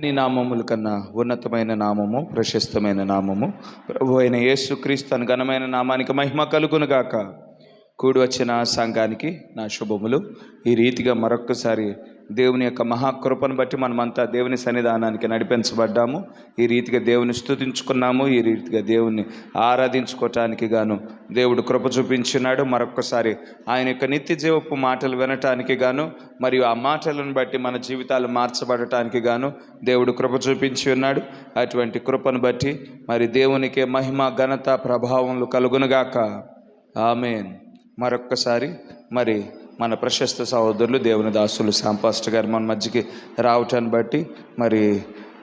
నీ నామముల కన్నా ఉన్నతమైన నామము, ప్రశస్తమైన నామము ప్రభు అయిన యేసుక్రీస్తు అను ఘనమైన నామానికి మహిమ కలుగును గాక. కూడి వచ్చిన సంఘానికి నా శుభములు. ఈ రీతిగా మరొక్కసారి దేవుని యొక్క మహాకృపను బట్టి మనమంతా దేవుని సన్నిధానానికి నడిపించబడ్డాము. ఈ రీతిగా దేవుని స్తుతించుకున్నాము. ఈ రీతిగా దేవుని ఆరాధించుకోవటానికి గాను దేవుడు కృప చూపించున్నాడు. మరొక్కసారి ఆయన యొక్క నిత్య జీవపు మాటలు వినటానికి గాను, మరియు ఆ మాటలను బట్టి మన జీవితాలు మార్చబడటానికి గాను దేవుడు కృప చూపించి ఉన్నాడు. అటువంటి కృపను బట్టి మరి దేవునికే మహిమ, ఘనత, ప్రభావములు కలుగునుగాక. ఆమేన్. మరొక్కసారి మరి మన ప్రశస్త సహోదరులు దేవుని దాసులు శాంపాస్టర్ గారు మన మధ్యకి రావటాన్ని బట్టి మరి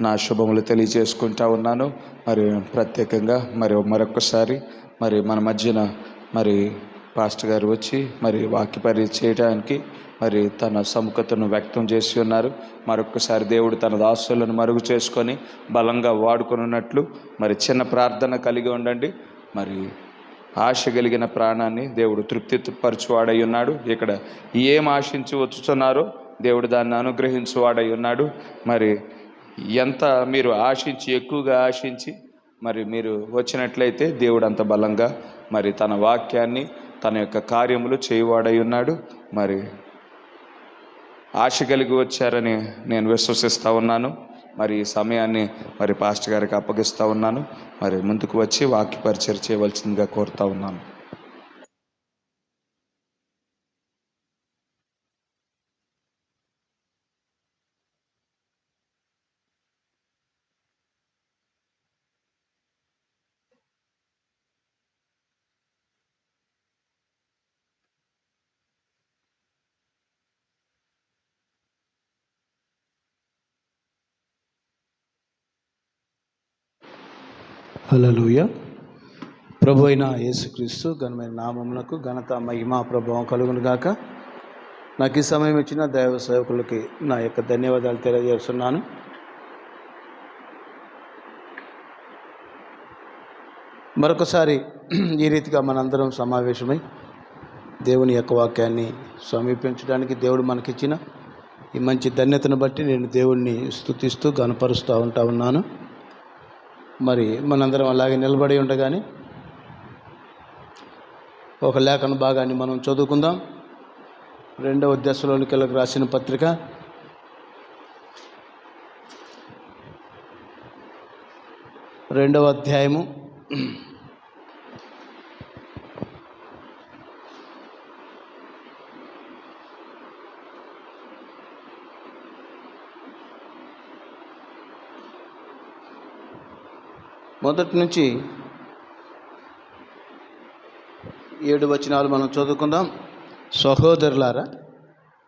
నా శుభములు తెలియజేసుకుంటా ఉన్నాను. మరి ప్రత్యేకంగా మరొక్కసారి మరి మన మధ్యన మరి పాస్టర్ గారు వచ్చి మరి వాక్యపరి చేయడానికి మరి తన సముఖతను వ్యక్తం చేసి ఉన్నారు. మరొక్కసారి దేవుడు తన దాసులను మరుగు చేసుకొని బలంగా వాడుకొనున్నట్లు మరి చిన్న ప్రార్థన కలిగి ఉండండి. మరి ఆశ కలిగిన ప్రాణాన్ని దేవుడు తృప్తిపరచువాడై ఉన్నాడు. ఇక్కడ ఏం ఆశించి వచ్చుతున్నారో దేవుడు దాన్ని అనుగ్రహించువాడై ఉన్నాడు. మరి ఎంత మీరు ఆశించి, ఎక్కువగా ఆశించి మరి మీరు వచ్చినట్లయితే దేవుడు అంత బలంగా మరి తన వాక్యాన్ని, తన యొక్క కార్యములు చేయువాడై ఉన్నాడు. మరి ఆశ కలిగి వచ్చారని నేను విశ్వసిస్తూ ఉన్నాను. మరి ఈ సమయాన్ని మరి పాస్టర్ గారికి అప్పగిస్తూ ఉన్నాను. మరి ముందుకు వచ్చి వాక్య పరిచయం చేయవలసిందిగా కోరుతూ ఉన్నాను. హల్లెలూయా. ప్రభు అయిన యేసుక్రీస్తు ఘనమైన నామమునకు ఘనత, మహిమ, ప్రభావం కలుగును గాక. నాకు ఈ సమయం ఇచ్చిన దైవ సేవకులకి నా యొక్క ధన్యవాదాలు తెలియజేస్తున్నాను. మరొకసారి ఈ రీతిగా మనందరం సమావేశమై దేవుని యొక్క వాక్యాన్ని సమీపించడానికి దేవుడు మనకిచ్చిన ఈ మంచి ధన్యతను బట్టి నేను దేవుణ్ణి స్తుతిస్తూ గణపరుస్తూ ఉన్నాను. మరి మనందరం అలాగే నిలబడి ఉండగానే ఒక లేఖన భాగాన్ని మనం చదువుకుందాం. 2వ దెస్సలోనికీయులకు రాసిన పత్రిక 2వ అధ్యాయము 1 నుంచి 7 వచనాలు మనం చదువుకుందాం. సహోదరులారా,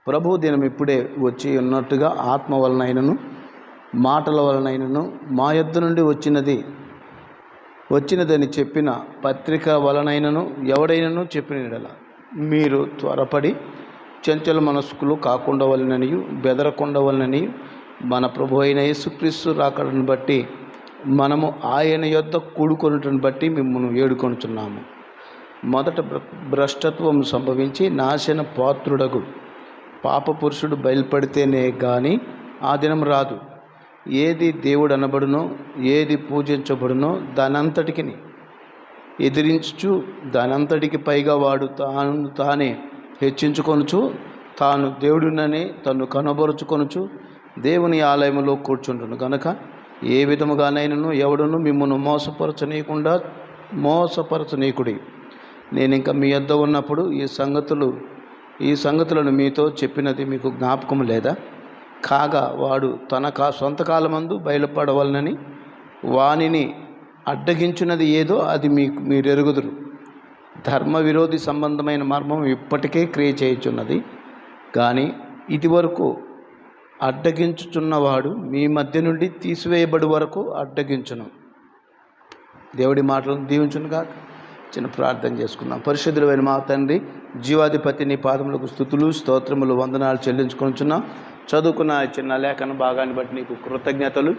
ప్రభు దినం ఇప్పుడే వచ్చి ఉన్నట్టుగా ఆత్మ వలనైనను మాటల వలనైనను మా యొద్ద నుండి వచ్చినదని చెప్పిన పత్రిక వలనైనను ఎవడైనను చెప్పిన యెడల మీరు త్వరపడి చంచల మనస్కులు కాకుండా వలననియు బెదరకుండా వలననియు మన ప్రభు అయిన యేసుక్రీస్తు రాకడను బట్టి మనము ఆయన యొద్ద కూడుకొనుటను బట్టి మిమ్మల్ని వేడుకొనుచున్నాము. మొదట భ్రష్టత్వం సంభవించి నాశన పాత్రుడగు పాప పురుషుడు బయలుపడితేనే కానీ ఆ దినం రాదు. ఏది దేవుడు అనబడునో, ఏది పూజించబడునో దానంతటికి ఎదిరించుచు దానంతటికి పైగా వాడు తానే హెచ్చించుకొనుచు తాను దేవుడినని తను కనబరుచుకొనుచు దేవుని ఆలయంలో కూర్చుంటును గనక ఏ విధముగానైనను ఎవడును మిమ్మల్ని మోసపరచనీకుడి. నేను ఇంకా మీ యొద్ద ఉన్నప్పుడు ఈ సంగతులను మీతో చెప్పినది మీకు జ్ఞాపకం లేదా? కాగా వాడు తన సొంత కాలమందు బయలుపడవలనని వానిని అడ్డగించున్నది ఏదో అది మీరెరుగుదురు. ధర్మ విరోధి సంబంధమైన మర్మం ఇప్పటికే క్రియ చేయుచున్నది. కానీ ఇదివరకు అడ్డగించుచున్నవాడు మీ మధ్య నుండి తీసివేయబడి వరకు అడ్డగించును. దేవుడి మాటలను దీవించునుగా. చిన్న ప్రార్థన చేసుకుందాం. పరిశుద్ధుడైన మా తండ్రి, జీవాధిపతి, నీ పాదములకు స్తుతులు, స్తోత్రములు, వందనాలు చెల్లించుకొనుచున్నాం. చదువుకున్న చిన్న లేఖన భాగాన్ని బట్టి నీకు కృతజ్ఞతలు,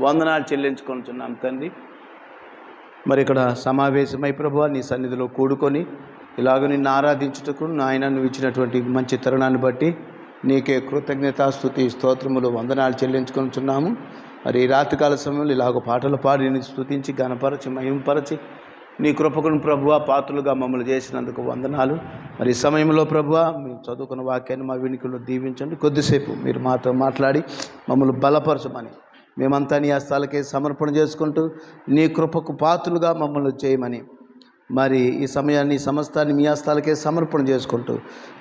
వందనాలు చెల్లించుకొనుచున్నాం తండ్రి. మరి ఇక్కడ సమావేశమై ప్రభువా నీ సన్నిధిలో కూడుకొని ఇలాగ నిన్ను ఆరాధించుటకు నాయన నువ్వు ఇచ్చినటువంటి మంచి తరుణాన్ని బట్టి నీకే కృతజ్ఞతాస్తుతి స్తోత్రములు వందనాలు చెల్లించుకొనుచున్నాము. మరి ఈ రాత్రికాల సమయంలో ఇలాగ పాటలు పాడి నీ స్తుతించి ఘనపరచి మహింపరచి నీ కృపకును ప్రభువా పాత్రలుగా మమ్మల్ని చేసినందుకు వందనాలు. మరి ఈ సమయంలో ప్రభువా మేము చదువుకున్న వాక్యాన్ని మా వినికిలో దీవించండి. కొద్దిసేపు మీరు మాతో మాట్లాడి మమ్మల్ని బలపరచమని మేమంతా నీ హస్తాలకే సమర్పణ చేసుకుంటూ నీ కృపకు పాత్రలుగా మమ్మల్ని చేయమని మరి ఈ సమయాన్ని సమస్తాన్ని మీ హస్తాలకే సమర్పణ చేసుకుంటూ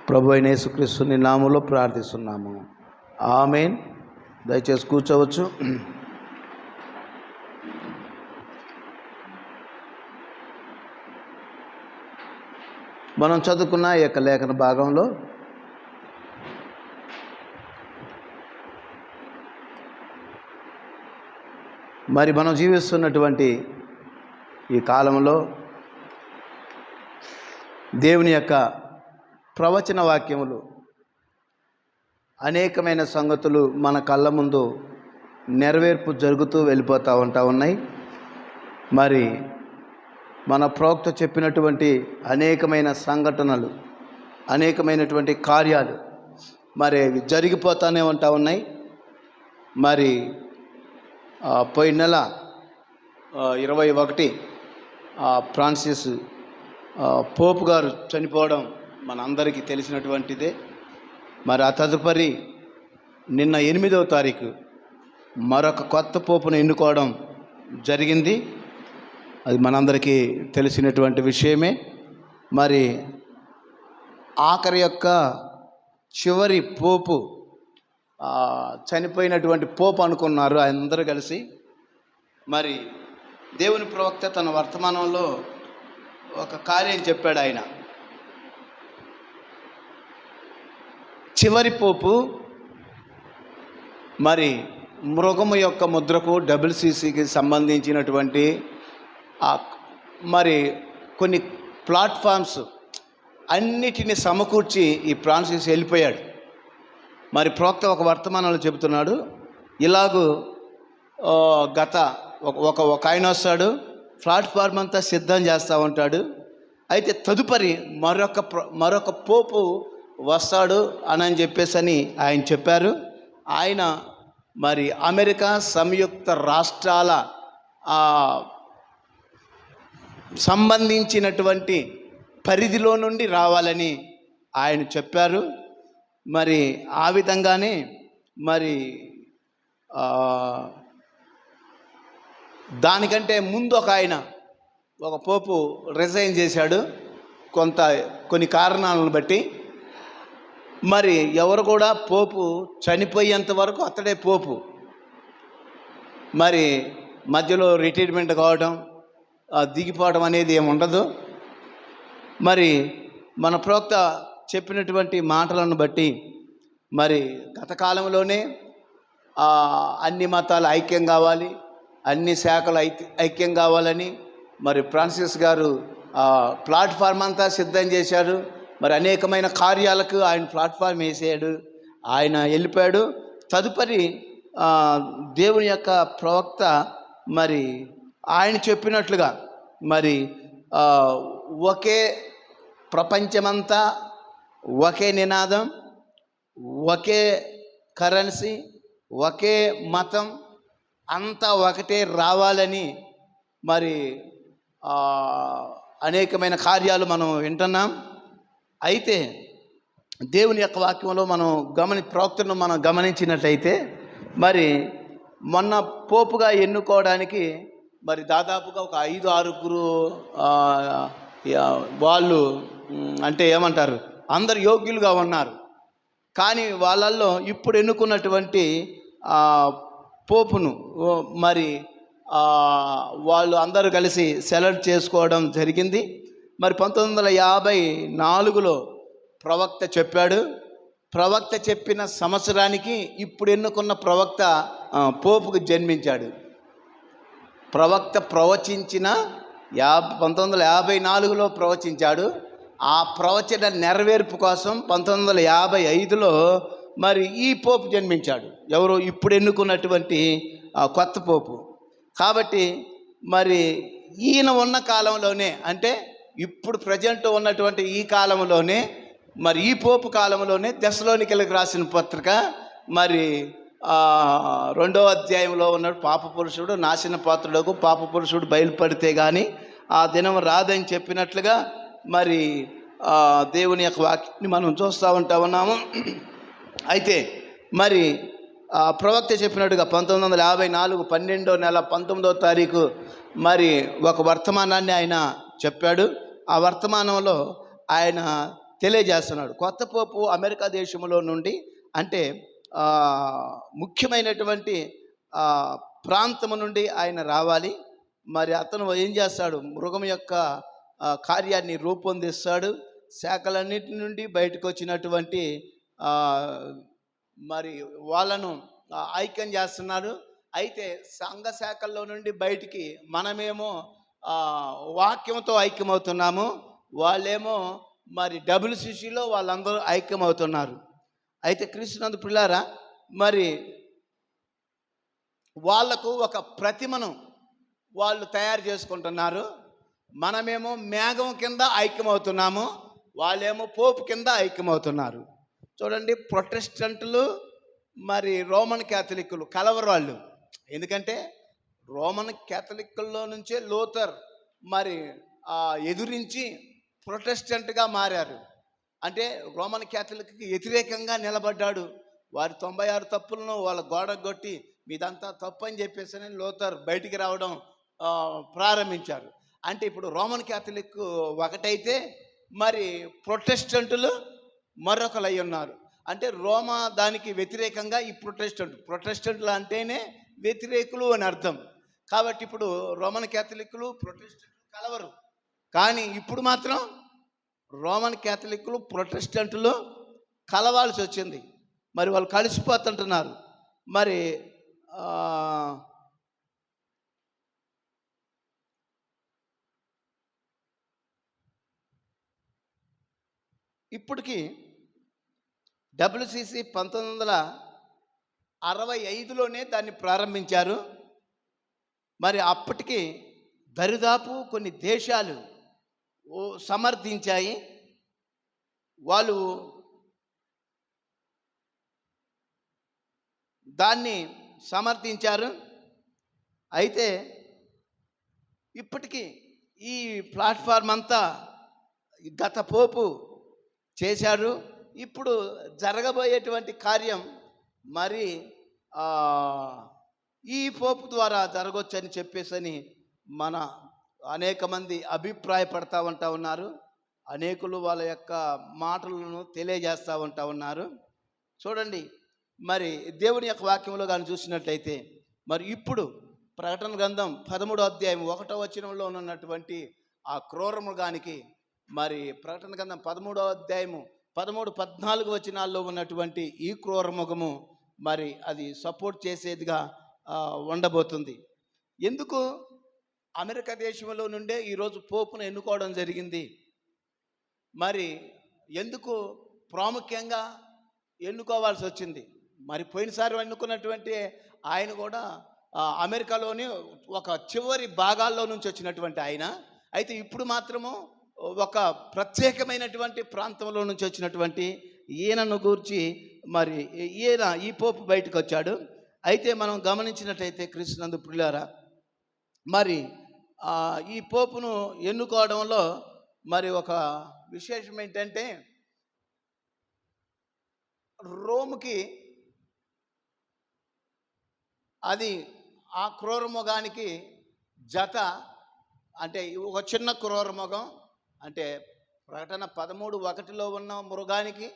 ప్రభు అయిన యేసుక్రీస్తుని నామములో ప్రార్థిస్తున్నాము. ఆమేన్. దయచేసి కూర్చోవచ్చు. మనం చదువుకున్న ఈ యొక్క లేఖన భాగంలో మరి మనం జీవిస్తున్నటువంటి ఈ కాలంలో దేవుని యొక్క ప్రవచన వాక్యములు అనేకమైన సంగతులు మన కళ్ళ ముందు నెరవేర్పు జరుగుతూ వెళ్ళిపోతూ ఉన్నాయి. మరి మన ప్రవక్త చెప్పినటువంటి అనేకమైన సంఘటనలు, అనేకమైనటువంటి కార్యాలు మరి జరిగిపోతూనే ఉన్నాయి. మరి పోయిన నెల 21 ఫ్రాన్సిస్ పోప్ గారు చనిపోవడం మనందరికీ తెలిసినటువంటిదే. మరి ఆ తదుపరి నిన్న 8వ తారీఖు మరొక కొత్త పోపును ఎన్నుకోవడం జరిగింది. అది మనందరికీ తెలిసినటువంటి విషయమే. మరి ఆఖరి యొక్క చివరి పోపు చనిపోయినటువంటి పోపు అనుకున్నారు అందరూ కలిసి. మరి దేవుని ప్రవక్త తన వర్తమానంలో ఒక కార్యం చెప్పాడు. ఆయన చివరి పోపు మరి మృగము యొక్క ముద్రకు WCCకి సంబంధించినటువంటి మరి కొన్ని ప్లాట్ఫామ్స్ అన్నిటిని సమకూర్చి ఈ ఫ్రాన్సిస్ వెళ్ళిపోయాడు. మరి ప్రవక్త ఒక వర్తమానంలో చెబుతున్నాడు, ఇలాగూ గత ఒక ఆయన వస్తాడు, ప్లాట్ఫామ్ అంతా సిద్ధం చేస్తూ ఉంటాడు. అయితే తదుపరి మరొక పోపు వస్తాడు అని చెప్పేసి ఆయన చెప్పారు. ఆయన మరి అమెరికా సంయుక్త రాష్ట్రాల సంబంధించినటువంటి పరిధిలో నుండి రావాలని ఆయన చెప్పారు. మరి ఆ విధంగానే మరి దానికంటే ముందు ఒక పోపు రిజైన్ చేశాడు కొన్ని కారణాలను బట్టి. మరి ఎవరు కూడా పోపు చనిపోయేంత వరకు అతడే పోపు. మరి మధ్యలో రిటైర్మెంట్ కావడం, దిగిపోవడం అనేది ఏమి ఉండదు. మరి మన ప్రవక్త చెప్పినటువంటి మాటలను బట్టి మరి గత కాలంలోనే అన్ని మతాలు ఐక్యం కావాలి, అన్ని శాఖలు ఐక్యం కావాలని మరి ఫ్రాన్సిస్ గారు ప్లాట్ఫామ్ అంతా సిద్ధం చేశారు. మరి అనేకమైన కార్యాలకు ఆయన ప్లాట్ఫామ్ వేసాడు. ఆయన వెళ్ళిపోయాడు. తదుపరి దేవుని యొక్క ప్రవక్త మరి ఆయన చెప్పినట్లుగా మరి ఒకే ప్రపంచమంతా ఒకే నినాదం, ఒకే కరెన్సీ, ఒకే మతం, అంతా ఒకటే రావాలని మరి అనేకమైన కార్యాలు మనం వింటున్నాం. అయితే దేవుని యొక్క వాక్యంలో ప్రవక్తను మనం గమనించినట్లయితే మరి మొన్న పోపుగా ఎన్నుకోవడానికి మరి దాదాపుగా ఒక 5-6 వాళ్ళు అంటే ఏమంటారు, అందరు యోగ్యులుగా ఉన్నారు. కానీ వాళ్ళల్లో ఇప్పుడు ఎన్నుకున్నటువంటి పోపును మరి వాళ్ళు అందరూ కలిసి సెలెక్ట్ చేసుకోవడం జరిగింది. మరి 1954లో ప్రవక్త చెప్పాడు. ప్రవక్త చెప్పిన సంవత్సరానికి ఇప్పుడు ఎన్నుకున్న ప్రవక్త పోపుకు జన్మించాడు. ప్రవక్త ప్రవచించిన 1954లో ప్రవచించాడు. ఆ ప్రవచన నెరవేర్పు కోసం 1955లో మరి ఈ పోపు జన్మించాడు. ఎవరు? ఇప్పుడు ఎన్నుకున్నటువంటి కొత్త పోపు. కాబట్టి మరి ఈయన ఉన్న కాలంలోనే, అంటే ఇప్పుడు ప్రజెంట్ ఉన్నటువంటి ఈ కాలంలోనే, మరి ఈ పోపు కాలంలోనే తెస్సలోనికీయులకు రాసిన పత్రిక మరి రెండవ అధ్యాయంలో ఉన్నాడు, పాప పురుషుడు నాశన పాత్రుడకు పాప పురుషుడు బయలుపడితే కానీ ఆ దినం రాదని చెప్పినట్లుగా మరి దేవుని యొక్క వాక్యాన్ని మనం చూస్తూ ఉన్నాము. అయితే మరి ప్రవక్త చెప్పినట్టుగా 1954 12వ నెల 19వ తారీఖు మరి ఒక వర్తమానాన్ని ఆయన చెప్పాడు. ఆ వర్తమానంలో ఆయన తెలియజేస్తున్నాడు, కొత్త పోపు అమెరికా దేశంలో నుండి అంటే ముఖ్యమైనటువంటి ప్రాంతము నుండి ఆయన రావాలి. మరి అతను ఏం చేస్తాడు, మృగం యొక్క కార్యాన్ని రూపొందిస్తాడు. శాఖలన్నిటి నుండి బయటకు వచ్చినటువంటి మరి వాళ్ళను ఐక్యం చేస్తున్నాడు. అయితే సంఘ శాఖల్లో నుండి బయటికి మనమేమో వాక్యంతో ఐక్యమవుతున్నాము, వాళ్ళేమో మరి WCCలో వాళ్ళందరూ ఐక్యమవుతున్నారు. అయితే క్రీస్తునందు ప్రియులారా, మరి వాళ్లకు ఒక ప్రతిమను వాళ్ళు తయారు చేసుకుంటున్నారు. మనమేమో మేఘం కింద ఐక్యమవుతున్నాము, వాళ్ళేమో పోపు కింద ఐక్యమవుతున్నారు. చూడండి, ప్రొటెస్టెంట్లు మరి రోమన్ క్యాథలిక్కులు కలవరాళ్ళు. ఎందుకంటే రోమన్ క్యాథలిక్కుల్లో నుంచే లూథర్ మరి ఎదురించి ప్రొటెస్టెంట్గా మారారు. అంటే రోమన్ క్యాథలిక్కి వ్యతిరేకంగా నిలబడ్డాడు. వారి 96 తప్పులను వాళ్ళ గోడగొట్టి మీదంతా తప్పు అని చెప్పేసి లూథర్ బయటికి రావడం ప్రారంభించారు. అంటే ఇప్పుడు రోమన్ క్యాథలిక్ ఒకటైతే మరి ప్రొటెస్టెంట్లు మరొకరు అయి ఉన్నారు. అంటే రోమా దానికి వ్యతిరేకంగా ఈ ప్రొటెస్టెంట్లు అంటేనే వ్యతిరేకులు అని అర్థం. కాబట్టి ఇప్పుడు రోమన్ క్యాథలిక్లు ప్రొటెస్టెంట్లు కలవరు. కానీ ఇప్పుడు మాత్రం రోమన్ క్యాథలిక్లు ప్రొటెస్టెంట్లు కలవాల్సి వచ్చింది. మరి వాళ్ళు కలిసిపోతుంటున్నారు. మరి ఇప్పటికి WCC 1965లోనే దాన్ని ప్రారంభించారు. మరి అప్పటికి దరిదాపు కొన్ని దేశాలు సమర్థించాయి, వాళ్ళు దాన్ని సమర్థించారు. అయితే ఇప్పటికీ ఈ ప్లాట్ఫామ్ అంతా గత పోపు చేశారు. ఇప్పుడు జరగబోయేటువంటి కార్యం మరి ఈ పోపు ద్వారా జరగవచ్చని చెప్పేసి మన అనేక మంది అభిప్రాయపడతా ఉన్నారు. అనేకులు వాళ్ళ యొక్క మాటలను తెలియజేస్తూ ఉన్నారు. చూడండి, మరి దేవుని యొక్క వాక్యంలో కానీ చూసినట్లయితే మరి ఇప్పుడు ప్రకటన గ్రంథం 13వ అధ్యాయం 1వ వచనంలో ఉన్నటువంటి ఆ క్రూర మృగానికి మరి ప్రకటన గ్రంథం 13వ అధ్యాయము 13-14 వచనాల్లో ఉన్నటువంటి ఈ క్రూర మృగము మరి అది సపోర్ట్ చేసేదిగా ఉండబోతుంది. ఎందుకు అమెరికా దేశంలో నుండే ఈరోజు పోపును ఎన్నుకోవడం జరిగింది? మరి ఎందుకు ప్రాముఖ్యంగా ఎన్నుకోవాల్సి వచ్చింది? మరి పోయినసారి ఎన్నుకున్నటువంటి ఆయన కూడా అమెరికాలోని ఒక చివరి భాగాల్లో నుంచి వచ్చినటువంటి ఆయన. అయితే ఇప్పుడు మాత్రము ఒక ప్రత్యేకమైనటువంటి ప్రాంతంలో నుంచి వచ్చినటువంటి ఈయనను గూర్చి మరి ఈ పోపు బయటకు వచ్చాడు. అయితే మనం గమనించినట్లయితే క్రీస్తునందు ప్రియులారా, మరి ఈ పోపును ఎన్నుకోవడంలో మరి ఒక విశేషం ఏంటంటే, రోమ్కి అది ఆ క్రూర మృగానికి జత, అంటే ఒక చిన్న క్రూర మృగం అంటే ప్రకటన 13:1లో ఉన్న మృగానికి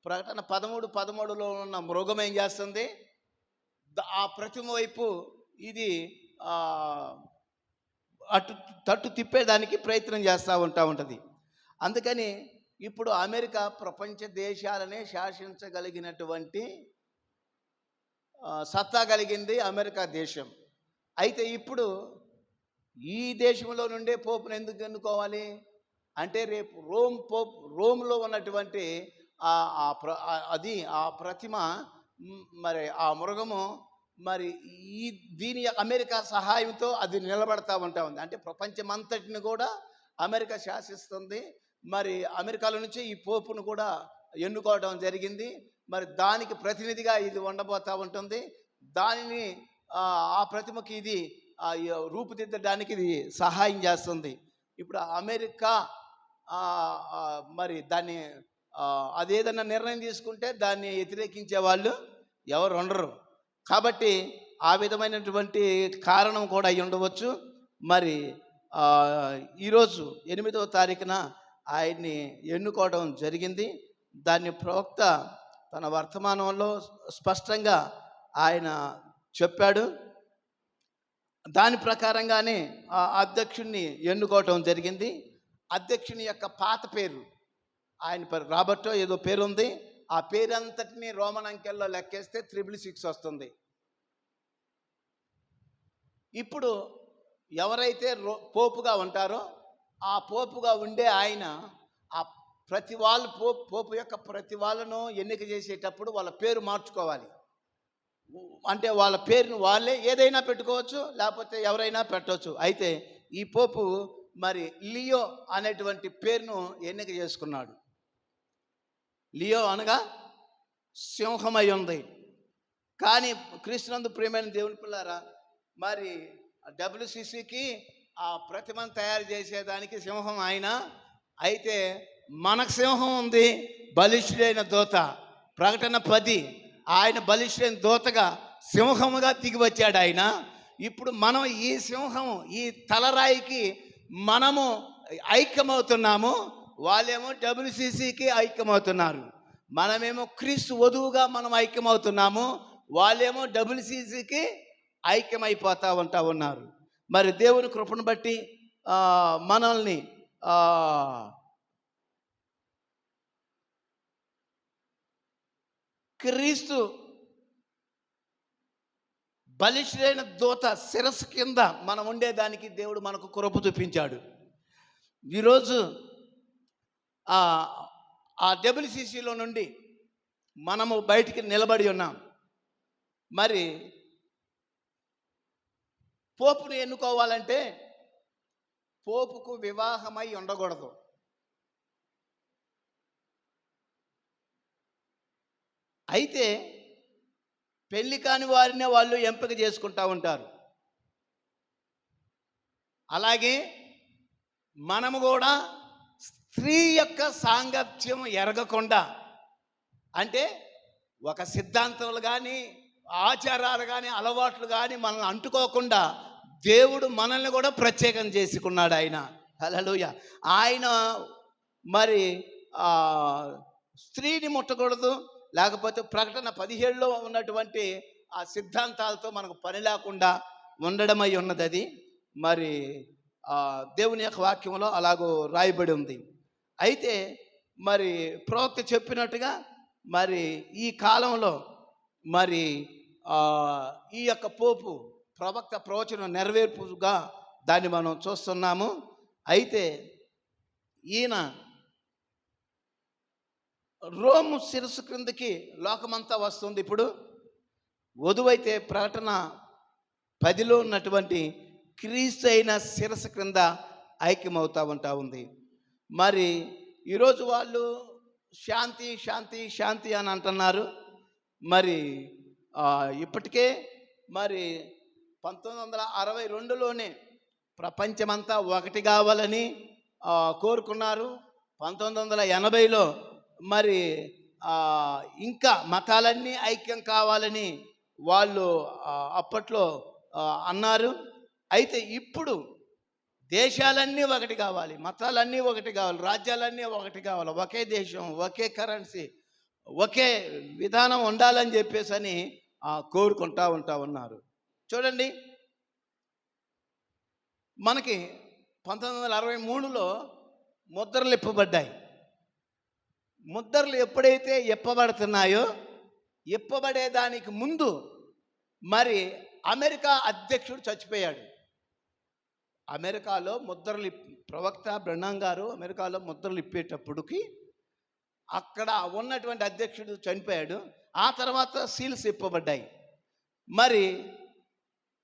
ప్రకటన 13:13లో ఉన్న మృగం ఏం చేస్తుంది, ఆ ప్రతిమ వైపు ఇది తట్టు తిప్పేదానికి ప్రయత్నం చేస్తూ ఉంటుంది. అందుకని ఇప్పుడు అమెరికా ప్రపంచ దేశాలనే శాసించగలిగినటువంటి సత్తా కలిగింది అమెరికా దేశం. అయితే ఇప్పుడు ఈ దేశంలో నుండే పోపును ఎందుకు ఎన్నుకోవాలి అంటే, రేపు రోమ్లో ఉన్నటువంటి అది ఆ ప్రతిమ మరి ఆ మృగము మరి దీని అమెరికా సహాయంతో అది నిలబడతా ఉంది. అంటే ప్రపంచమంతటిని కూడా అమెరికా శాసిస్తుంది. మరి అమెరికాలో నుంచి ఈ పోపును కూడా ఎన్నుకోవడం జరిగింది. మరి దానికి ప్రతినిధిగా ఇది ఉండబోతూ ఉంటుంది. దానిని ఆ ప్రతిమకి ఇది రూపుదిద్దడానికి ఇది సహాయం చేస్తుంది. ఇప్పుడు అమెరికా మరి దాన్ని అదేదన్నా నిర్ణయం తీసుకుంటే దాన్ని వ్యతిరేకించే వాళ్ళు ఎవరు ఉండరు. కాబట్టి ఆ విధమైనటువంటి కారణం కూడా అయి ఉండవచ్చు. మరి ఈరోజు 8వ తారీఖున ఆయన్ని ఎన్నుకోవడం జరిగింది. దాన్ని ప్రవక్త తన వర్తమానంలో స్పష్టంగా ఆయన చెప్పాడు. దాని ప్రకారంగానే ఆ అధ్యక్షుడిని ఎన్నుకోవటం జరిగింది. అధ్యక్షుని యొక్క పాత పేరు ఆయన పేరు రాబర్టో ఏదో పేరు ఉంది. ఆ పేరంతటిని రోమన్ అంకెల్లో లెక్కేస్తే 666 వస్తుంది. ఇప్పుడు ఎవరైతే పోపుగా ఉంటారో ఆ పోపుగా ఉండే ఆయన ఆ ప్రతి వాళ్ళు పోపు యొక్క ప్రతి వాళ్ళను ఎన్నిక చేసేటప్పుడు వాళ్ళ పేరు మార్చుకోవాలి. అంటే వాళ్ళ పేరును వాళ్ళే ఏదైనా పెట్టుకోవచ్చు, లేకపోతే ఎవరైనా పెట్టవచ్చు. అయితే ఈ పోపు మరి లియో అనేటువంటి పేరును ఎన్నిక చేసుకున్నాడు. లియో అనగా సింహమై ఉంది. కానీ క్రీస్తునందు ప్రియమైన దేవుని పిల్లారా, మరి WCCకి ఆ ప్రతిమను తయారు చేసేదానికి సింహం ఆయన. అయితే మనకు సింహం ఉంది, బలిష్ఠుడైన దూత. ప్రకటన 10 ఆయన బలిష్ఠుడైన దూతగా సింహముగా దిగి వచ్చాడు ఆయన. ఇప్పుడు మనం ఈ సింహము ఈ తలరాయికి మనము ఐక్యమవుతున్నాము. వాళ్ళేమో WCCకి ఐక్యమవుతున్నారు. మనమేమో క్రీస్తు వధువుగా మనం ఐక్యమవుతున్నాము. వాళ్ళేమో WCCకి ఐక్యమైపోతూ ఉన్నారు. మరి దేవుని కృపను బట్టి మనల్ని క్రీస్తు బలిష్ఠుడైన దూత శిరస్సు కింద మనం ఉండేదానికి దేవుడు మనకు కృప చూపించాడు. ఈరోజు ఆ WCCలో నుండి మనము బయటికి నిలబడి ఉన్నాం. మరి పోపును ఎన్నుకోవాలంటే పోపుకు వివాహమై ఉండకూడదు. అయితే పెళ్లి కాని వారినే వాళ్ళు ఎంపిక చేసుకుంటూ ఉంటారు. అలాగే మనము కూడా స్త్రీ యొక్క సాంగత్యం ఎరగకుండా, అంటే ఒక సిద్ధాంతాలు కానీ ఆచారాలు కానీ అలవాట్లు కానీ మనల్ని అంటుకోకుండా దేవుడు మనల్ని కూడా ప్రత్యేకం చేసుకున్నాడు ఆయన. హల్లెలూయా. ఆయన మరి స్త్రీని ముట్టకూడదు, లేకపోతే ప్రకటన 17లో ఉన్నటువంటి ఆ సిద్ధాంతాలతో మనకు పని లేకుండా ఉండడమై ఉన్నది. అది మరి దేవుని యొక్క వాక్యంలో అలాగూ రాయబడి ఉంది. అయితే మరి ప్రవక్త చెప్పినట్టుగా మరి ఈ కాలంలో మరి ఈ యొక్క పోపు ప్రవక్త ప్రవచనం నెరవేర్పుగా దాన్ని మనం చూస్తున్నాము. అయితే ఈయన రోము శిరస్సు క్రిందకి లోకమంతా వస్తుంది. ఇప్పుడు వధువైతే ప్రకటన 10లో ఉన్నటువంటి క్రీస్తు అయిన శిరస్సు క్రింద ఐక్యమవుతూ ఉంది. మరి ఈరోజు వాళ్ళు శాంతి శాంతి శాంతి అని అంటున్నారు. మరి ఇప్పటికే మరి 1962లోనే ప్రపంచమంతా ఒకటి కావాలని కోరుకున్నారు. 1980లో మరి ఇంకా మతాలన్నీ ఐక్యం కావాలని వాళ్ళు అప్పట్లో అన్నారు. అయితే ఇప్పుడు దేశాలన్నీ ఒకటి కావాలి, మతాలన్నీ ఒకటి కావాలి, రాజ్యాలన్నీ ఒకటి కావాలి, ఒకే దేశం, ఒకే కరెన్సీ, ఒకే విధానం ఉండాలని చెప్పేసి అని కోరుకుంటూ ఉన్నారు. చూడండి, మనకి 1963లో ముద్రలు ఇప్పబడ్డాయి. ముద్రలు ఎప్పుడైతే ఇప్పబడుతున్నాయో, ఇప్పబడేదానికి ముందు మరి అమెరికా అధ్యక్షుడు చచ్చిపోయాడు. అమెరికాలో ముద్రలు ప్రవక్త బ్రహ్నాం గారు అమెరికాలో ముద్రలు ఇప్పేటప్పటికి అక్కడ ఉన్నటువంటి అధ్యక్షుడు చనిపోయాడు. ఆ తర్వాత సీల్స్ ఇప్పబడ్డాయి. మరి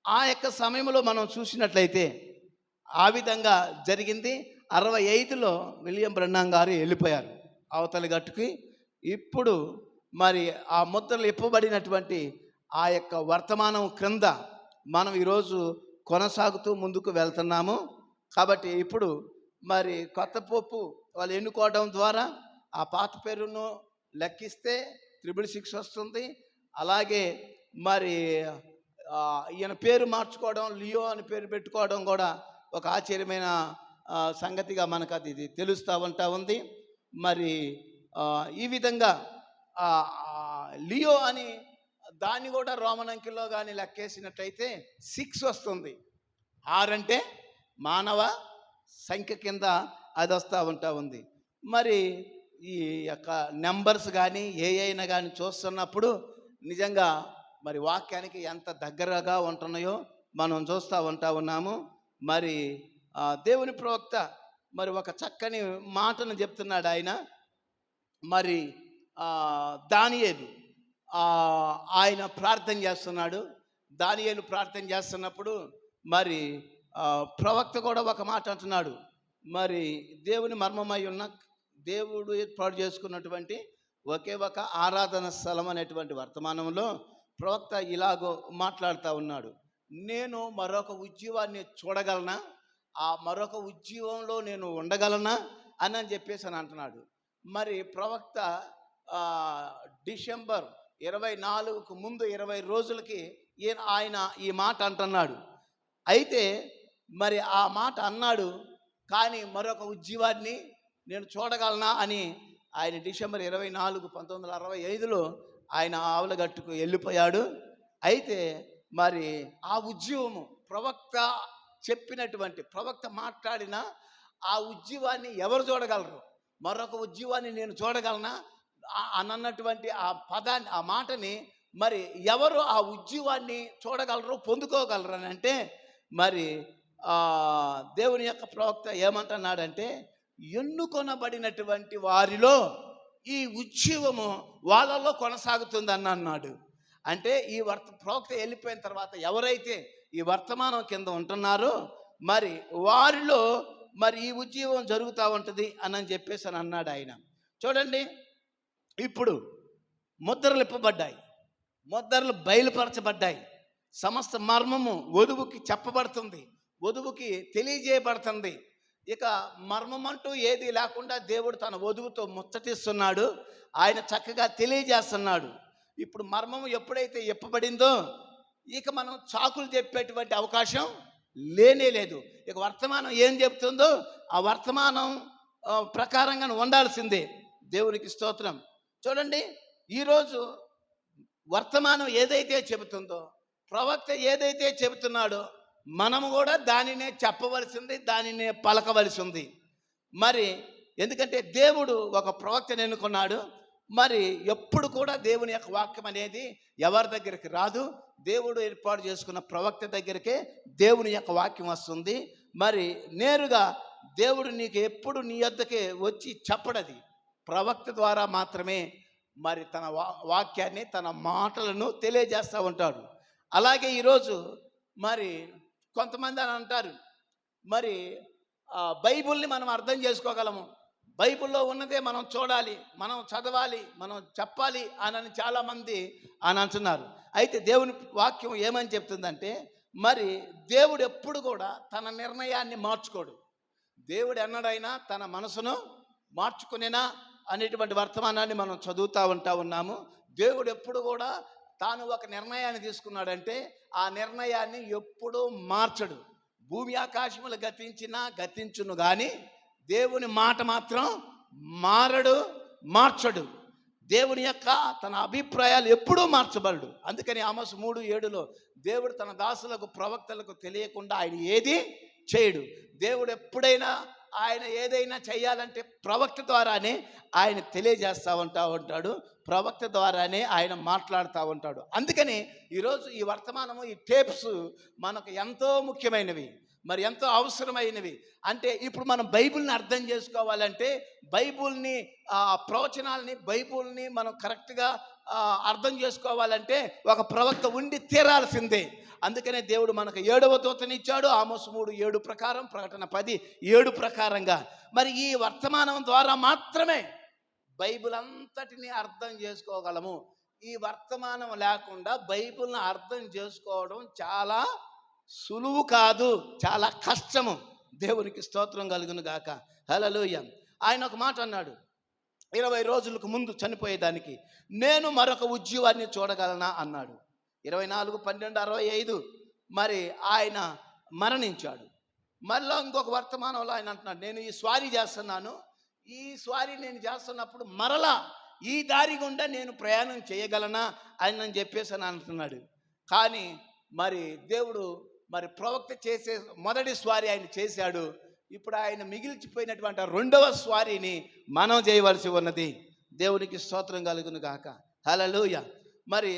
ఆ యొక్క సమయంలో మనం చూసినట్లయితే ఆ విధంగా జరిగింది. 65లో విలియం బ్రహ్నాం గారు వెళ్ళిపోయారు అవతలి గట్టుకి. ఇప్పుడు మరి ఆ ముద్రలు ఇప్పబడినటువంటి ఆ యొక్క వర్తమానం క్రింద మనం ఈరోజు కొనసాగుతూ ముందుకు వెళ్తున్నాము. కాబట్టి ఇప్పుడు మరి కొత్త పోపు వాళ్ళు ఎన్నుకోవడం ద్వారా ఆ పాత పేరును లెక్కిస్తే 666 వస్తుంది. అలాగే మరి ఈయన పేరు మార్చుకోవడం, లియో అని పేరు పెట్టుకోవడం కూడా ఒక ఆశ్చర్యమైన సంగతిగా మనకు ఇది తెలుస్తూ ఉంది. మరి ఈ విధంగా లియో అని దాన్ని కూడా రోమన్ అంకెల్లో కానీ లెక్కేసినట్టయితే 6 వస్తుంది. 6 అంటే మానవ సంఖ్య కింద అది వస్తూ ఉంది. మరి ఈ యొక్క నెంబర్స్ కానీ అయినా కానీ చూస్తున్నప్పుడు నిజంగా మరి వాక్యానికి ఎంత దగ్గరగా ఉంటున్నాయో మనం చూస్తూ ఉన్నాము. మరి దేవుని ప్రవక్త మరి ఒక చక్కని మాటను చెప్తున్నాడు ఆయన. మరి దానియేలు ఆయన ప్రార్థన చేస్తున్నాడు. దానియేలు ప్రార్థన చేస్తున్నప్పుడు మరి ప్రవక్త కూడా ఒక మాట అంటున్నాడు. మరి దేవుని మర్మమై ఉన్న దేవుడు ఏర్పాటు చేసుకున్నటువంటి ఒకే ఒక ఆరాధన స్థలం అనేటువంటి వర్తమానంలో ప్రవక్త ఇలాగో మాట్లాడుతూ ఉన్నాడు. నేను మరొక ఉద్యమాన్ని చూడగలనా, ఆ మరొక ఉద్యమంలో నేను ఉండగలనా అని చెప్పేసి అని అంటున్నాడు. మరి ప్రవక్త డిసెంబర్ 24కు ముందు 20 రోజులకి ఆయన ఈ మాట అంటున్నాడు. అయితే మరి ఆ మాట అన్నాడు, కానీ మరొక ఉద్యమాన్ని నేను చూడగలనా అని ఆయన డిసెంబర్ 24, 1965లో ఆయన ఆవులగట్టుకు వెళ్ళిపోయాడు. అయితే మరి ఆ ఉద్యమము ప్రవక్త చెప్పినటువంటి ప్రవక్త మాట్లాడిన ఆ ఉద్యమాన్ని ఎవరు చూడగలరు? మరొక ఉద్యమాన్ని నేను చూడగలనా అన్నటువంటి ఆ పదాన్ని, ఆ మాటని మరి ఎవరు ఆ ఉద్యమాన్ని చూడగలరు, పొందుకోగలరు అని అంటే మరి దేవుని యొక్క ప్రవక్త ఏమంటున్నాడంటే, ఎన్నుకొనబడినటువంటి వారిలో ఈ ఉద్యమము వాళ్ళలో కొనసాగుతుంది అన్నాడు. అంటే ఈ ప్రవక్త వెళ్ళిపోయిన తర్వాత ఎవరైతే ఈ వర్తమానం కింద ఉంటున్నారో మరి వారిలో మరి ఈ ఉద్యమం జరుగుతూ ఉంటుంది అని చెప్పేసి అని అన్నాడు ఆయన. చూడండి, ఇప్పుడు ముద్రలు ఇప్పబడ్డాయి, ముద్రలు బయలుపరచబడ్డాయి. సమస్త మర్మము వధువుకి చెప్పబడుతుంది, వధువుకి తెలియజేయబడుతుంది. ఇక మర్మం అంటూ ఏది లేకుండా దేవుడు తన వధువుతో ముచ్చటిస్తున్నాడు, ఆయన చక్కగా తెలియజేస్తున్నాడు. ఇప్పుడు మర్మం ఎప్పుడైతే ఇప్పబడిందో ఇక మనం చాకులు చెప్పేటువంటి అవకాశం లేనే లేదు. ఇక వర్తమానం ఏం చెప్తుందో ఆ వర్తమానం ప్రకారంగా ఉండాల్సిందే. దేవునికి స్తోత్రం. చూడండి, ఈరోజు వర్తమానం ఏదైతే చెబుతుందో, ప్రవక్త ఏదైతే చెబుతున్నాడో మనము కూడా దానినే చెప్పవలసింది, దానినే పలకవలసి ఉంది. మరి ఎందుకంటే దేవుడు ఒక ప్రవక్తను ఎన్నుకున్నాడు. మరి ఎప్పుడు కూడా దేవుని యొక్క వాక్యం అనేది ఎవరి దగ్గరికి రాదు, దేవుడు ఏర్పాటు చేసుకున్న ప్రవక్త దగ్గరికే దేవుని యొక్క వాక్యం వస్తుంది. మరి నేరుగా దేవుడు నీకు ఎప్పుడు నీ వద్దకే వచ్చి చెప్పడది, ప్రవక్త ద్వారా మాత్రమే మరి తన వాక్యాన్ని, తన మాటలను తెలియజేస్తూ ఉంటాడు. అలాగే ఈరోజు మరి కొంతమంది అని అంటారు, మరి బైబిల్ని మనం అర్థం చేసుకోగలము, బైబిల్లో ఉన్నదే మనం చూడాలి, మనం చదవాలి, మనం చెప్పాలి అని చాలామంది అని అంటున్నారు. అయితే దేవుని వాక్యం ఏమని చెప్తుందంటే, మరి దేవుడు ఎప్పుడు కూడా తన నిర్ణయాన్ని మార్చుకోడు. దేవుడు ఎన్నడైనా తన మనసును మార్చుకునేనా అనేటువంటి వర్తమానాన్ని మనం చదువుతూ ఉన్నాము. దేవుడు ఎప్పుడు కూడా తాను ఒక నిర్ణయాన్ని తీసుకున్నాడంటే ఆ నిర్ణయాన్ని ఎప్పుడూ మార్చడు. భూమి ఆకాశములు గతించును కానీ దేవుని మాట మాత్రం మారడు, మార్చడు. దేవుని యొక్క తన అభిప్రాయాలు ఎప్పుడూ మార్చబడడు. అందుకని ఆమోసు 3:7లో దేవుడు తన దాసులకు ప్రవక్తలకు తెలియకుండా ఆయన ఏది చేయడు. దేవుడు ఎప్పుడైనా ఆయన ఏదైనా చేయాలంటే ప్రవక్త ద్వారానే ఆయన తెలియజేస్తూ ఉంటాడు, ప్రవక్త ద్వారానే ఆయన మాట్లాడుతూ ఉంటాడు. అందుకని ఈరోజు ఈ వర్తమానము, ఈ టేప్స్ మనకు ఎంతో ముఖ్యమైనవి, మరి ఎంతో అవసరమైనవి. అంటే ఇప్పుడు మనం బైబిల్ని అర్థం చేసుకోవాలంటే, బైబిల్ని ప్రవచనాలని, బైబిల్ని మనం కరెక్ట్గా అర్థం చేసుకోవాలంటే ఒక ప్రవక్త ఉండి తీరాల్సిందే. అందుకనే దేవుడు మనకు 7వ దూతనిచ్చాడు, ఆమోసు 3:7 ప్రకారం, ప్రకటన 10:7 ప్రకారంగా. మరి ఈ వర్తమానం ద్వారా మాత్రమే బైబిల్ అంతటిని అర్థం చేసుకోగలము. ఈ వర్తమానం లేకుండా బైబిల్ని అర్థం చేసుకోవడం చాలా సులువు కాదు, చాలా కష్టము. దేవునికి స్తోత్రం కలుగును గాక. హల్లెలూయా. ఆయన ఒక మాట అన్నాడు 20 రోజులకు ముందు చనిపోయేదానికి, నేను మరొక ఉద్యోగాన్ని చూడగలనా అన్నాడు. 24/12/65 మరి ఆయన మరణించాడు. మళ్ళీ ఇంకొక వర్తమానంలో ఆయన అంటున్నాడు, నేను ఈ స్వారీ చేస్తున్నాను, ఈ స్వారీ నేను చేస్తున్నప్పుడు మరలా ఈ దారి గుండా నేను ప్రయాణం చేయగలనా అని చెప్పేసి అని అంటున్నాడు. కానీ మరి దేవుడు మరి ప్రవక్త చేసే మొదటి స్వారీ ఆయన చేశాడు. ఇప్పుడు ఆయన మిగిల్చిపోయినటువంటి రెండవ స్వారీని మనం చేయవలసి ఉన్నది. దేవునికి స్తోత్రం కలుగును గాక. హల్లెలూయా. మరి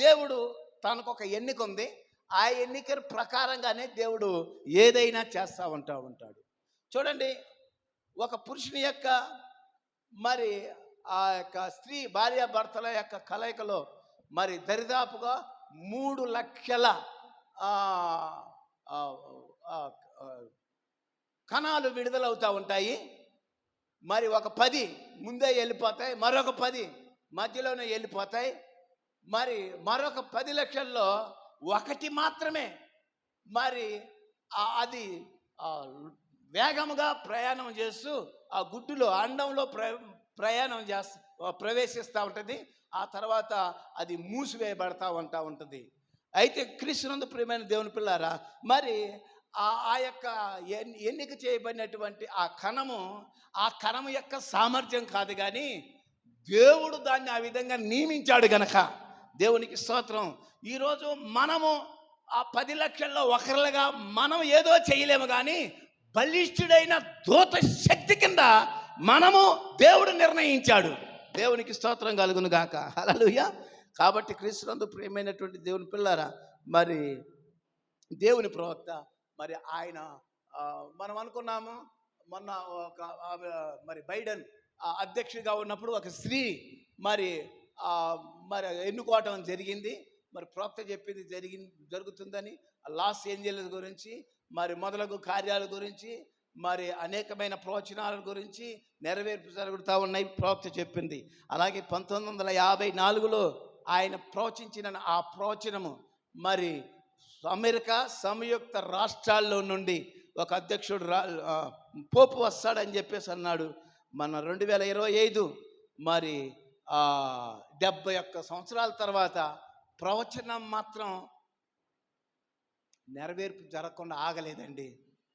దేవుడు తనకు ఒక ఎన్నిక ఉంది. ఆ ఎన్నిక ప్రకారంగానే దేవుడు ఏదైనా చేస్తూ ఉంటాడు. చూడండి, ఒక పురుషుని యొక్క మరి ఆ యొక్క స్త్రీ భార్యాభర్తల యొక్క కలయికలో మరి దరిదాపుగా 3 లక్షల కణాలు విడుదలవుతూ ఉంటాయి. మరి ఒక 10 ముందే వెళ్ళిపోతాయి, మరొక 10 మధ్యలోనే వెళ్ళిపోతాయి. మరి మరొక 10 లక్షల్లో ఒకటి మాత్రమే మరి అది వేగముగా ప్రయాణం చేస్తూ ఆ గుడ్డులో అండంలో ప్రవేశిస్తూ ఉంటుంది. ఆ తర్వాత అది మూసివేయబడతా ఉంటుంది. అయితే క్రీస్తునందు ప్రియమైన దేవుని పిల్లారా, మరి ఆ యొక్క ఎన్నిక చేయబడినటువంటి ఆ కణము యొక్క సామర్థ్యం కాదు, కానీ దేవుడు దాన్ని ఆ విధంగా నియమించాడు గనక దేవునికి స్తోత్రం. ఈరోజు మనము ఆ 10 లక్షల్లో ఒకరిగా మనం ఏదో చేయలేము, కానీ బలిష్ఠుడైన దూత శక్తి కింద మనము దేవుడు నిర్ణయించాడు. దేవునికి స్తోత్రం కలుగును గాక. హల్లెలూయా. కాబట్టి క్రీస్తునందు ప్రియమైనటువంటి దేవుని పిల్లారా, మరి దేవుని ప్రవక్త మరి ఆయన మనం అనుకున్నాము మొన్న మరి బైడెన్ అధ్యక్షుడిగా ఉన్నప్పుడు ఒక స్త్రీ మరి ఎన్నుకోవటం జరిగింది. మరి ప్రవక్త చెప్పింది జరుగుతుందని, లాస్ ఏంజెల్స్ గురించి మరి మొదలగు కార్యాల గురించి మరి అనేకమైన ప్రవచనాల గురించి నెరవేర్పు జరుగుతూ ఉన్నాయి. ప్రవక్త చెప్పింది. అలాగే 1954లో ఆయన ప్రవచించిన ఆ ప్రవచనము మరి అమెరికా సంయుక్త రాష్ట్రాల్లో నుండి ఒక అధ్యక్షుడు పోపు వస్తాడని చెప్పేసి అన్నాడు. మన 2025 మరి 71 సంవత్సరాల తర్వాత ప్రవచనం మాత్రం నెరవేర్పు జరగకుండా ఆగలేదండి.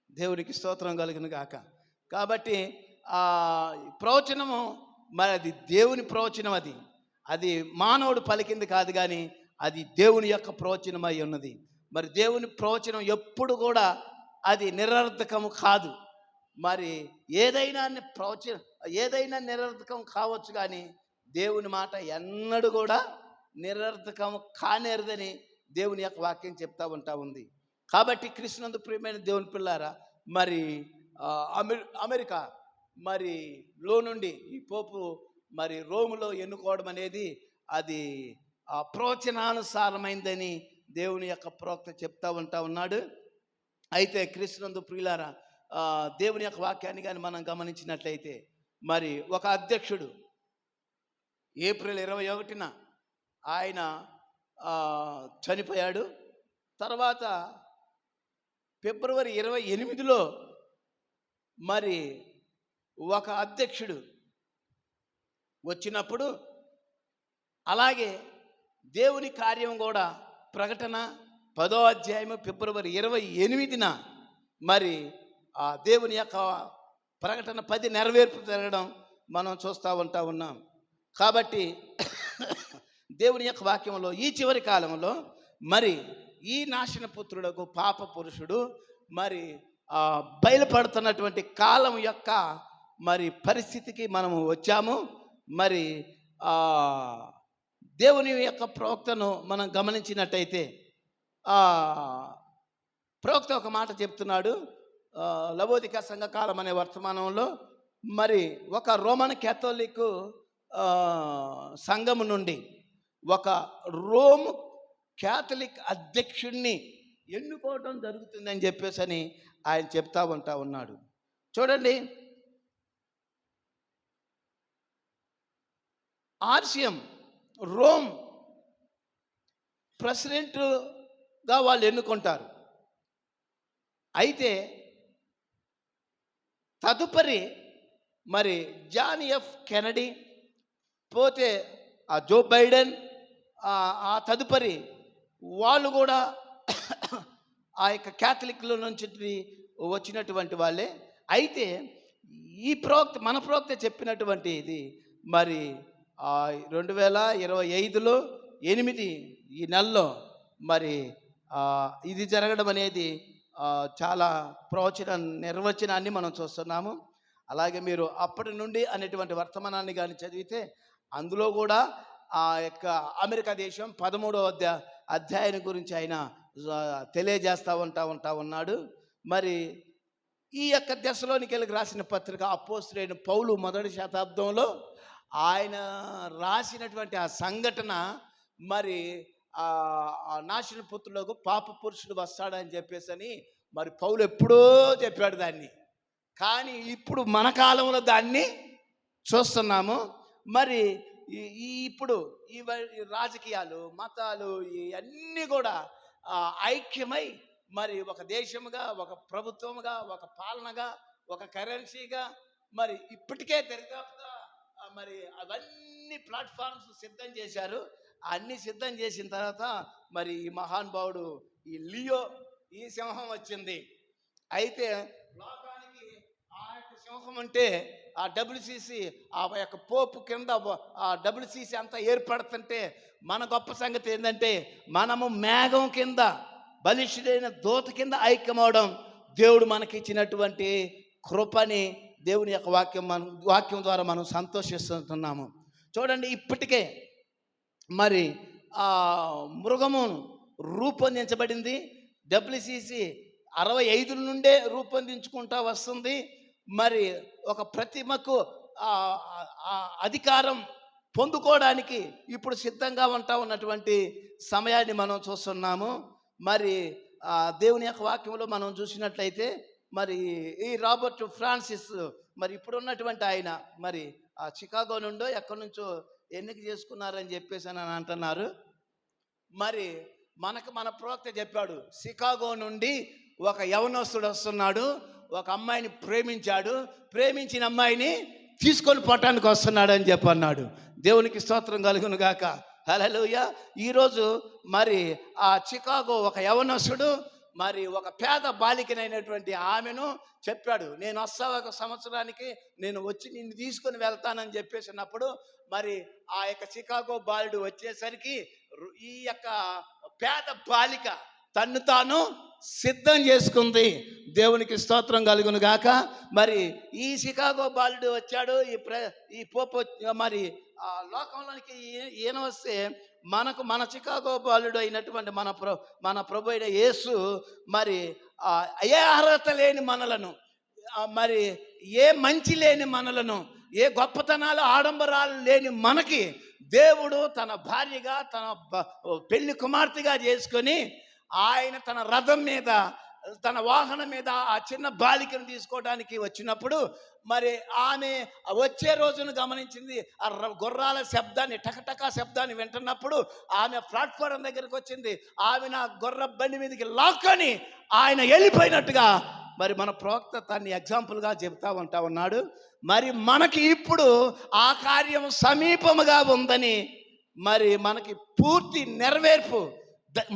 దేవునికి స్తోత్రం కలుగును గాక. కాబట్టి ప్రవచనము మరి అది దేవుని ప్రవచనం, అది మానవుడు పలికింది కాదు, కానీ అది దేవుని యొక్క ప్రవచనమై ఉన్నది. మరి దేవుని ప్రవచనం ఎప్పుడు కూడా అది నిరర్థకము కాదు. మరి ఏదైనా నిరర్థకం కావచ్చు, కానీ దేవుని మాట ఎన్నడూ కూడా నిరర్థకము కానేరదని దేవుని యొక్క వాక్యం చెప్తా ఉంది. కాబట్టి క్రీస్తునందు ప్రియమైన దేవుని పిల్లారా, మరి అమెరికా మరి లో నుండి ఈ పోపు మరి రోములో ఎన్నుకోవడం అనేది అది ప్రవచనానుసారమైందని దేవుని యొక్క ప్రవక్త చెప్తా ఉన్నాడు. అయితే క్రీస్తునందు ప్రియులారా, దేవుని యొక్క వాక్యాన్ని కానీ మనం గమనించినట్లయితే మరి ఒక అధ్యక్షుడు ఏప్రిల్ 21న ఆయన చనిపోయాడు. తర్వాత ఫిబ్రవరి 28లో మరి ఒక అధ్యక్షుడు వచ్చినప్పుడు, అలాగే దేవుని కార్యం కూడా ప్రకటన 10వ అధ్యాయము ఫిబ్రవరి 28న మరి ఆ దేవుని యొక్క ప్రకటన 10 నెరవేర్పు జరగడం మనం చూస్తూ ఉన్నాం. కాబట్టి దేవుని యొక్క వాక్యంలో ఈ చివరి కాలంలో మరి ఈ నాశన పుత్రుడకు పాప పురుషుడు మరి బయలుపడుతున్నటువంటి కాలం యొక్క మరి పరిస్థితికి మనము వచ్చాము. మరి దేవుని యొక్క ప్రవక్తను మనం గమనించినట్టయితే ప్రవక్త ఒక మాట చెప్తున్నాడు. లవోదిక సంఘకాలం అనే వర్తమానంలో మరి ఒక రోమన్ క్యాథోలిక్ సంఘము నుండి ఒక రోమ్ క్యాథలిక్ అధ్యక్షుడిని ఎన్నుకోవడం జరుగుతుందని చెప్పేసి అని ఆయన చెప్తా ఉన్నాడు. చూడండి, ఆర్సిఎం రోమ్ ప్రెసిడెంట్గా వాళ్ళు ఎన్నుకుంటారు. అయితే తదుపరి మరి జాన్ ఎఫ్ కెనడీ, పోతే ఆ జో బైడెన్, ఆ తదుపరి వాళ్ళు కూడా ఆ యొక్క క్యాథలిక్ల నుంచి వచ్చినటువంటి వాళ్ళే. అయితే ఈ మన ప్రవక్త చెప్పినటువంటి ఇది మరి 2025లో 8 ఈ నెలలో మరి ఇది జరగడం అనేది చాలా నిర్వచనాన్ని మనం చూస్తున్నాము. అలాగే మీరు అప్పటి నుండి అనేటువంటి వర్తమానాన్ని కానీ చదివితే అందులో కూడా ఆ యొక్క అమెరికా దేశం 13వ అధ్యాయం గురించి ఆయన తెలియజేస్తూ ఉన్నాడు. మరి ఈ యొక్క దెస్సలోనికీయులకు రాసిన పత్రిక అపోస్తలుడైన పౌలు మొదటి శతాబ్దంలో ఆయన రాసినటువంటి ఆ సంఘటన మరి నాశన పుత్రులకు పాప పురుషుడు వస్తాడని చెప్పేసి మరి పౌలు ఎప్పుడో చెప్పాడు దాన్ని. కానీ ఇప్పుడు మన కాలంలో దాన్ని చూస్తున్నాము. మరి ఇప్పుడు ఈ రాజకీయాలు, మతాలు ఇవన్నీ కూడా ఐక్యమై మరి ఒక దేశముగా, ఒక ప్రభుత్వముగా, ఒక పాలనగా, ఒక కరెన్సీగా మరి ఇప్పటికే దరిదాపుగా మరి అవన్నీ ప్లాట్ఫామ్స్ సిద్ధం చేశారు. అన్నీ సిద్ధం చేసిన తర్వాత మరి ఈ మహానుభావుడు ఈ లియో, ఈ సింహం వచ్చింది. అయితే లోకానికి ఆ యొక్క సింహం అంటే ఆ WCC ఆ యొక్క పోపు కింద ఆ WCC అంతా ఏర్పడుతుంటే మన గొప్ప సంగతి ఏంటంటే మనము మేఘం కింద బలిష్ఠుడైన దూత కింద ఐక్యమవడం దేవుడు మనకిచ్చినటువంటి కృపని దేవుని యొక్క వాక్యం ద్వారా మనం సంతోషిస్తున్నాము. చూడండి, ఇప్పటికే మరి ఆ మృగము రూపొందించబడింది. WCC 65 నుండే రూపొందించుకుంటా వస్తుంది. మరి ఒక ప్రతిమకు అధికారం పొందుకోవడానికి ఇప్పుడు సిద్ధంగా ఉన్నటువంటి సమయాన్ని మనం చూస్తున్నాము. మరి దేవుని యొక్క వాక్యంలో మనం చూసినట్లయితే మరి ఈ రాబర్ట్ ఫ్రాన్సిస్ మరి ఇప్పుడున్నటువంటి ఆయన మరి ఆ చికాగో నుండో ఎక్కడి నుంచో ఎన్నిక చేసుకున్నారని చెప్పేసి అని అంటున్నారు. మరి మన ప్రవక్త చెప్పాడు, చికాగో నుండి ఒక యవనస్తుడు వస్తున్నాడు, ఒక అమ్మాయిని ప్రేమించాడు, ప్రేమించిన అమ్మాయిని తీసుకొని పోవటానికి వస్తున్నాడు అని చెప్పన్నాడు. దేవునికి స్తోత్రం కలుగును గాక. హల్లెలూయా. ఈరోజు మరి ఆ చికాగో ఒక యవనస్తుడు మరి ఒక పేద బాలికనైనటువంటి ఆమెను చెప్పాడు, నేను వస్తా, ఒక సంవత్సరానికి నేను వచ్చి నిన్ను తీసుకొని వెళ్తానని చెప్పేసినప్పుడు మరి ఆ యొక్క చికాగో బాలుడు వచ్చేసరికి ఈ యొక్క పేద బాలిక తన్ను తాను సిద్ధం చేసుకుంది. దేవునికి స్తోత్రం కలుగును గాక. మరి ఈ చికాగో బాలుడు వచ్చాడు, ఈ పోపు మరి ఆ లోకంలోనికి ఈయన వస్తే మన చికాగో బాలుడు అయినటువంటి మన ప్రభు అయిన యేసు మరి ఏ అర్హత లేని మనలను, మరి ఏ మంచి లేని మనలను, ఏ గొప్పతనాలు ఆడంబరాలు లేని మనకి దేవుడు తన భార్యగా, తన పెళ్లి కుమార్తెగా చేసుకొని ఆయన తన రథం మీద, తన వాహనం మీద ఆ చిన్న బాలికను తీసుకోవడానికి వచ్చినప్పుడు మరి ఆమె వచ్చే రోజును గమనించింది. ఆ గుర్రాల శబ్దాన్ని, టకటకా శబ్దాన్ని వింటున్నప్పుడు ఆమె ప్లాట్ఫారం దగ్గరికి వచ్చింది. ఆమె నా గుర్ర బండి మీదకి లాక్కొని ఆయన వెళ్ళిపోయినట్టుగా మరి మన ప్రవక్త తన్ని ఎగ్జాంపుల్గా చెప్తా ఉన్నాడు. మరి మనకి ఇప్పుడు ఆ కార్యం సమీపముగా ఉందని, మరి మనకి పూర్తి నెరవేర్పు,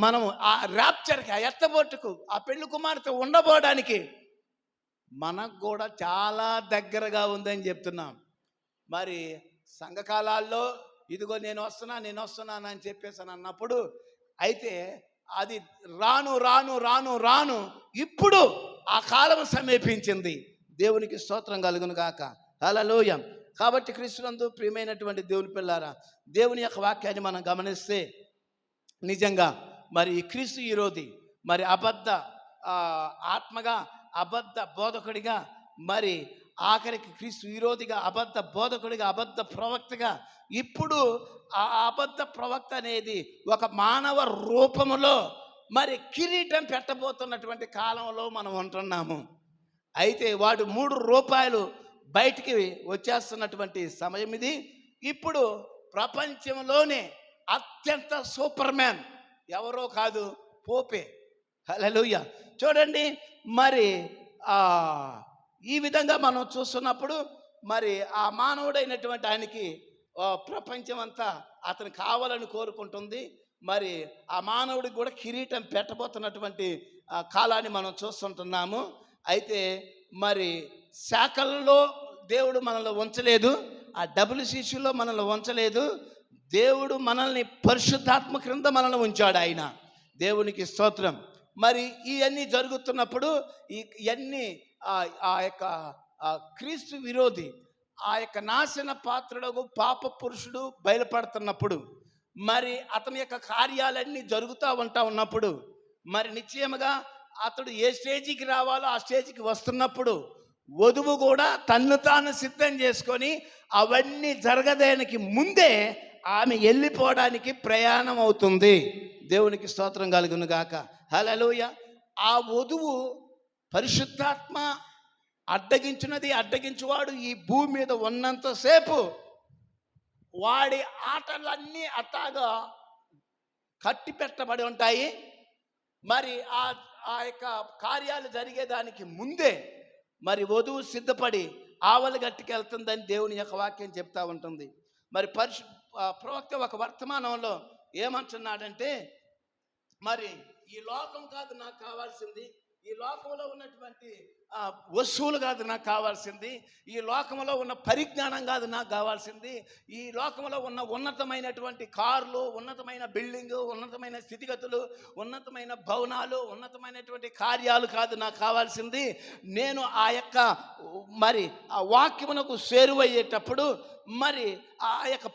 మనము ఆ ర్యాప్చర్కి, ఆ ఎత్తబొట్టుకు, ఆ పెళ్లి కుమార్తె ఉండబోవడానికి మనకు కూడా చాలా దగ్గరగా ఉందని చెప్తున్నాం. మరి సంఘకాలాల్లో ఇదిగో నేను వస్తున్నాను అని చెప్పేసి అన్నప్పుడు అయితే అది రాను ఇప్పుడు ఆ కాలం సమీపించింది. దేవునికి స్తోత్రం కలుగును గాక. హల్లెలూయా. కాబట్టి క్రీస్తునందు ప్రియమైనటువంటి దేవుని పిల్లారా, దేవుని యొక్క వాక్యాన్ని మనం గమనిస్తే నిజంగా మరి ఈ క్రీస్తు విరోధి, మరి అబద్ధ ఆత్మగా, అబద్ధ బోధకుడిగా, మరి ఆఖరికి క్రీస్తు విరోధిగా, అబద్ధ బోధకుడిగా, అబద్ధ ప్రవక్తగా, ఇప్పుడు ఆ అబద్ధ ప్రవక్త అనేది ఒక మానవ రూపములో మరి కిరీటం పెట్టబోతున్నటువంటి కాలంలో మనం ఉంటున్నాము. అయితే వాడు 3 రూపాయలు బయటికి వచ్చేస్తున్నటువంటి సమయం ఇది. ఇప్పుడు ప్రపంచంలోనే అత్యంత సూపర్ మ్యాన్ ఎవరో కాదు, పోపే. హల్లెలూయా. చూడండి, మరి ఈ విధంగా మనం చూస్తున్నప్పుడు మరి ఆ మానవుడైనటువంటి ఆయనకి ప్రపంచం అంతా అతను కావాలని కోరుకుంటుంది. మరి ఆ మానవుడికి కూడా కిరీటం పెట్టబోతున్నటువంటి కాలాన్ని మనం చూస్తుంటున్నాము. అయితే మరి శాఖల్లో దేవుడు మనల్ని ఉంచలేదు, ఆ WCCలో మనల్ని ఉంచలేదు. దేవుడు మనల్ని పరిశుద్ధాత్మ క్రింద మనల్ని ఉంచాడు ఆయన. దేవునికి స్తోత్రం. మరి ఇవన్నీ జరుగుతున్నప్పుడు ఇవన్నీ ఆ యొక్క క్రీస్తు విరోధి, ఆ యొక్క నాశన పాత్రుడు పాప పురుషుడు బయలుపడుతున్నప్పుడు, మరి అతని యొక్క కార్యాలన్నీ జరుగుతూ ఉన్నప్పుడు, మరి నిశ్చయముగా అతడు ఏ స్టేజికి రావాలో ఆ స్టేజికి వస్తున్నప్పుడు వధువు కూడా తన్ను తాను సిద్ధం చేసుకొని అవన్నీ జరగడానికి ముందే ఆమె వెళ్ళిపోవడానికి ప్రయాణం అవుతుంది. దేవునికి స్తోత్రం కలుగును గాక. హల్లెలూయా. ఆ వధువు పరిశుద్ధాత్మ అడ్డగించువాడు ఈ భూమి మీద ఉన్నంతసేపు వాడి ఆటలన్నీ అట్టాగా కట్టి పెట్టబడి ఉంటాయి. మరి ఆ యొక్క కార్యాలు జరిగేదానికి ముందే మరి వధువు సిద్ధపడి ఆవలి గట్టుకెళ్తుందని దేవుని యొక్క వాక్యం చెప్తా ఉంటుంది. మరి ప్రవక్త ఒక వర్తమానంలో ఏమంటున్నాడంటే, మరి ఈ లోకం కాదు నాకు కావాల్సింది, ఈ లోకంలో ఉన్నటువంటి వస్తువులు కాదు నాకు కావాల్సింది, ఈ లోకంలో ఉన్న పరిజ్ఞానం కాదు నాకు కావాల్సింది, ఈ లోకంలో ఉన్న ఉన్నతమైనటువంటి కార్లు, ఉన్నతమైన బిల్డింగు, ఉన్నతమైన స్థితిగతులు, ఉన్నతమైన భవనాలు, ఉన్నతమైనటువంటి కార్యాలు కాదు నాకు కావాల్సింది. నేను ఆ యొక్క మరి ఆ వాక్యమునకు చేరువయ్యేటప్పుడు మరి ఆ యొక్క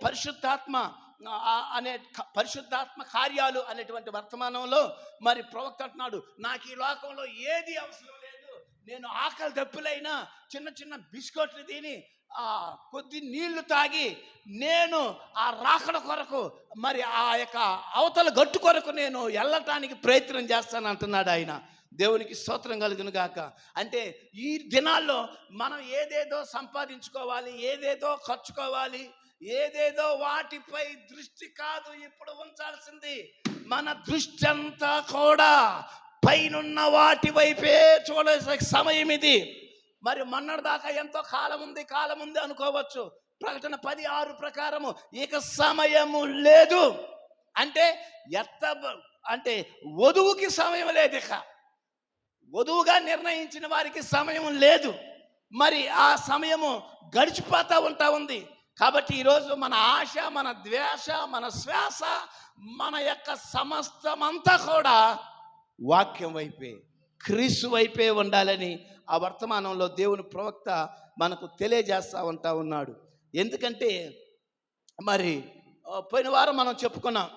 పరిశుద్ధాత్మ కార్యాలు అనేటువంటి వర్తమానంలో మరి ప్రవక్త అంటున్నాడు, నాకు ఈ లోకంలో ఏది అవసరం లేదు, నేను ఆకలి దప్పులైనా చిన్న చిన్న బిస్కెట్లు తిని కొద్ది నీళ్లు తాగి నేను ఆ రాకడ కొరకు మరి ఆ యొక్క అవతల గట్టు కొరకు నేను వెళ్ళటానికి ప్రయత్నం చేస్తాను అంటున్నాడు ఆయన. దేవునికి స్తోత్రం కలుగును గాక. అంటే ఈ దినాల్లో మనం ఏదేదో సంపాదించుకోవాలి, ఏదేదో ఖర్చుకోవాలి, ఏదేదో వాటిపై దృష్టి కాదు ఇప్పుడు ఉంచాల్సింది. మన దృష్టి అంతా కూడా పైనున్న వాటి వైపే చూడాల్సిన సమయం ఇది. మరి మొన్నటిదాకా ఎంతో కాలం ఉంది అనుకోవచ్చు. ప్రకటన 10:6 ప్రకారము ఇక సమయము లేదు. అంటే అంటే వధువుకి సమయం లేదు, ఇక వధువుగా నిర్ణయించిన వారికి సమయం లేదు. మరి ఆ సమయము గడిచిపోతూ ఉంది. కాబట్టి ఈరోజు మన ఆశ, మన ద్వేష, మన శ్వాస, మన యొక్క సమస్తమంతా కూడా వాక్యం వైపే, క్రీస్తు వైపే ఉండాలని ఆ వర్తమానంలో దేవుని ప్రవక్త మనకు తెలియజేస్తూ ఉన్నాడు. ఎందుకంటే మరి పోయిన వారం మనం చెప్పుకున్నాం,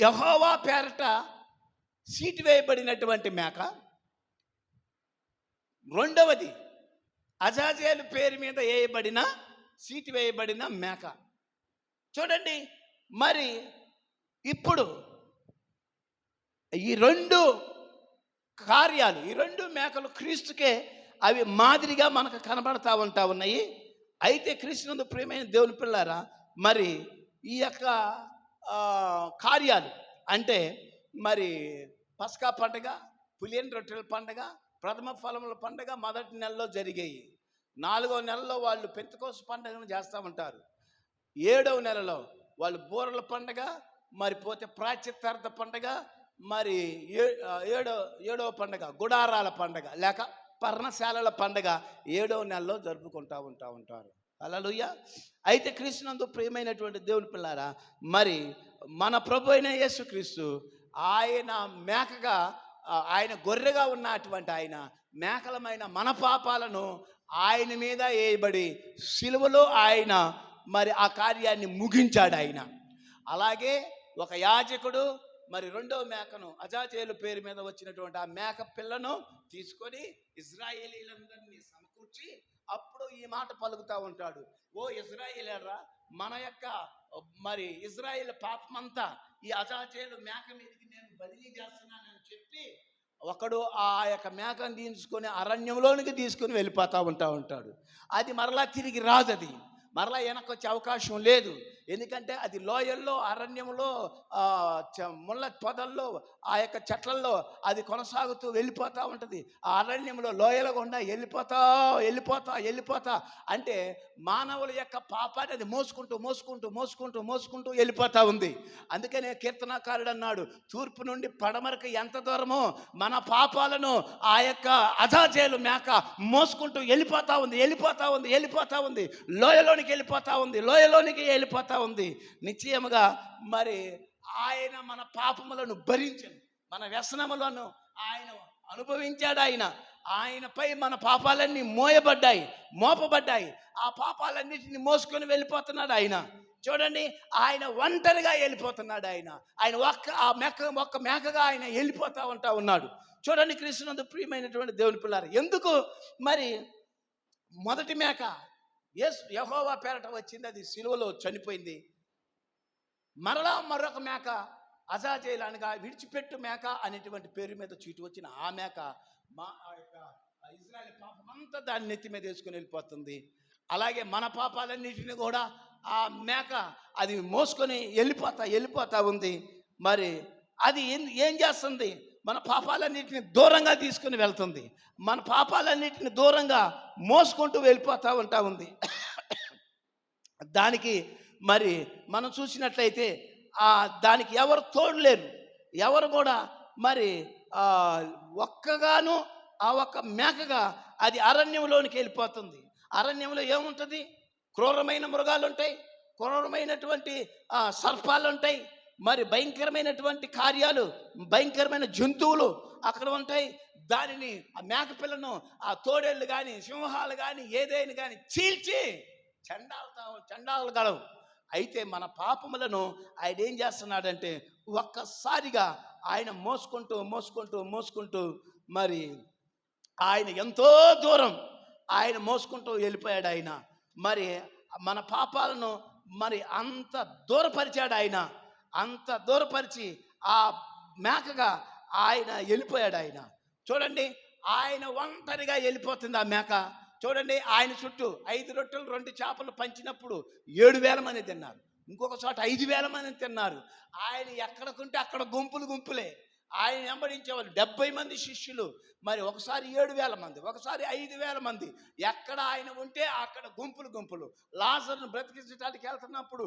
యెహోవా పేరట సీటు వేయబడినటువంటి మేక, రెండవది అజాజేలు పేరు మీద సీటు వేయబడిన మేక. చూడండి, మరి ఇప్పుడు ఈ రెండు కార్యాలు, ఈ రెండు మేకలు క్రీస్తుకే అవి మాదిరిగా మనకు కనబడతా ఉన్నాయి. అయితే క్రీస్తునందు ప్రియమైన దేవుని పిల్లారా, మరి ఈ యొక్క కార్యాలు అంటే మరి పస్కా పండుగ, పులియని రొట్టెల పండుగ, ప్రథమ ఫలముల పండుగ మొదటి నెలలో జరిగాయి. 4వ నెలలో వాళ్ళు పెంతెకోస్తు పండుగను చేస్తూ ఉంటారు. 7వ నెలలో వాళ్ళు బూరల పండుగ, మరి పోతే ప్రాయశ్చిత్తార్థ పండుగ, మరి 7వ పండుగ గుడారాల పండుగ లేక పర్ణశాలల పండుగ 7వ నెలలో జరుపుకుంటూ ఉంటారు. హల్లెలూయా. అయితే క్రీస్తునందు ప్రియమైనటువంటి దేవుని పిల్లారా, మరి మన ప్రభు అయిన యేసుక్రీస్తు ఆయన మేకగా, ఆయన గొర్రెగా ఉన్నటువంటి ఆయన మేకలమైన మన పాపాలను ఆయన మీద వేయబడి సిలువలో ఆయన మరి ఆ కార్యాన్ని ముగించాడు ఆయన. అలాగే ఒక యాజకుడు మరి 2వ మేకను, అజాజేలు పేరు మీద వచ్చినటువంటి ఆ మేక పిల్లను తీసుకొని ఇశ్రాయేలీలందరినీ సమకూర్చి అప్పుడు ఈ మాట పలుకుతూ ఉంటాడు, ఓ ఇశ్రాయేలీయులారా, మన యొక్క మరి ఇశ్రాయేలు పాపమంతా ఈ అజాజేలు మేక మీదకి నేను బదిలీ చేస్తున్నానని చెప్పి ఒకడు ఆ యొక్క మేకను తీసుకొని అరణ్యంలోనికి తీసుకొని వెళ్ళిపోతూ ఉంటాడు. అది మరలా తిరిగి రాదు, అది మరలా వెనక్కి వచ్చే అవకాశం లేదు. ఎందుకంటే అది లోయల్లో, అరణ్యంలో, ముళ్ళ పొదల్లో, ఆ యొక్క చెట్లల్లో అది కొనసాగుతూ వెళ్ళిపోతూ ఉంటుంది. ఆ అరణ్యంలో లోయల గుండా వెళ్ళిపోతా అంటే మానవుల యొక్క పాపాన్ని అది మోసుకుంటూ వెళ్ళిపోతూ ఉంది. అందుకనే కీర్తనాకారుడు అన్నాడు, తూర్పు నుండి పడమరకు ఎంత దూరమో మన పాపాలను ఆ యొక్క అజాజేలు మేక మోసుకుంటూ వెళ్ళిపోతూ ఉంది. లోయలోనికి వెళ్ళిపోతా ఉంది. నిశ్చయముగా మరి ఆయన మన పాపములను భరించను, మన వ్యసనములను ఆయన అనుభవించాడు. ఆయనపై మన పాపాలన్నీ మోపబడ్డాయి. ఆ పాపాలన్నిటిని మోసుకొని వెళ్ళిపోతున్నాడు ఆయన. చూడండి, ఆయన ఒంటరిగా వెళ్ళిపోతున్నాడు. ఆయన ఒక్క మేకగా ఆయన వెళ్ళిపోతా ఉన్నాడు. చూడండి, క్రీస్తునందు ప్రియమైనటువంటి దేవుని పిల్లారు, ఎందుకు మరి మొదటి మేక యెహోవా పేరట వచ్చింది, అది సిలువలో చనిపోయింది. మరలా మరొక మేక అజాజేలు అనగా విడిచిపెట్టు మేక అనేటువంటి పేరు మీద చీటు వచ్చిన ఆ మేక ఇజ్రాయేల్ పాపమంతా దాని నెత్తి మీద వేసుకుని వెళ్ళిపోతుంది. అలాగే మన పాపాలన్నిటిని కూడా ఆ మేక అది మోసుకొని వెళ్ళిపోతా ఉంది. మరి అది ఏం చేస్తుంది? మన పాపాలన్నిటిని దూరంగా తీసుకుని వెళ్తుంది. మన పాపాలన్నిటిని దూరంగా మోసుకుంటూ వెళ్ళిపోతా ఉంది. దానికి మరి మనం చూసినట్లయితే దానికి ఎవరు తోడులేరు, ఎవరు కూడా మరి ఒక్కగాను ఆ ఒక్క మేకగా అది అరణ్యంలోనికి వెళ్ళిపోతుంది. అరణ్యంలో ఏముంటుంది? క్రూరమైన మృగాలు ఉంటాయి, క్రూరమైనటువంటి సర్పాలు ఉంటాయి, మరి భయంకరమైనటువంటి కార్యాలు, భయంకరమైన జంతువులు అక్కడ ఉంటాయి. దానిని ఆ మేకపిల్లను ఆ తోడేళ్ళు కానీ, సింహాలు కానీ, ఏదైనా కానీ చీల్చి చండాలు గలవు. అయితే మన పాపములను ఆయన ఏం చేస్తున్నాడంటే ఒక్కసారిగా ఆయన మోసుకుంటూ మరి ఆయన ఎంతో దూరం ఆయన మోసుకుంటూ వెళ్ళిపోయాడు. ఆయన మరి మన పాపాలను మరి అంత దూరపరిచాడు. అంత దూరపరిచి ఆ మేకగా ఆయన వెళ్ళిపోయాడు. చూడండి, ఆయన ఒంటరిగా వెళ్ళిపోతుంది ఆ మేక. చూడండి, ఆయన చుట్టూ 5 రొట్టెలు 2 చేపలు పంచినప్పుడు 7,000 మంది తిన్నారు. ఇంకొక చోట 5,000 మంది తిన్నారు. ఆయన ఎక్కడికుంటే అక్కడ గుంపులే. ఆయన వెంబడించేవాళ్ళు 70 మంది శిష్యులు. మరి ఒకసారి 7,000 మంది, ఒకసారి 5,000 మంది. ఎక్కడ ఆయన ఉంటే అక్కడ గుంపులు. లాజరును బ్రతికించడానికి వెళ్తున్నప్పుడు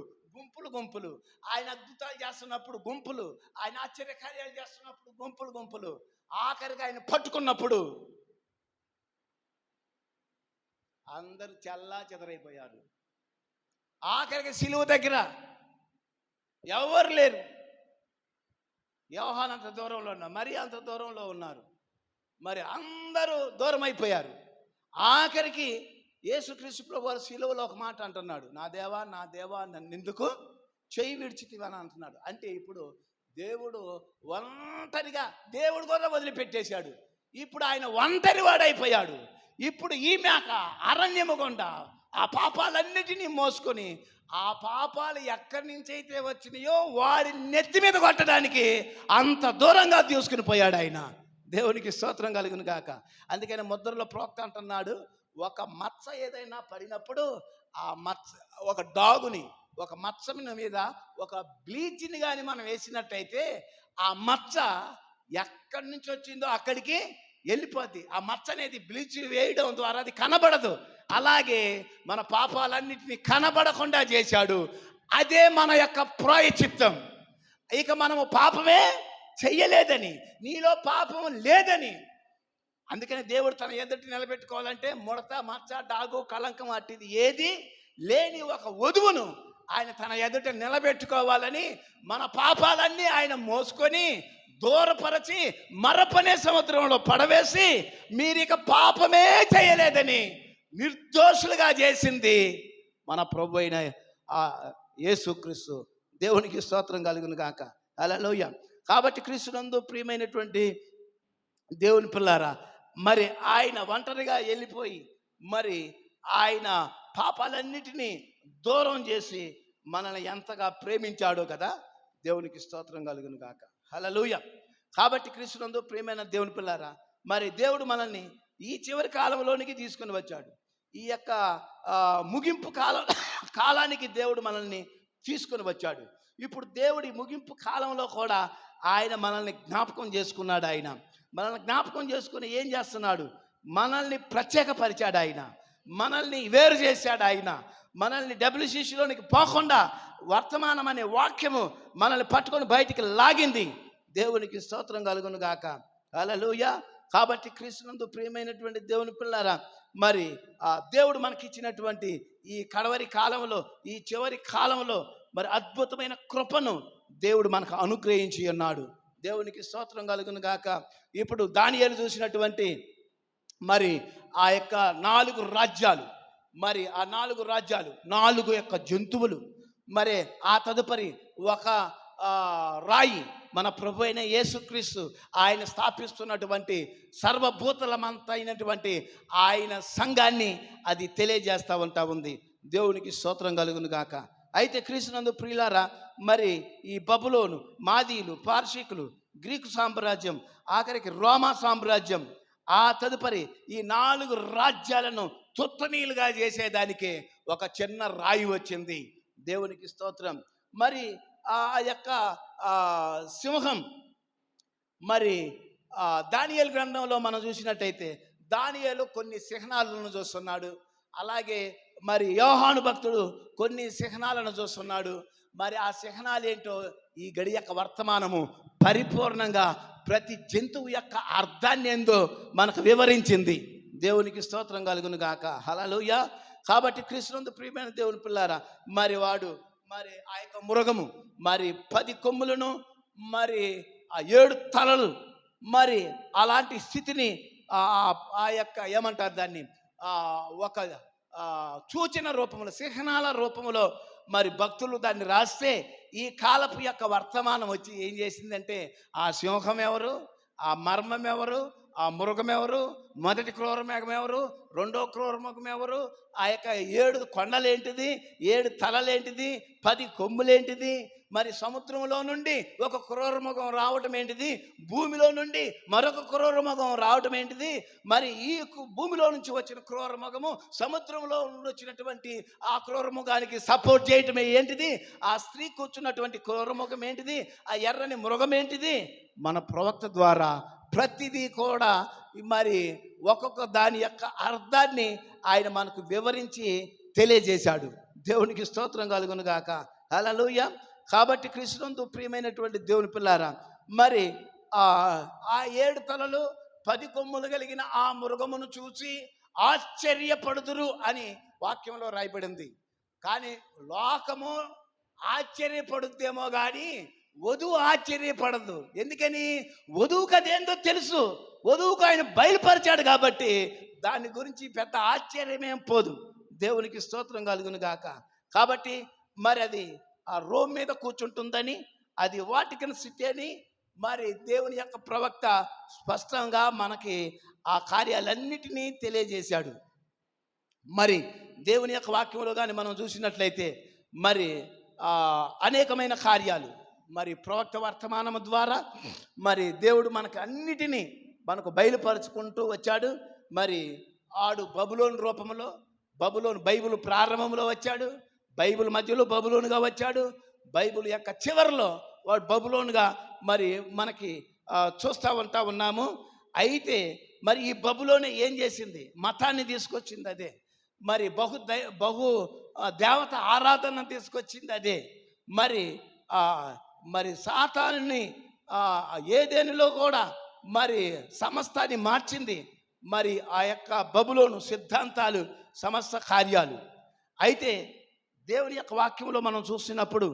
గుంపులు. ఆయన అద్భుతాలు చేస్తున్నప్పుడు గుంపులు, ఆయన ఆశ్చర్యకార్యాలు చేస్తున్నప్పుడు గుంపులు. ఆఖరికి ఆయన పట్టుకున్నప్పుడు అందరూ చెదరైపోయారు. ఆఖరికి సిలువ దగ్గర ఎవరు లేరు. యోహాను అంత దూరంలో ఉన్నారు, మరి అంత దూరంలో ఉన్నారు. మరి అందరూ దూరం అయిపోయారు. ఆఖరికి యేసుక్రీస్తు ప్రభువు సిలువలో ఒక మాట అంటున్నాడు, నా దేవా నన్నెందుకు చెయ్యి విడిచితివని అంటున్నాడు. అంటే ఇప్పుడు దేవుడు ఒంటరిగా దేవుడు కూడా వదిలిపెట్టేశాడు. ఇప్పుడు ఆయన ఒంటరి వాడైపోయాడు. ఇప్పుడు ఈ మేక అరణ్యము గుండా ఆ పాపాలన్నిటినీ మోసుకొని, ఆ పాపాలు ఎక్కడి నుంచి అయితే వచ్చినాయో వారి నెత్తి మీద కొట్టడానికి అంత దూరంగా తీసుకుని పోయాడు ఆయన. దేవునికి స్తోత్రం కలుగును గాక. అందుకని ముద్రలో ప్రోక్త అంటున్నాడు, ఒక మచ్చ ఏదైనా పడినప్పుడు ఆ మచ్చ ఒక డాగుని, ఒక మచ్చ మీద ఒక బ్లీచ్ని కానీ మనం వేసినట్టయితే ఆ మచ్చ ఎక్కడి నుంచి వచ్చిందో అక్కడికి వెళ్ళిపోద్ది. ఆ మచ్చ అనేది బ్లీచ్ వేయడం ద్వారా అది కనబడదు. అలాగే మన పాపాలన్నిటినీ కనబడకుండా చేశాడు. అదే మన యొక్క ప్రాయశ్చిత్తం. ఇక మనము పాపమే చెయ్యలేదని, నీలో పాపం లేదని. అందుకని దేవుడు తన ఎదుటి నిలబెట్టుకోవాలంటే ముడత, మచ్చ, డాగు, కళంకం అట్టిది ఏది లేని ఒక వధువును ఆయన తన ఎదుట నిలబెట్టుకోవాలని మన పాపాలన్నీ ఆయన మోసుకొని దూరపరచి మరపనే సముద్రంలో పడవేసి మీరిక పాపమే చేయలేదని నిర్దోషులుగా చేసింది మన ప్రభు అయిన యేసుక్రీస్తు. దేవునికి స్తోత్రం కలుగును గాక. హల్లెలూయా. కాబట్టి క్రీస్తునందు ప్రియమైనటువంటి దేవుని పిల్లారా, మరి ఆయన ఒంటరిగా వెళ్ళిపోయి మరి ఆయన పాపాలన్నిటినీ దూరం చేసి మనల్ని ఎంతగా ప్రేమించాడో కదా. దేవునికి స్తోత్రం కలుగును గాక. హల్లెలూయా. కాబట్టి క్రీస్తునందు ప్రియమైన దేవుని పిల్లారా, మరి దేవుడు మనల్ని ఈ చివరి కాలంలోనికి తీసుకుని వచ్చాడు. ఈ యొక్క ముగింపు కాలానికి దేవుడు మనల్ని తీసుకుని వచ్చాడు. ఇప్పుడు దేవుడి ముగింపు కాలంలో కూడా ఆయన మనల్ని జ్ఞాపకం చేసుకున్నాడు. ఆయన మనల్ని జ్ఞాపకం చేసుకుని ఏం చేస్తున్నాడు? మనల్ని ప్రత్యేకపరిచాడు. ఆయన మనల్ని వేరు చేశాడు. ఆయన మనల్ని WCCలోనికి పోకుండా వర్తమానం అనే వాక్యము మనల్ని పట్టుకొని బయటికి లాగింది. దేవునికి స్తోత్రం కలుగును గాక. హల్లెలూయా. కాబట్టి క్రీస్తునందు ప్రియమైనటువంటి దేవుని పిల్లారా, మరి దేవుడు మనకిచ్చినటువంటి ఈ కడవరి కాలంలో, ఈ చివరి కాలంలో మరి అద్భుతమైన కృపను దేవుడు మనకు అనుగ్రహించి ఉన్నాడు. దేవునికి స్తోత్రం కలుగును గాక. ఇప్పుడు దానియేలు చూసినటువంటి మరి ఆ యొక్క 4 రాజ్యాలు, మరి ఆ 4 రాజ్యాలు, 4 యొక్క జంతువులు, మరి ఆ తదుపరి ఒక రాయి, మన ప్రభు అయిన యేసుక్రీస్తు ఆయన స్థాపిస్తున్నటువంటి సర్వభూతలమంతైనటువంటి ఆయన సంఘాన్ని అది తెలియజేస్తూ ఉంది. దేవునికి స్తోత్రం కలుగును గాక. అయితే క్రీస్తునందు ప్రియులారా, మరి ఈ బబులోను, మాదీలు, పార్షికులు, గ్రీకు సామ్రాజ్యం, ఆఖరికి రోమా సామ్రాజ్యం, ఆ తదుపరి ఈ 4 రాజ్యాలను తుత్తనీలుగా చేసేదానికి ఒక చిన్న రాయి వచ్చింది. దేవునికి స్తోత్రం. మరి ఆ యొక్క సింహం, మరి దానియేలు గ్రంథంలో మనం చూసినట్టయితే దానియేలు కొన్ని చిహ్నాలను చూస్తున్నాడు. అలాగే మరి యోహాను భక్తుడు కొన్ని చిహ్నాలను చూస్తున్నాడు. మరి ఆ చిహ్నాలు ఏంటో ఈ గడి యొక్క వర్తమానము పరిపూర్ణంగా ప్రతి జంతువు యొక్క అర్థాన్ని ఏందో మనకు వివరించింది. దేవునికి స్తోత్రం కలుగును గాక. హల్లెలూయా. కాబట్టి క్రీస్తునందు ప్రియమైన దేవుని పిల్లారా, మరి వాడు మరి ఆ యొక్క మృగము మరి 10 కొమ్ములను, మరి ఆ 7 తలలు, మరి అలాంటి స్థితిని ఆ యొక్క ఏమంటారు దాన్ని, ఒక సూచన రూపంలో, చిహ్నాల రూపంలో మరి భక్తులు దాన్ని రాస్తే ఈ కాలపు యొక్క వర్తమానం వచ్చి ఏం చేసిందంటే, ఆ సింహం ఎవరు, ఆ మర్మం ఎవరు, ఆ మృగం ఎవరు, మొదటి క్రూర మృగం ఎవరు, రెండో క్రూర మృగం ఎవరు, ఆ యొక్క 7 కొండలేంటిది, 7 తలలేంటిది, 10 కొమ్ములేంటిది, మరి సముద్రంలో నుండి ఒక క్రూర మృగం రావటం ఏంటిది, భూమిలో నుండి మరొక క్రూర మృగం రావటం ఏంటిది, మరి ఈ భూమిలో నుంచి వచ్చిన క్రూర మృగము సముద్రంలో వచ్చినటువంటి ఆ క్రూర మృగానికి సపోర్ట్ చేయటమే ఏంటిది, ఆ స్త్రీ కూర్చున్నటువంటి క్రూర మృగం ఏంటిది, ఆ ఎర్రని మృగం ఏంటిది. మన ప్రవక్త ద్వారా ప్రతిదీ కూడా మరి ఒక్కొక్క దాని యొక్క అర్థాన్ని ఆయన మనకు వివరించి తెలియజేశాడు. దేవునికి స్తోత్రం కలుగును గాక. హల్లెలూయా. కాబట్టి క్రీస్తునందు ప్రియమైనటువంటి దేవుని పిల్లారా, మరి ఆ 7 తలలు 10 కొమ్ములు కలిగిన ఆ మృగమును చూసి ఆశ్చర్యపడుదురు అని వాక్యంలో రాయబడింది. కానీ లోకము ఆశ్చర్యపడుద్దేమో కానీ వధువు ఆశ్చర్యపడదు. ఎందుకని? వధువుకు అదేందో తెలుసు, వధువుకు ఆయన బయలుపరిచాడు కాబట్టి దాని గురించి పెద్ద ఆశ్చర్యమేం పోదు. దేవునికి స్తోత్రం కలుగును గాక. కాబట్టి మరి అది ఆ రోమ్ మీద కూర్చుంటుందని, అది వాటికన్ సిటీ అని మరి దేవుని యొక్క ప్రవక్త స్పష్టంగా మనకి ఆ కార్యాలన్నిటినీ తెలియజేశాడు. మరి దేవుని యొక్క వాక్యంలో కానీ మనం చూసినట్లయితే మరి అనేకమైన కార్యాలు మరి ప్రవక్త వర్తమానము ద్వారా మరి దేవుడు మనకు అన్నిటినీ మనకు బయలుపరుచుకుంటూ వచ్చాడు. మరి ఆడు బబులోను రూపంలో, బబులోను బైబిల్ ప్రారంభంలో వచ్చాడు, బైబిల్ మధ్యలో బబులోనుగా వచ్చాడు, బైబిల్ యొక్క చివరిలో వాడు బబులోనుగా మరి మనకి చూస్తూ ఉన్నాము. అయితే మరి ఈ బబులోనే ఏం చేసింది? మతాన్ని తీసుకొచ్చింది అదే. మరి బహు దేవత ఆరాధన తీసుకొచ్చింది అదే. మరి సాతానుని ఏదేనిలో కూడా మరి సమస్తాన్ని మార్చింది మరి ఆ యొక్క బబులోను సిద్ధాంతాలు, సమస్త కార్యాలు. అయితే దేవుని యొక్క వాక్యంలో మనం చూస్తున్నప్పుడు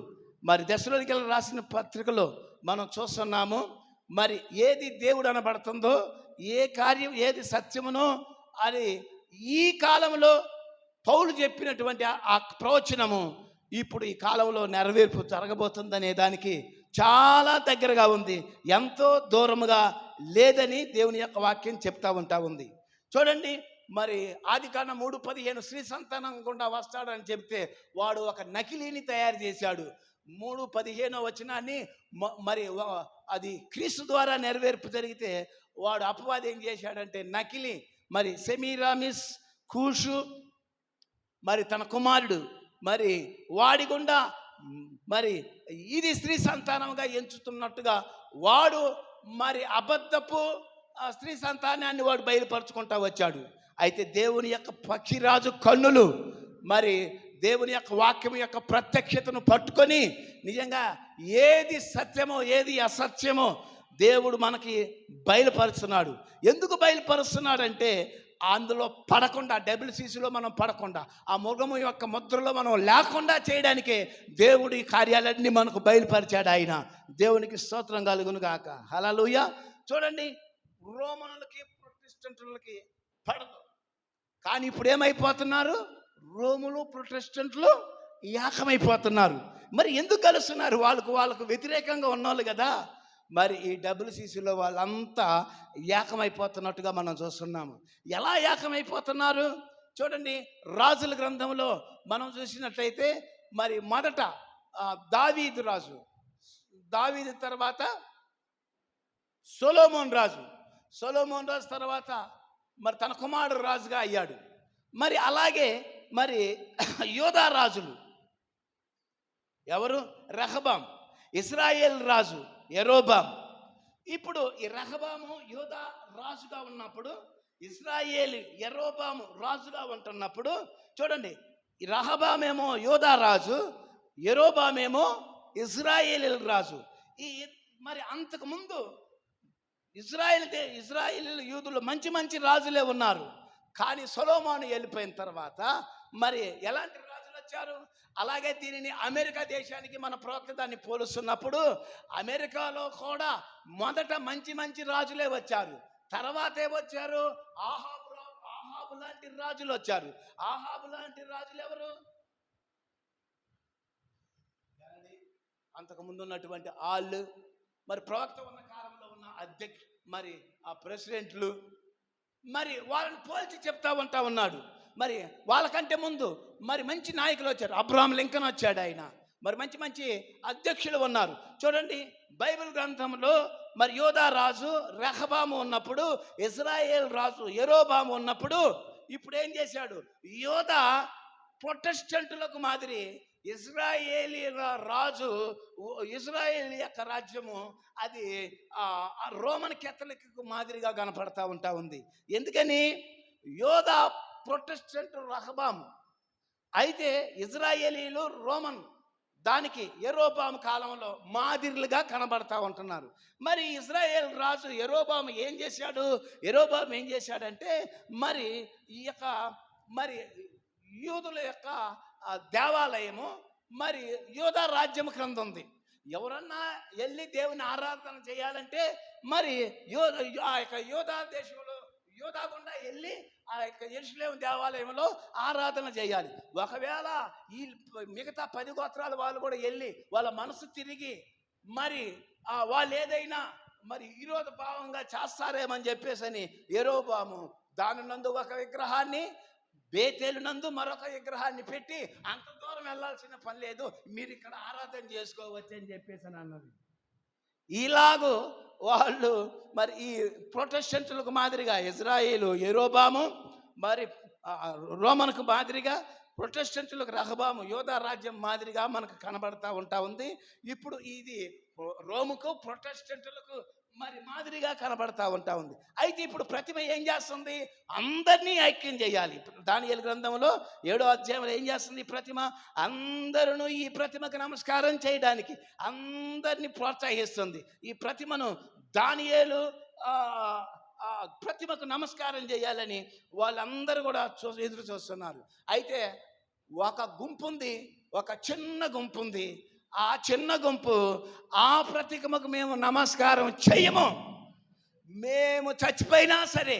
మరి దశలోనికెళ్ళి రాసిన పత్రికలో మనం చూస్తున్నాము. మరి ఏది దేవుడు అనబడుతుందో, ఏ కార్యం ఏది సత్యమునో అది ఈ కాలంలో పౌలు చెప్పినటువంటి ఆ ప్రవచనము ఇప్పుడు ఈ కాలంలో నెరవేర్పు జరగబోతుందనే దానికి చాలా దగ్గరగా ఉంది, ఎంతో దూరముగా లేదని దేవుని యొక్క వాక్యం చెప్తా ఉంది. చూడండి, మరి ఆదికాండం 3:15 స్త్రీ సంతానం గుండా వస్తాడని చెప్తే వాడు ఒక నకిలీని తయారు చేశాడు. 3:15 వచనాన్ని మరి అది క్రీస్తు ద్వారా నెరవేర్పు జరిగితే వాడు అపవాది ఏం చేశాడంటే నకిలీ మరి సెమీరామిస్ కూషు మరి తన కుమారుడు మరి వాడి గుండా మరి ఇది స్త్రీ సంతానంగా ఎంచుతున్నట్టుగా వాడు మరి అబద్ధపు స్త్రీ సంతానాన్ని వాడు బయలుపరుచుకుంటా వచ్చాడు. అయితే దేవుని యొక్క పక్షిరాజు కన్నులు మరి దేవుని యొక్క వాక్యం యొక్క ప్రత్యక్షతను పట్టుకొని నిజంగా ఏది సత్యమో ఏది అసత్యమో దేవుడు మనకి బయలుపరుస్తున్నాడు. ఎందుకు బయలుపరుస్తున్నాడంటే అందులో పడకుండా, WCCలో మనం పడకుండా, ఆ మృగము యొక్క ముద్రలో మనం లేకుండా చేయడానికే దేవుడి కార్యాలన్నీ మనకు బయలుపరిచాడు ఆయన. దేవునికి స్తోత్రం కలుగును గాక. హల్లెలూయా. చూడండి, రోమనులకి ప్రొటెస్టెంట్లకి పడదు, కానీ ఇప్పుడు ఏమైపోతున్నారు? రోములు ప్రొటెస్టెంట్లు ఏకమైపోతున్నారు. మరి ఎందుకు కలుస్తున్నారు? వాళ్ళకు వ్యతిరేకంగా ఉన్నవాళ్ళు కదా. మరి ఈ WCCలో వాళ్ళంతా ఏకమైపోతున్నట్టుగా మనం చూస్తున్నాము. ఎలా ఏకమైపోతున్నారు చూడండి. రాజుల గ్రంథంలో మనం చూసినట్లయితే మరి మొదట దావీదు రాజు, దావీదు తర్వాత సొలొమోన్ రాజు తర్వాత మరి తన కుమారుడు రాజుగా అయ్యాడు. మరి అలాగే మరి యోధా రాజులు ఎవరు? రెహబాం. ఇశ్రాయేల్ రాజు యెరోబాం. ఇప్పుడు ఈ రెహబాము యోధా రాజుగా ఉన్నప్పుడు, ఇశ్రాయేల్ యెరోబాము రాజుగా ఉంటున్నప్పుడు చూడండి, ఈ రెహబామేమో యోధా రాజు, యెరోబామేమో ఇశ్రాయేల్ రాజు. మరి అంతకుముందు ఇశ్రాయేల్ యూదులు మంచి రాజులే ఉన్నారు. కానీ సొలొమోను వెళ్ళిపోయిన తర్వాత మరి ఎలాంటి రాజులు వచ్చారు? అలాగే దీనిని అమెరికా దేశానికి మన ప్రవక్త దాన్ని పోలుస్తున్నప్పుడు అమెరికాలో కూడా మొదట మంచి రాజులే వచ్చారు. తర్వాత ఏమొచ్చారు? ఆహాబు లాంటి రాజులు వచ్చారు. ఆహాబు లాంటి రాజులు ఎవరు? అంతకుముందు ఉన్నటువంటి వాళ్ళు మరి ప్రవక్త ఉన్న కాలంలో ఉన్న మరి ఆ ప్రెసిడెంట్లు మరి వాళ్ళని పోల్చి చెప్తా ఉన్నాడు. మరి వాళ్ళకంటే ముందు మరి మంచి నాయకులు వచ్చారు. అబ్రహాం లింకన్ వచ్చాడు. ఆయన మరి మంచి అధ్యక్షులు ఉన్నారు. చూడండి, బైబిల్ గ్రంథంలో మరి యోధా రాజు రెహబాము ఉన్నప్పుడు, ఇశ్రాయేల్ రాజు యెరోబాము ఉన్నప్పుడు ఇప్పుడు ఏం చేశాడు? యోధా ప్రొటెస్టెంట్లకు మాదిరి ఇశ్రాయేలీ రాజు, ఇశ్రాయేల్ యొక్క రాజ్యము అది రోమన్ కేథలిక్ మాదిరిగా కనపడతా ఉంది. ఎందుకని? యోధా ప్రొటెస్టెంట్ రెహబాము, అయితే ఇశ్రాయేలీలు రోమన్, దానికి యెరోబాము కాలంలో మాదిరిలుగా కనబడతా ఉంటున్నారు. మరి ఇశ్రాయేల్ రాజు యెరోబాము ఏం చేశాడంటే మరి ఈ యొక్క మరి యూదుల యొక్క దేవాలయము మరి యోధా రాజ్యం క్రింద ఉంది. ఎవరన్నా వెళ్ళి దేవుని ఆరాధన చేయాలంటే మరి ఆ యొక్క యోధా దేశంలో యోధా గుండా వెళ్ళి ఆ యొక్క యెరూషలేము దేవాలయంలో ఆరాధన చేయాలి. ఒకవేళ ఈ మిగతా 10 గోత్రాల వాళ్ళు కూడా వెళ్ళి వాళ్ళ మనసు తిరిగి మరి వాళ్ళు ఏదైనా మరి విరోధ భావంగా చేస్తారేమని చెప్పేసి యెరోబాము దాని నందు ఒక విగ్రహాన్ని, బేతేలు నందు మరొక విగ్రహాన్ని పెట్టి అంత దూరం వెళ్ళాల్సిన పని లేదు, మీరు ఇక్కడ ఆరాధన చేసుకోవచ్చు అని చెప్పేసి అన్నది. ఇలాగూ వాళ్ళు మరి ఈ ప్రొటెస్టెంట్లకు మాదిరిగా ఇశ్రాయేలు యెరోబాము, మరి రోమన్కు మాదిరిగా ప్రొటెస్టెంట్లకు రెహబాము యోధా రాజ్యం మాదిరిగా మనకు కనబడతా ఉంది. ఇప్పుడు ఇది రోముకు ప్రొటెస్టెంట్లకు మరి మాదిరిగా కనబడతా ఉంది. అయితే ఇప్పుడు ప్రతిమ ఏం చేస్తుంది? అందరినీ ఐక్యం చేయాలి. దానియేలు గ్రంథంలో 7వ అధ్యాయంలో ఏం చేస్తుంది? ప్రతిమ అందరూ ఈ ప్రతిమకు నమస్కారం చేయడానికి అందరినీ ప్రోత్సహిస్తుంది. ఈ ప్రతిమను దానియేలు ప్రతిమకు నమస్కారం చేయాలని వాళ్ళందరూ కూడా ఎదురు చూస్తున్నారు. అయితే ఒక గుంపు ఉంది, ఒక చిన్న గుంపు ఉంది. ఆ చిన్న గుంపు ఆ ప్రతిమకు మేము నమస్కారం చేయము, మేము చచ్చిపోయినా సరే,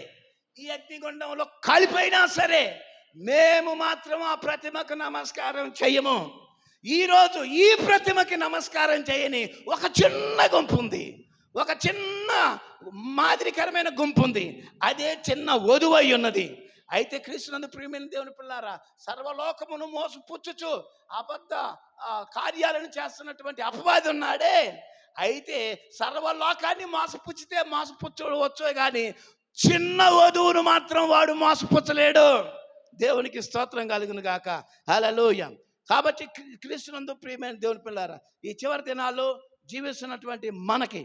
ఈ అగ్నిగుండంలో కాలిపోయినా సరే మేము మాత్రం ఆ ప్రతిమకు నమస్కారం చేయము. ఈరోజు ఈ ప్రతిమకి నమస్కారం చేయని ఒక చిన్న గుంపు ఉంది, ఒక చిన్న మాదిరికరమైన గుంపు ఉంది. అదే చిన్న వధువై ఉన్నది. అయితే క్రీస్తునందు ప్రియమైన దేవుని పిల్లారా, సర్వలోకమును మోసపుచ్చుచు అబద్ధ కార్యాలను చేస్తున్నటువంటి అపవాది ఉన్నాడే. అయితే సర్వలోకాన్ని మోసపుచ్చవచ్చు కానీ చిన్న వధువును మాత్రం వాడు మోసపుచ్చలేడు. దేవునికి స్తోత్రం కలుగును గాక. హల్లెలూయా. కాబట్టి క్రీస్తునందు ప్రియమైన దేవుని పిల్లారా, ఈ చివరి దినాల్లో జీవిస్తున్నటువంటి మనకి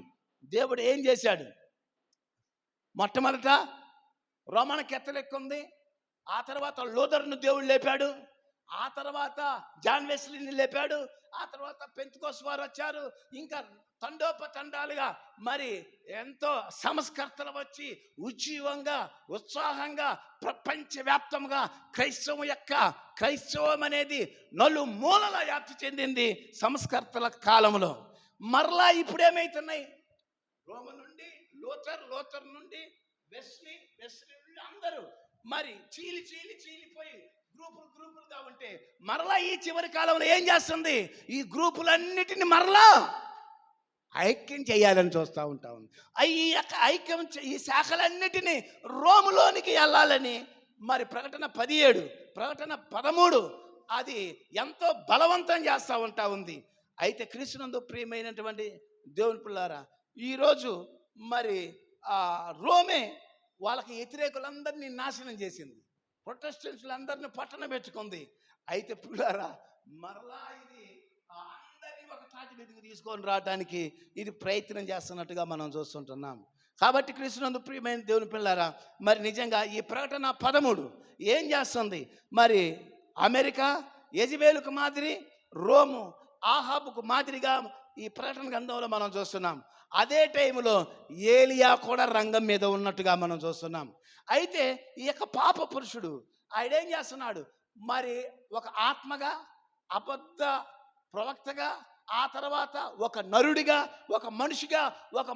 దేవుడు ఏం చేశాడు? మొట్టమొదట రోమన్ కేథలిక్ ఉంది, ఆ తర్వాత లూథర్ను దేవుడు లేపాడు, ఆ తర్వాత జాన్ వెస్లీని లేపాడు, ఆ తర్వాత పెంతెకోస్తు వారు వచ్చారు. ఇంకా తండోపతండాలుగా మరి ఎంతో సంస్కర్తలు వచ్చి ఉజ్జీవంగా ఉత్సాహంగా ప్రపంచవ్యాప్తంగా క్రైస్తవం అనేది నలుమూలల వ్యాప్తి చెందింది సంస్కర్తల కాలంలో. మరలా ఇప్పుడేమవుతున్నాయి? రోమన్ నుండి లూథర్ నుండి వెస్లీ నుండి అందరూ మరి చీలిపోయి గ్రూపులుగా ఉంటే మరలా ఈ చివరి కాలంలో ఏం చేస్తుంది? ఈ గ్రూపులన్నిటిని మరలా ఐక్యం చేయాలని చూస్తూ ఉంటాం. ఈ శాఖలన్నిటినీ రోములోనికి వెళ్ళాలని మరి ప్రకటన 17, ప్రకటన 13 అది ఎంతో బలవంతం చేస్తూ ఉంటా ఉంది. అయితే క్రీస్తునందు ప్రియమైనటువంటి దేవుని పిల్లారా, ఈరోజు మరి రోమే వాళ్ళకి వ్యతిరేకులందరినీ నాశనం చేసింది, ప్రొటెస్టెంట్లందరినీ పట్టణ పెట్టుకుంది. అయితే పిల్లారా, మరలా ఇది అందరినీ ఒక తాటి మీదకి తీసుకొని రావడానికి ఇది ప్రయత్నం చేస్తున్నట్టుగా మనం చూస్తుంటున్నాం. కాబట్టి క్రీస్తునందు ప్రియమైన దేవుని పిల్లారా, మరి నిజంగా ఈ ప్రకటన 13 ఏం చేస్తుంది? మరి అమెరికా యెజబెలుకు మాదిరి, రోము ఆహాబుకు మాదిరిగా ఈ ప్రకటన గ్రంథంలో మనం చూస్తున్నాం. అదే టైంలో ఏలియా కూడా రంగం మీద ఉన్నట్టుగా మనం చూస్తున్నాం. అయితే ఈ యొక్క పాప పురుషుడు ఆయనేం చేస్తున్నాడు? మరి ఒక ఆత్మగా, అబద్ధ ప్రవక్తగా, ఆ తర్వాత ఒక నరుడిగా, ఒక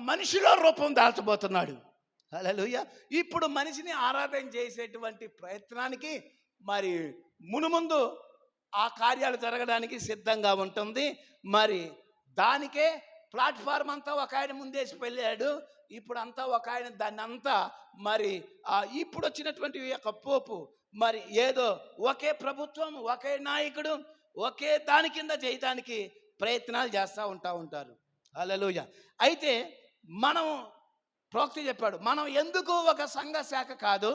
మనిషిలో రూపం దాల్చబోతున్నాడు. హల్లెలూయా. ఇప్పుడు మనిషిని ఆరాధన చేసేటువంటి ప్రయత్నానికి మరి మునుముందు ఆ కార్యాలు జరగడానికి సిద్ధంగా ఉంటుంది. మరి దానికే ప్లాట్ఫామ్ అంతా ఒక ఆయన ముందేసి వెళ్ళాడు. ఇప్పుడు అంతా ఒక ఆయన దాన్ని అంతా మరి ఇప్పుడు వచ్చినటువంటి యొక్క పోపు మరి ఏదో ఒకే ప్రభుత్వం, ఒకే నాయకుడు, ఒకే దాని కింద చేయడానికి ప్రయత్నాలు చేస్తూ ఉంటారు. హల్లెలూయా. అయితే మనం ప్రవక్త చెప్పాడు, మనం ఎందుకు ఒక సంఘ శాఖ కాదు,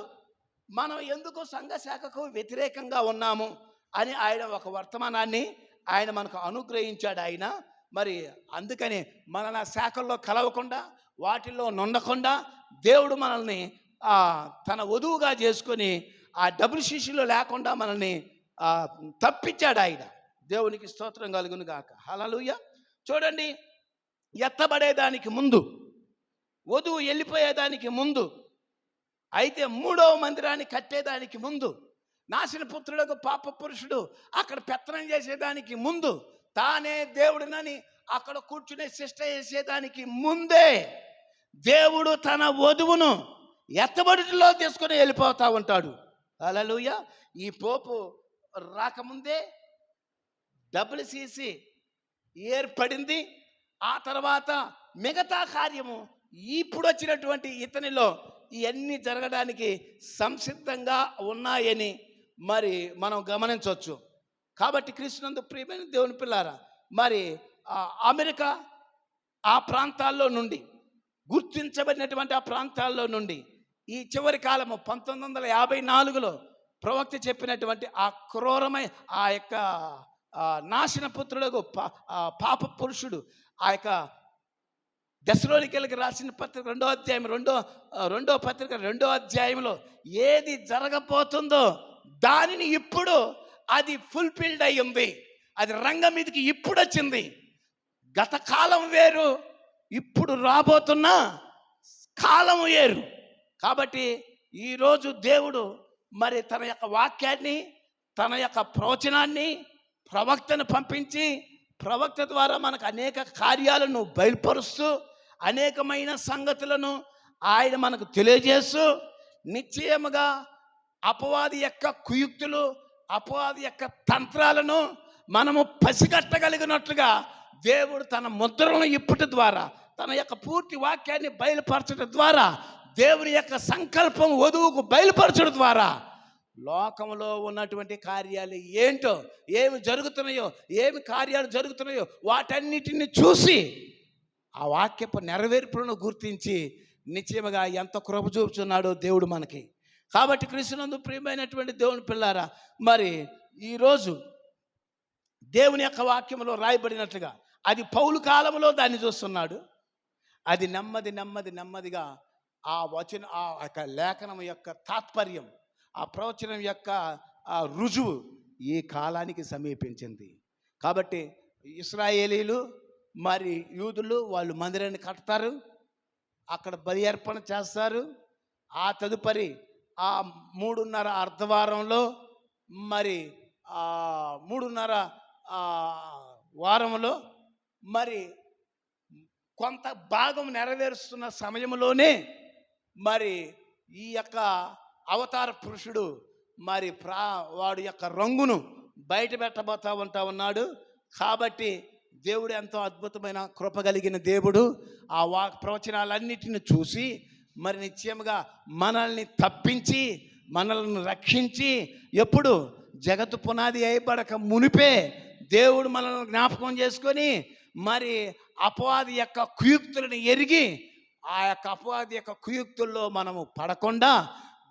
మనం ఎందుకు సంఘ శాఖకు వ్యతిరేకంగా ఉన్నాము అని ఆయన ఒక వర్తమానాన్ని ఆయన మనకు అనుగ్రహించాడు. ఆయన మరి అందుకని మన శాఖల్లో కలవకుండా, వాటిల్లో నుండకుండా దేవుడు మనల్ని తన వధువుగా చేసుకొని ఆ డబుల్ శిష్యులు లేకుండా మనల్ని తప్పించాడు ఆయన. దేవునికి స్తోత్రం కలుగును గాక. హల్లెలూయా. చూడండి, ఎత్తబడేదానికి ముందు, వధువు వెళ్ళిపోయేదానికి ముందు, అయితే 3వ మందిరాన్ని కట్టేదానికి ముందు, నాశన పుత్రులకు పాప పురుషుడు అక్కడ పెత్తనం చేసేదానికి ముందు, తానే దేవుడినని అక్కడ కూర్చునే శిష్ట చేసేదానికి ముందే దేవుడు తన వధువును ఎత్తబడిలో తీసుకుని వెళ్ళిపోతూ ఉంటాడు. హల్లెలూయా. ఈ పోపు రాకముందే WCC ఏర్పడింది. ఆ తర్వాత మిగతా కార్యము ఇప్పుడు వచ్చినటువంటి ఇతనిలో ఇవన్నీ జరగడానికి సంసిద్ధంగా ఉన్నాయని మరి మనం గమనించవచ్చు. కాబట్టి క్రీస్తునందు ప్రియమైన దేవుని పిల్లారా, మరి అమెరికా ఆ ప్రాంతాల్లో నుండి, గుర్తించబడినటువంటి ఆ ప్రాంతాల్లో నుండి ఈ చివరి కాలము 1954లో ప్రవక్త చెప్పినటువంటి ఆ క్రూరమైన ఆ యొక్క నాశన పుత్రులకు పాప పురుషుడు ఆ యొక్క దెస్సలోనికీయులకు రాసిన పత్రిక 2వ అధ్యాయం 2వ పత్రిక 2వ అధ్యాయంలో ఏది జరగబోతుందో దానిని ఇప్పుడు అది ఫుల్ఫిల్డ్ అయి ఉంది. అది రంగం మీదకి ఇప్పుడు వచ్చింది. గత కాలం వేరు, ఇప్పుడు రాబోతున్న కాలం వేరు. కాబట్టి ఈరోజు దేవుడు మరి తన యొక్క వాక్యాన్ని, తన యొక్క ప్రవచనాన్ని ప్రవక్తను పంపించి, ప్రవక్త ద్వారా మనకు అనేక కార్యాలను బయలుపరుస్తూ, అనేకమైన సంగతులను ఆయన మనకు తెలియజేస్తూ, నిశ్చయముగా అపవాది యొక్క కుయుక్తులు, అపవాది యొక్క తంత్రాలను మనము పసిగట్టగలిగినట్లుగా దేవుడు తన ముద్రలను ఇప్పటి ద్వారా, తన యొక్క పూర్తి వాక్యాన్ని బయలుపరచడం ద్వారా, దేవుని యొక్క సంకల్పం వధువుకు బయలుపరచడం ద్వారా లోకంలో ఉన్నటువంటి కార్యాలు ఏంటో, ఏమి జరుగుతున్నాయో, ఏమి కార్యాలు జరుగుతున్నాయో వాటన్నిటిని చూసి ఆ వాక్యపు నెరవేర్పులను గుర్తించి నిశ్చయముగా ఎంత కృప చూపుతున్నాడో దేవుడు మనకి. కాబట్టి క్రీస్తునందు ప్రియమైనటువంటి దేవుని పిల్లారా, మరి ఈరోజు దేవుని యొక్క వాక్యంలో రాయబడినట్లుగా అది పౌలు కాలంలో దాన్ని చూస్తున్నాడు. అది నెమ్మదిగా ఆ వచన ఆ యొక్క లేఖనం యొక్క తాత్పర్యం, ఆ ప్రవచనం యొక్క ఆ రుజువు ఈ కాలానికి సమీపించింది. కాబట్టి ఇశ్రాయేలీలు మరి యూదులు వాళ్ళు మందిరాన్ని కడతారు, అక్కడ బలి అర్పణ చేస్తారు. ఆ తదుపరి ఆ 3:30 అర్ధవారంలో మరి 3:30 వారంలో మరి కొంత భాగం నెరవేరుస్తున్న సమయంలోనే మరి ఈ యొక్క అవతార పురుషుడు మరి వాడి యొక్క రంగును బయట పెట్టబోతా ఉన్నాడు. కాబట్టి దేవుడు ఎంతో అద్భుతమైన కృప కలిగిన దేవుడు ఆ ప్రవచనాలన్నిటిని చూసి మరి నిశ్చయముగా మనల్ని తప్పించి మనల్ని రక్షించి, ఎప్పుడు జగత్తు పునాది అయిపడక మునిపే దేవుడు మనల్ని జ్ఞాపకం చేసుకొని మరి అపవాది యొక్క కుయుక్తులను ఎరిగి ఆ యొక్క అపవాది యొక్క కుయుక్తుల్లో మనము పడకుండా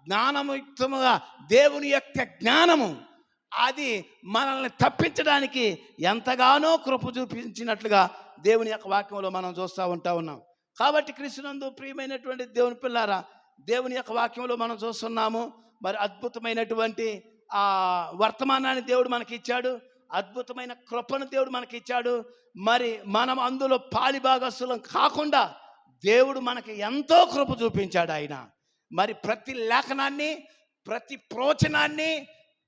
జ్ఞానయుక్తముగా దేవుని యొక్క జ్ఞానము అది మనల్ని తప్పించడానికి ఎంతగానో కృప చూపించినట్లుగా దేవుని యొక్క వాక్యంలో మనం చూస్తూ ఉన్నాం. కాబట్టి క్రీస్తునందు ప్రియమైనటువంటి దేవుని పిల్లారా, దేవుని యొక్క వాక్యంలో మనం చూస్తున్నాము. మరి అద్భుతమైనటువంటి ఆ వర్తమానాన్ని దేవుడు మనకి ఇచ్చాడు, అద్భుతమైన కృపను దేవుడు మనకి ఇచ్చాడు. మరి మనం అందులో పాలిభాగస్తులం కాకుండా దేవుడు మనకి ఎంతో కృప చూపించాడు ఆయన. మరి ప్రతి లేఖనాన్ని, ప్రతి ప్రవచనాన్ని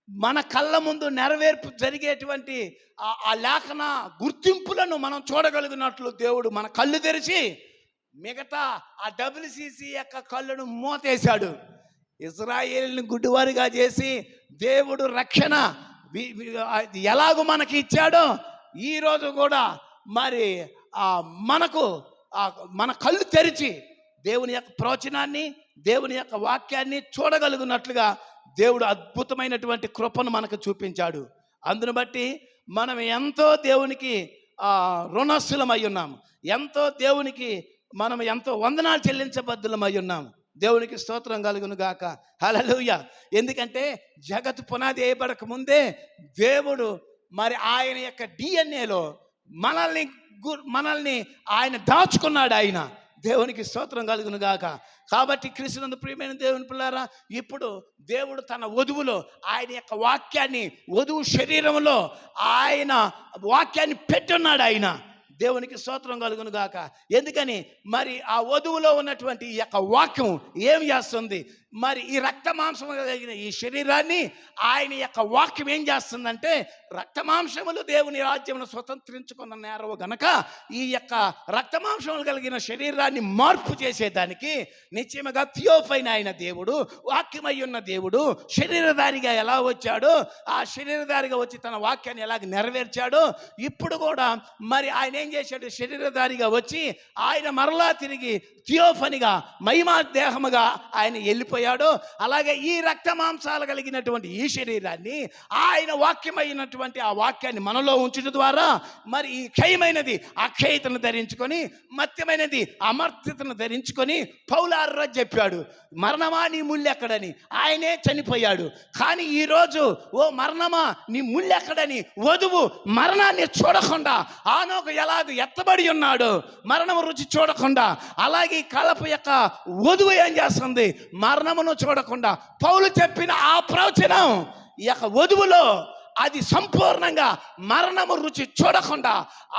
మన కళ్ళ ముందు నెరవేర్పు జరిగేటువంటి ఆ లేఖన గుర్తింపులను మనం చూడగలిగినట్లు దేవుడు మన కళ్ళు తెరిచి మిగతా ఆ WCC యొక్క కళ్ళను మూతేశాడు. ఇశ్రాయేలుని గుడ్డివారిగా చేసి దేవుడు రక్షణ ఎలాగో మనకి ఇచ్చాడో ఈరోజు కూడా మరి మనకు మన కళ్ళు తెరిచి దేవుని యొక్క ప్రవచనాన్ని, దేవుని యొక్క వాక్యాన్ని చూడగలిగినట్లుగా దేవుడు అద్భుతమైనటువంటి కృపను మనకు చూపించాడు. అందును బట్టి మనం ఎంతో దేవునికి రుణస్థులమై ఉన్నాము, ఎంతో దేవునికి మనం ఎంతో వందనాలు చెల్లించబద్దులమై ఉన్నాము. దేవునికి స్తోత్రం కలుగును గాక. హల్లెలూయా. ఎందుకంటే జగత్తు పునాది వేయబడక ముందే దేవుడు మరి ఆయన యొక్క DNAలో మనల్ని ఆయన దాచుకున్నాడు. ఆయన దేవునికి స్తోత్రం కలుగును గాక. కాబట్టి క్రీస్తునందు ప్రియమైన దేవుని పిల్లారా, ఇప్పుడు దేవుడు తన వధువులో ఆయన యొక్క వాక్యాన్ని, వధువు శరీరంలో ఆయన వాక్యాన్ని పెట్టున్నాడు. ఆయన దేవునికి స్తోత్రం కలుగును గాక. ఎందుకని మరి ఆ వధువులో ఉన్నటువంటి ఈ యొక్క వాక్యం ఏం చేస్తుంది? మరి ఈ రక్త మాంసము కలిగిన ఈ శరీరాన్ని ఆయన యొక్క వాక్యం ఏం చేస్తుందంటే, రక్త మాంసములు దేవుని రాజ్యమును స్వతంత్రించుకున్న నేరవు గనక ఈ యొక్క రక్త మాంసములు కలిగిన శరీరాన్ని మార్పు చేసేదానికి నిశ్చయముగా థియోఫైన్ అయిన దేవుడు, వాక్యమై ఉన్న దేవుడు శరీరధారిగా ఎలా వచ్చాడో, ఆ శరీరధారిగా వచ్చి తన వాక్యాన్ని ఎలాగ నెరవేర్చాడో, ఇప్పుడు కూడా మరి ఆయన ఏం చేశాడు? శరీరధారిగా వచ్చి ఆయన మరలా తిరిగి థియోఫనిగా మహిమా దేహముగా ఆయన వెళ్ళిపోయాడు. అలాగే ఈ రక్త మాంసాలు కలిగినటువంటి ఈ శరీరాన్ని ఆయన వాక్యమైనటువంటి ఆ వాక్యాన్ని మనలో ఉంచడం ద్వారా మరి ఈ క్షయమైనది అక్షయతను ధరించుకొని, మత్యమైనది అమర్త్యతను ధరించుకొని పౌలార్ర చెప్పాడు, మరణమా నీ ముళ్ళెక్కడని. ఆయనే చనిపోయాడు. కానీ ఈరోజు ఓ మరణమా నీ ముళ్ళెక్కడని వధువు మరణాన్ని చూడకుండా ఆనోకు ఎలాగ ఎత్తబడి ఉన్నాడు, మరణము రుచి చూడకుండా, అలాగే ఈ కలప యొక్క వధువు ఏం చేస్తుంది? మరణమును చూడకుండా పౌలు చెప్పిన ఆ ప్రవచనం ఈ యొక్క వధువులో అది సంపూర్ణంగా మరణము రుచి చూడకుండా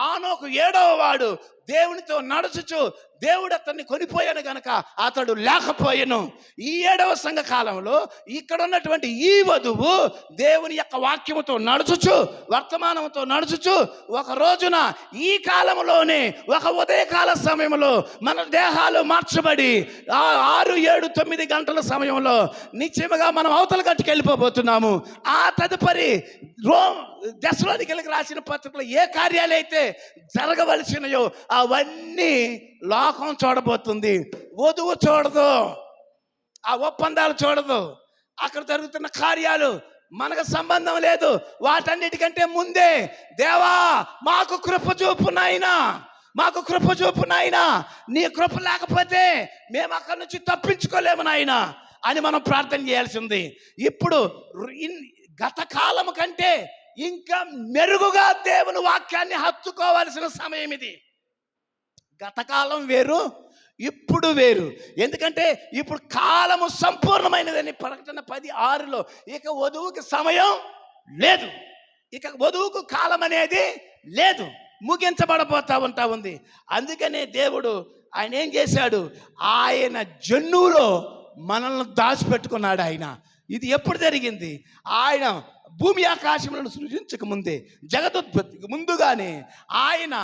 ఆనోకు 7వ వాడు దేవునితో నడుచుచు దేవుడు అతన్ని కొనిపోయాను గనక అతడు లేకపోయాను. ఈ 7వ సంఘ కాలంలో ఇక్కడ ఉన్నటువంటి ఈ వధువు దేవుని యొక్క వాక్యముతో నడుచుచు, వర్తమానంతో నడుచుచు, ఒక రోజున ఈ కాలంలోనే ఒక ఉదయకాల సమయంలో మన దేహాలు మార్చబడి 6, 7, 9 గంటల సమయంలో నిశ్చయముగా మనం అవతల గట్టుకు వెళ్ళిపోబోతున్నాము. ఆ తదుపరి దశలోనికలకు రాసిన పత్రికలో ఏ కార్యాలైతే జరగవలసినయో అవన్నీ లోకం చూడబోతుంది. వధువు చూడదు, ఆ ఒప్పందాలు చూడదు, అక్కడ జరుగుతున్న కార్యాలు మనకు సంబంధం లేదు. వాటన్నిటికంటే ముందే దేవా మాకు కృప చూపు నాయనా, మాకు కృప చూపు నాయనా, నీ కృప లేకపోతే మేము అక్కడి నుంచి తప్పించుకోలేము నాయనా అని మనం ప్రార్థన చేయాల్సి ఉంది. ఇప్పుడు గత కాలం కంటే ఇంకా మెరుగుగా దేవుని వాక్యాన్ని హత్తుకోవాల్సిన సమయం ఇది. గతకాలం వేరు, ఇప్పుడు వేరు. ఎందుకంటే ఇప్పుడు కాలము సంపూర్ణమైనదని ప్రకటన 10:6లో ఇక వధువుకి సమయం లేదు, ఇక వధువుకు కాలం అనేది లేదు, ముగించబడబోతా ఉంది. అందుకనే దేవుడు ఆయన ఏం చేశాడు, ఆయన జన్నువులో మనల్ని దాచిపెట్టుకున్నాడు. ఆయన ఇది ఎప్పుడు జరిగింది, ఆయన భూమి ఆకాశములను సృజించక ముందే, జగదుత్పత్తికి ముందుగానే ఆయన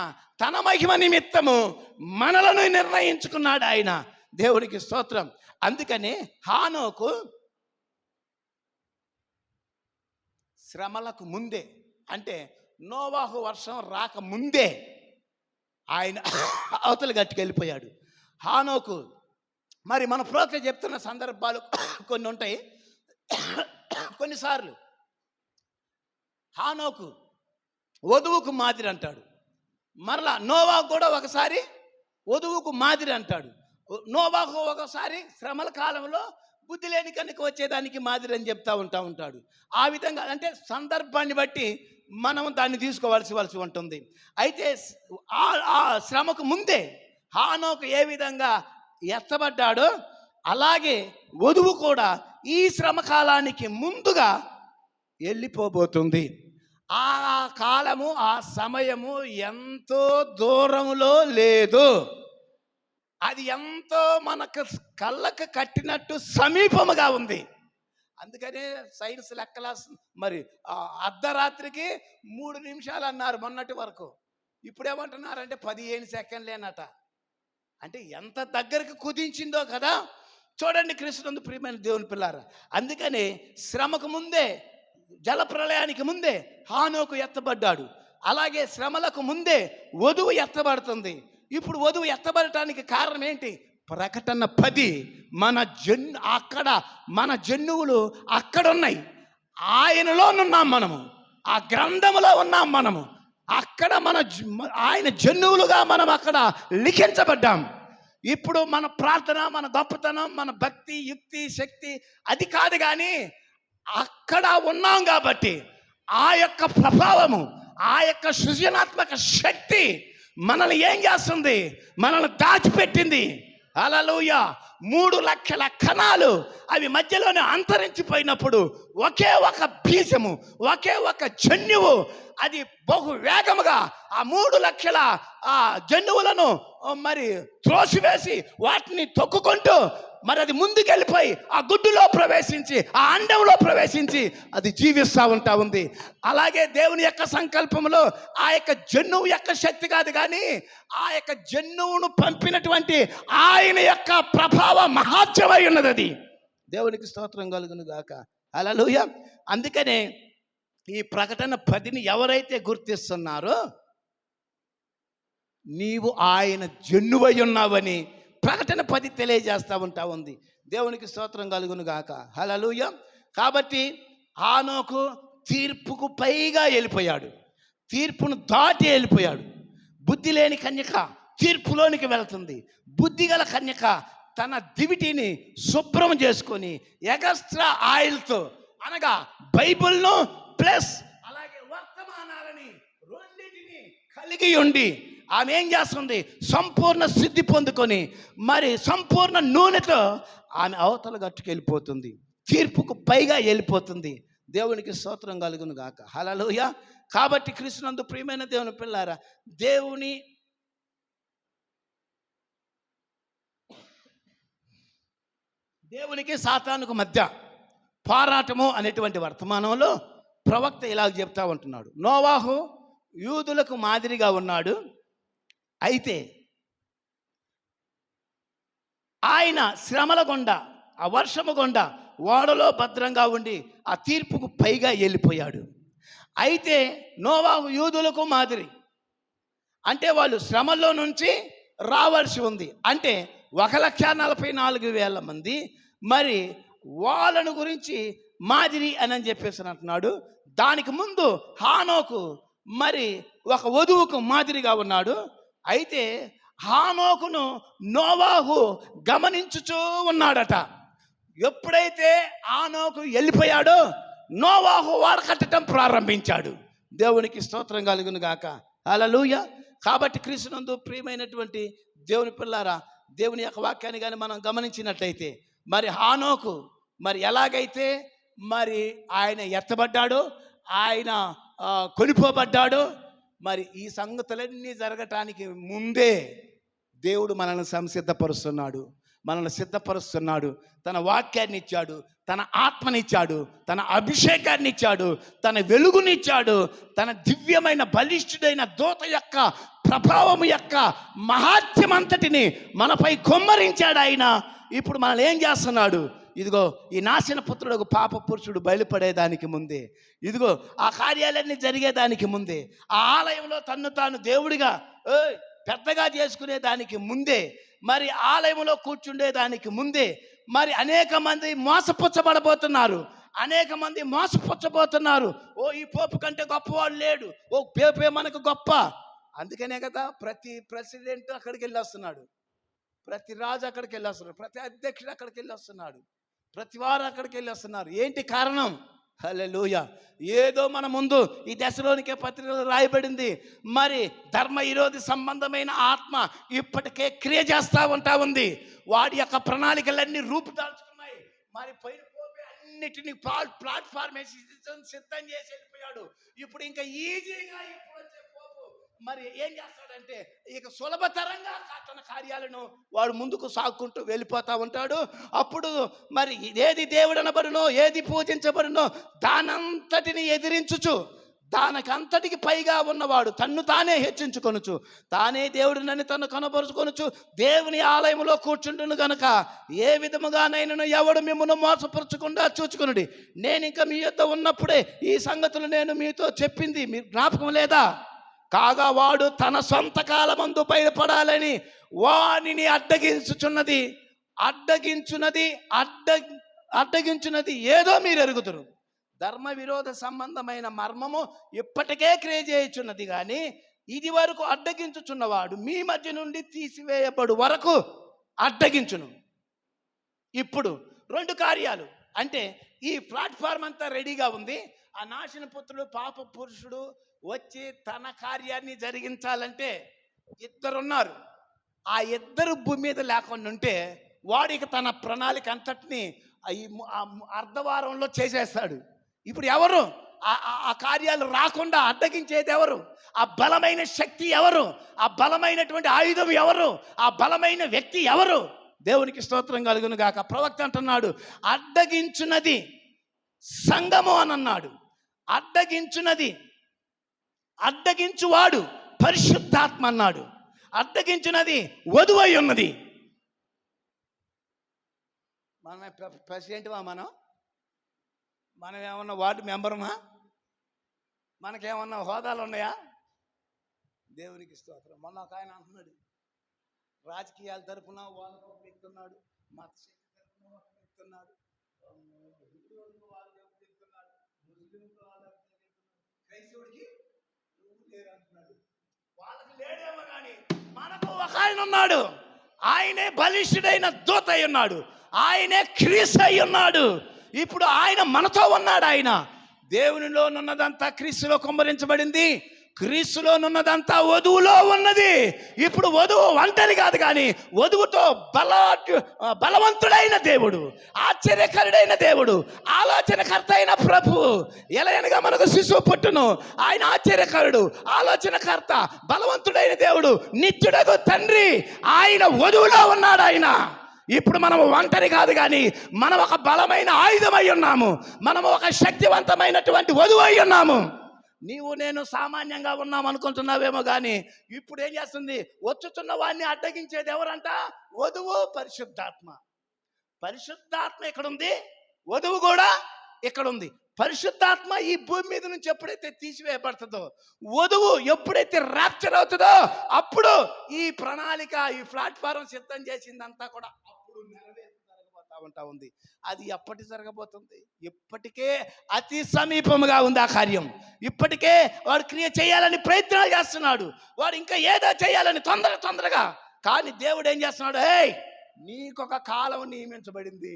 తన మహిమ నిమిత్తము మనలను నిర్ణయించుకున్నాడు ఆయన. దేవునికి స్తోత్రం. అందుకనే హానోకు శ్రమలకు ముందే, అంటే నోవాహు వర్షం రాకముందే ఆయన అవతల గట్టుకెళ్ళిపోయాడు. హానోకు మరి మన ప్రోక్త చెప్తున్న సందర్భాలు కొన్ని ఉంటాయి. కొన్నిసార్లు హానోకు వధువుకు మాదిరి అంటాడు, మరలా నోవాహు కూడా ఒకసారి వధువుకు మాదిరి అంటాడు. నోవాహు ఒకసారి శ్రమల కాలంలో బుద్ధి లేని కనుక వచ్చేదానికి మాదిరి అని చెప్తా ఉంటాడు. ఆ విధంగా అంటే సందర్భాన్ని బట్టి మనం దాన్ని తీసుకోవాల్సి ఉంటుంది. అయితే ఆ శ్రమకు ముందే హానోకు ఏ విధంగా ఎత్తబడ్డాడో అలాగే వధువు కూడా ఈ శ్రమ కాలానికి ముందుగా వెళ్ళిపోబోతుంది. ఆ కాలము, ఆ సమయము ఎంతో దూరంలో లేదు, అది ఎంతో మనకు కళ్ళకు కట్టినట్టు సమీపముగా ఉంది. అందుకనే సైన్స్ లెక్కల మరి అర్ధరాత్రికి 3 నిమిషాలు అన్నారు మొన్నటి వరకు. ఇప్పుడు ఏమంటున్నారంటే 15 సెకండ్లేనట. అంటే ఎంత దగ్గరకు కుదించిందో కదా. చూడండి కృష్ణునందు ప్రియమైన దేవుని పిల్లారా, అందుకనే శ్రమకు ముందే, జలప్రళయానికి ముందే హానోకు ఎత్తబడ్డాడు. అలాగే శ్రమలకు ముందే వధువు ఎత్తబడుతుంది. ఇప్పుడు వధువు ఎత్తబడటానికి కారణం ఏంటి? ప్రకటన 10 మన జన్నువులు అక్కడ ఉన్నాయి, ఆయనలోనున్నాం మనము, ఆ గ్రంథములో ఉన్నాం మనము. అక్కడ ఆయన జన్నువులుగా మనం అక్కడ లిఖించబడ్డాం. ఇప్పుడు మన ప్రార్థన, మన గొప్పతనం, మన భక్తి, యుక్తి, శక్తి అది కాదు, కానీ అక్కడ ఉన్నాం కాబట్టి ఆ యొక్క ప్రభావము, ఆ యొక్క సృజనాత్మక శక్తి మనల్ని ఏం చేస్తుంది, మనల్ని దాచిపెట్టింది. హల్లెలూయా. 3 లక్షల కణాలు అవి మధ్యలోనే అంతరించిపోయినప్పుడు ఒకే ఒక బీజము, ఒకే ఒక జన్యువు అది బహు వేగముగా ఆ 3 లక్షల ఆ జన్యువులను మరి త్రోసివేసి వాటిని తొక్కుకుంటూ మరి అది ముందుకెళ్ళిపోయి ఆ గుడ్డులో ప్రవేశించి, ఆ అండంలో ప్రవేశించి అది జీవిస్తూ ఉంది. అలాగే దేవుని యొక్క సంకల్పంలో ఆ యొక్క జన్యువు యొక్క శక్తి కాదు, కానీ ఆ యొక్క జన్యువును పంపినటువంటి ఆయన యొక్క ప్రభావ మహాత్యమై ఉన్నది. అది దేవునికి స్తోత్రం కలుగును గాక. హల్లెలూయా. అందుకనే ఈ ప్రకటన 10ని ఎవరైతే గుర్తిస్తున్నారో నీవు ఆయన జన్యువై ఉన్నావని ప్రకటన 10 తెలియజేస్తూ ఉంది. దేవునికి స్తోత్రం కలుగును గాక. హల్లెలూయా. కాబట్టి హానోకు తీర్పుకు పైగా వెళ్ళిపోయాడు, తీర్పును దాటి వెళ్ళిపోయాడు. బుద్ధి లేని కన్యక తీర్పులోనికి వెళ్తుంది. బుద్ధి గల కన్యక తన దివిటిని శుభ్రం చేసుకొని ఎగస్ట్రా ఆయిల్తో, అనగా బైబిల్ను ప్లస్ అలాగే వర్తమానాలని రెండింటిని కలిగి ఉండి ఆమె ఏం చేస్తుంది, సంపూర్ణ సిద్ధి పొందుకొని మరి సంపూర్ణ నూనెతో ఆమె అవతల గట్టుకెళ్ళిపోతుంది, తీర్పుకు పైగా వెళ్ళిపోతుంది. దేవునికి స్తోత్రం కలుగును గాక. హల్లెలూయా. కాబట్టి కృష్ణునందు ప్రియమైన దేవుని పిల్లారా, దేవునికి సాతానుకు మధ్య పోరాటము అనేటువంటి వర్తమానంలో ప్రవక్త ఇలాగ చెప్తా ఉంటున్నాడు. నోవాహు యూదులకు మాదిరిగా ఉన్నాడు, అయితే ఆయన శ్రమల గుండా, ఆ వర్షము గుండా ఓడలో భద్రంగా ఉండి ఆ తీర్పుకు పైగా వెళ్ళిపోయాడు. అయితే నోవాహు యూదులకు మాదిరి, అంటే వాళ్ళు శ్రమల్లో నుంచి రావాల్సి ఉంది. అంటే 1,44,000 మంది మరి వాళ్ళను గురించి మాదిరి అని చెప్పేసి అంటున్నాడు. దానికి ముందు హానోకు మరి ఒక వధువుకు మాదిరిగా ఉన్నాడు. అయితే హానోకును నోవాహు గమనించుచూ ఉన్నాడట. ఎప్పుడైతే హానోకు వెళ్ళిపోయాడో నోవాహు వాడకట్టడం ప్రారంభించాడు. దేవునికి స్తోత్రం కలుగును గాక. హల్లెలూయా. కాబట్టి క్రీస్తునందు ప్రియమైనటువంటి దేవుని పిల్లారా, దేవుని యొక్క వాక్యాన్ని కానీ మనం గమనించినట్లయితే మరి హానోకు మరి ఎలాగైతే మరి ఆయన ఎత్తబడ్డాడో, ఆయన కొనిపోబడ్డాడో, మరి ఈ సంగతులన్నీ జరగటానికి ముందే దేవుడు మనల్ని సంసిద్ధపరుస్తున్నాడు, మనల్ని సిద్ధపరుస్తున్నాడు. తన వాక్యాన్ని ఇచ్చాడు, తన ఆత్మనిచ్చాడు, తన అభిషేకాన్ని ఇచ్చాడు, తన వెలుగునిచ్చాడు, తన దివ్యమైన బలిష్ఠుడైన దూత యొక్క ప్రభావము యొక్క మహాత్మ్యమంతటిని మనపై కొమ్మరించాడు ఆయన. ఇప్పుడు మనల్ని ఏం చేస్తున్నాడు? ఇదిగో ఈ నాశన పుత్రుడు పాప పురుషుడు బయలుపడేదానికి ముందే, ఇదిగో ఆ కార్యాలన్నీ జరిగేదానికి ముందే, ఆ ఆలయంలో తన్ను తాను దేవుడిగా పెద్దగా చేసుకునేదానికి ముందే, మరి ఆలయంలో కూర్చుండేదానికి ముందే మరి అనేక మంది మోసపుచ్చబడబోతున్నారు, అనేక మంది మోసపుచ్చబోతున్నారు. ఓ ఈ పోపు కంటే గొప్పవాడు లేడు, ఓ పేపే మనకు గొప్ప. అందుకనే కదా ప్రతి ప్రెసిడెంట్ అక్కడికి వెళ్ళి వస్తున్నాడు, ప్రతి రాజు అక్కడికి వెళ్ళి వస్తున్నాడు, ప్రతి అధ్యక్షుడు అక్కడికి వెళ్ళి వస్తున్నాడు, ప్రతి వారు అక్కడికి వెళ్ళి వస్తున్నారు. ఏంటి కారణం? హల్లెలూయా. ఏదో మన ముందు ఈ దశలోనికే పత్రికలు రాయబడింది, మరి ధర్మ విరోధి సంబంధమైన ఆత్మ ఇప్పటికే క్రియ చేస్తూ ఉంటా ఉంది. వాడి యొక్క ప్రణాళికలన్నీ రూపుదాల్చుకున్నాయి. మరి పైన పోపే అన్నిటినీ ప్లాట్ఫామ్ సిద్ధం చేసి వెళ్ళిపోయాడు. ఇప్పుడు ఇంకా ఈజీగా ఇప్పుడు వచ్చే పోపు మరి ఏం చేస్తాడంటే ఇక సులభతరంగా తన కార్యాలను వాడు ముందుకు సాగుకుంటూ వెళ్ళిపోతూ ఉంటాడు. అప్పుడు మరి ఏది దేవుడు అనబడునో, ఏది పూజించబడునో దానంతటిని ఎదిరించుచు, దానికంతటికి పైగా ఉన్నవాడు తన్ను తానే హెచ్చించుకొనుచు, తానే దేవుడినని తను కనబరుచుకొనుచు దేవుని ఆలయంలో కూర్చుంటును గనుక ఏ విధముగానైనా ఎవడు మిమ్మల్ని మోసపరచకుండా చూచుకొనుడి. నేను ఇంకా మీ యొద్ద ఉన్నప్పుడే ఈ సంగతులు నేను మీతో చెప్పింది మీరు జ్ఞాపకం లేదా? కాగా వాడు తన సొంత కాలమందు బయలుపడాలని వానిని అడ్డగించున్నది ఏదో మీరు ఎరుగుదురు. ధర్మ విరోధ సంబంధమైన మర్మము ఇప్పటికే క్రియ చేయుచున్నది, కానీ ఇది వరకు అడ్డగించుచున్నవాడు మీ మధ్య నుండి తీసివేయబడు వరకు అడ్డగించును. ఇప్పుడు రెండు కార్యాలు అంటే ఈ ప్లాట్ఫామ్ అంతా రెడీగా ఉంది. ఆ నాశన పుత్రుడు పాప పురుషుడు వచ్చి తన కార్యాన్ని జరిగించాలంటే ఇద్దరున్నారు. ఆ ఇద్దరు భూమి మీద లేకుండా ఉంటే వాడికి తన ప్రణాళిక అంతటిని అర్ధవారంలో చేసేస్తాడు. ఇప్పుడు ఎవరు ఆ కార్యాలు రాకుండా అడ్డగించేది ఎవరు? ఆ బలమైన శక్తి ఎవరు? ఆ బలమైనటువంటి ఆయుధం ఎవరు? ఆ బలమైన వ్యక్తి ఎవరు? దేవునికి స్తోత్రం కలుగును గాక. ప్రవక్త అంటున్నాడు, అడ్డగించున్నది సంఘము అని అన్నాడు. అడ్డగించువాడు పరిశుద్ధాత్మ అన్నాడు. అడ్డగించున్నది వధువై ఉన్నది. మనమే ప్రెసిడెంట్మా? మనం ఏమన్నా వార్డు మెంబరుమా? మనకేమన్నా హోదాలు ఉన్నాయా? దేవునికి స్తోత్రం. మొన్న ఒక ఆయన అంటున్నాడు, రాజకీయాల తరఫున వాళ్ళకు ఒక వ్యక్తి ఉన్నాడు, మత శక్తి తరఫున ఒక వ్యక్తి ఉన్నాడు, క్రైస్తవుడికి లేరు అంటున్నాడు. వాళ్ళకి లేడేమో కానీ మనకు ఒక ఆయన ఉన్నాడు. ఆయనే బలిష్ఠుడైన దూత అయి ఉన్నాడు, ఆయనే క్రీస్తు అయి ఉన్నాడు. ఇప్పుడు ఆయన మనతో ఉన్నాడు. ఆయన దేవునిలోనున్నదంతా క్రీస్తులో కుమ్మరించబడింది, క్రీస్తులోనున్నదంతా వధువులో ఉన్నది. ఇప్పుడు వధువు ఒంటరి కాదు, కానీ వధువుతో బలవంతుడైన దేవుడు, ఆశ్చర్యకరుడైన దేవుడు, ఆలోచనకర్త అయిన ప్రభువు. ఎలా అనగా మనకు శిశువు పుట్టును, ఆయన ఆశ్చర్యకరుడు, ఆలోచనకర్త, బలవంతుడైన దేవుడు, నిత్యుడగు తండ్రి. ఆయన వధువులో ఉన్నాడు. ఆయన ఇప్పుడు మనం ఒంటరి కాదు, కానీ మనం ఒక బలమైన ఆయుధమై ఉన్నాము, మనము ఒక శక్తివంతమైనటువంటి వధువు అయి ఉన్నాము. నీవు నేను సామాన్యంగా ఉన్నాం అనుకుంటున్నావేమో, కానీ ఇప్పుడు ఏం చేస్తుంది? వచ్చుతున్న వాడిని అడ్డగించేది ఎవరంట? వధువు, పరిశుద్ధాత్మ. పరిశుద్ధాత్మ ఎక్కడుంది? వధువు కూడా ఎక్కడుంది? పరిశుద్ధాత్మ ఈ భూమి మీద నుంచి ఎప్పుడైతే తీసివేయబడుతుందో, వధువు ఎప్పుడైతే ర్యాప్చర్ అవుతుందో, అప్పుడు ఈ ప్రణాళిక, ఈ ప్లాట్ఫారం సిద్ధం చేసిందంతా కూడా అప్పుడు నెరవేర్చగలుగుతా ఉంటా ఉంది. అది ఎప్పటి జరగబోతుంది? ఇప్పటికే అతి సమీపముగా ఉంది ఆ కార్యం. ఇప్పటికే వాడు క్రియ చేయాలని ప్రయత్నాలు చేస్తున్నాడు. వాడు ఇంకా ఏదో చేయాలని తొందరగా. కానీ దేవుడు ఏం చేస్తున్నాడు? నీకొక కాలం నియమించబడింది.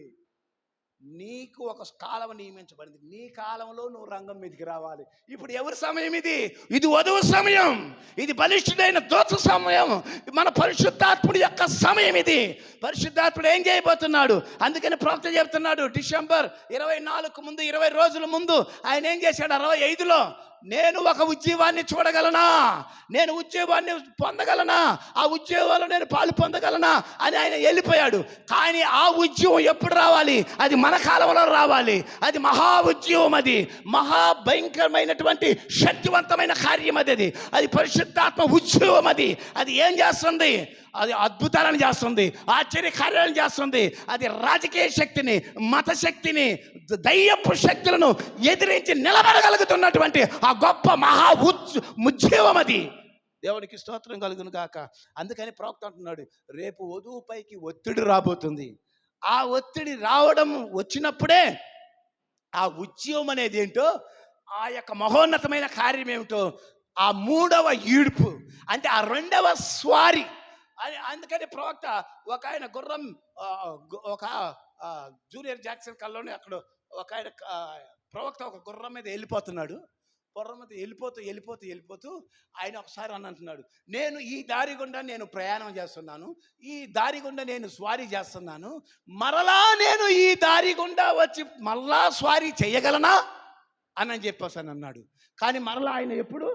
నీకు ఒక కాలం నియమించబడింది. నీ కాలంలో నువ్వు రంగం మీదకి రావాలి. ఇప్పుడు ఎవరి సమయం ఇది? ఇది వధువు సమయం. ఇది బలిష్ఠుడైన దూత సమయం. మన పరిశుద్ధాత్ముడి యొక్క సమయం ఇది. పరిశుద్ధాత్ముడు ఏం చేయబోతున్నాడు? అందుకని ప్రవక్త చెప్తున్నాడు, డిసెంబర్ 24 ముందు 20 రోజుల ముందు ఆయన ఏం చేశాడు? 65లో నేను ఒక ఉద్యోగాన్ని చూడగలనా, నేను ఉద్యోగాన్ని పొందగలనా, ఆ ఉద్యోగంలో నేను పాలు పొందగలనా అని ఆయన వెళ్ళిపోయాడు. కానీ ఆ ఉద్యోగం ఎప్పుడు రావాలి? అది మన కాలంలో రావాలి. అది మహా ఉద్యోగం. అది మహాభయంకరమైనటువంటి శక్తివంతమైన కార్యం. అది పరిశుద్ధాత్మ ఉద్యోగం. అది ఏం చేస్తుంది? అది అద్భుతాలను చేస్తుంది, ఆశ్చర్య కార్యాలను చేస్తుంది. అది రాజకీయ శక్తిని, మత శక్తిని, దయ్యపు శక్తులను ఎదిరించి నిలబడగలుగుతున్నటువంటి ఆ గొప్ప మహా ఉద్యమం. అది దేవునికి స్తోత్రం కలుగును గాక. అందుకని ప్రవక్త అంటున్నాడు, రేపు వధువుపైకి ఒత్తిడి రాబోతుంది. ఆ ఒత్తిడి రావడం వచ్చినప్పుడే ఆ ఉద్యమం అనేది ఏంటో, ఆ యొక్క మహోన్నతమైన కార్యం ఏమిటో, ఆ 3వ ఈడ్పు అంటే ఆ 2వ స్వారీ అని. అందుకని ప్రవక్త ఒక ఆయన గుర్రం, ఒక జూనియర్ జాక్సన్ కల్లోనే అక్కడ ఒక ఆయన ప్రవక్త ఒక గుర్రం మీద వెళ్ళిపోతున్నాడు. గుర్రం మీద వెళ్ళిపోతూ ఆయన ఒకసారి అని అంటున్నాడు, నేను ఈ దారి గుండా నేను ప్రయాణం చేస్తున్నాను, ఈ దారి గుండా నేను స్వారీ చేస్తున్నాను, మరలా నేను ఈ దారి గుండా వచ్చి మరలా స్వారీ చేయగలనా అని చెప్పేసి అని అన్నాడు. కానీ మరలా ఆయన ఎప్పుడు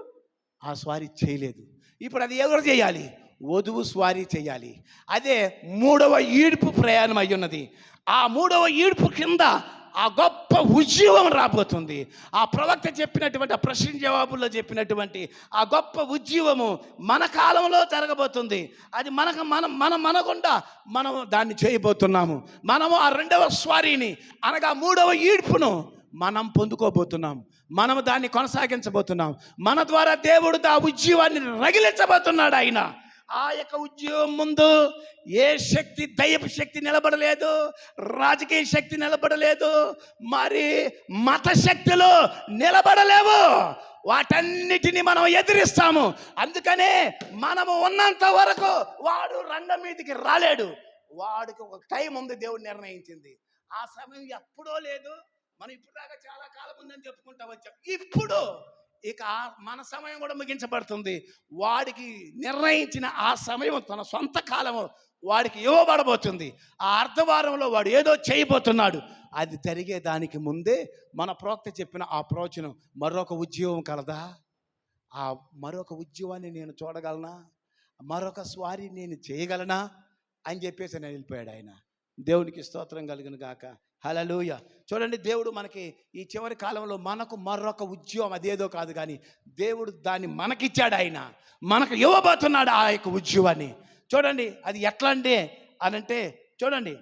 ఆ స్వారీ చేయలేదు. ఇప్పుడు అది ఎవరు చేయాలి? వధువు స్వారీ చేయాలి. అదే 3వ ఈడ్పు ప్రయాణం అయి ఉన్నది. ఆ 3వ ఈడ్పు కింద ఆ గొప్ప ఉద్యమం రాబోతుంది. ఆ ప్రవక్త చెప్పినటువంటి, ఆ ప్రశ్న జవాబుల్లో చెప్పినటువంటి ఆ గొప్ప ఉద్యమము మన కాలంలో జరగబోతుంది. అది మనకుండా మనం దాన్ని చేయబోతున్నాము. మనము ఆ 2వ స్వారీని అనగా 3వ ఈడ్పును మనం పొందుకోబోతున్నాం. మనము దాన్ని కొనసాగించబోతున్నాం. మన ద్వారా దేవుడు ఆ ఉద్యమాన్ని రగిలించబోతున్నాడు. ఆయన ఆ యొక్క ఉద్యమం ముందు ఏ శక్తి, దైవపు శక్తి నిలబడలేదు, రాజకీయ శక్తి నిలబడలేదు, మరి మత శక్తులు నిలబడలేవు. వాటన్నిటిని మనం ఎదిరిస్తాము. అందుకనే మనము ఉన్నంత వరకు వాడు రంగం మీదకి రాలేడు. వాడికి ఒక టైం ఉంది, దేవుడు నిర్ణయించింది. ఆ సమయం ఎప్పుడో లేదు. మనం ఇప్పుడు దాకా చాలా కాలం ఉందని చెప్పుకుంటా వచ్చాం. ఇప్పుడు ఇక మన సమయం కూడా ముగించబడుతుంది. వాడికి నిర్ణయించిన ఆ సమయం, తన సొంత కాలము వాడికి ఇవ్వబడబోతుంది. ఆ అర్ధవారంలో వాడు ఏదో చేయబోతున్నాడు. అది జరిగే దానికి ముందే మన ప్రవక్త చెప్పిన ఆ ప్రవచనం, మరొక ఉద్యోగం కలదా, ఆ మరొక ఉద్యోగాన్ని నేను చూడగలనా, మరొక స్వారీ నేను చేయగలనా అని చెప్పేసి నేను వెళ్ళిపోయాడు ఆయన. దేవునికి స్తోత్రం కలుగును గాక. హల్లెలూయా. చూడండి, దేవుడు మనకి ఈ చివరి కాలంలో మనకు మరొక ఉద్యోగం, అదేదో కాదు కానీ దేవుడు దాన్ని మనకిచ్చాడు. ఆయన మనకు ఇవ్వబోతున్నాడు ఆ యొక్క ఉద్యోగాన్ని. చూడండి, అది ఎట్లా అనంటే చూడండి,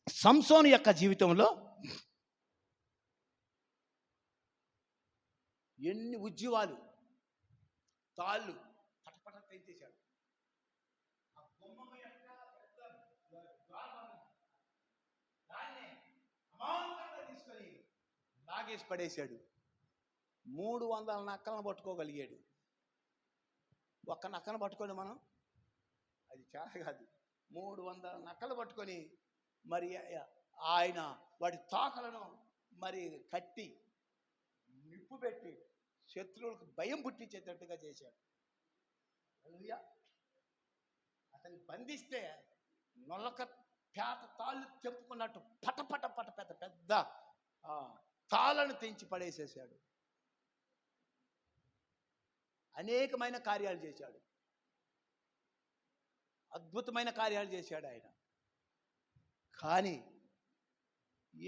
సంసోను యొక్క జీవితంలో ఎన్ని ఉద్యోగాలు, తాళ్ళు పటపట తెంచేశాడు. తీసుకొని లాగేసి పడేశాడు. 300 నక్కలను పట్టుకోగలిగాడు. ఒక్క నక్కను పట్టుకొని మనం, అది చాలా కాదు, 300 నక్కలు పట్టుకొని మరి ఆయన వాటి తోకలను మరి కట్టి నిప్పు పెట్టి శత్రువులకు భయం పుట్టించేటట్టుగా చేశాడు. అతన్ని బంధిస్తే నొల్లక పేట తాళ్ళు తెంపుకున్నట్టు పటపట పెద్ద పెద్ద తాళ్ళను తెంచి పడేసేసాడు. అనేకమైన కార్యాలు చేశాడు, అద్భుతమైన కార్యాలు చేశాడు ఆయన. కానీ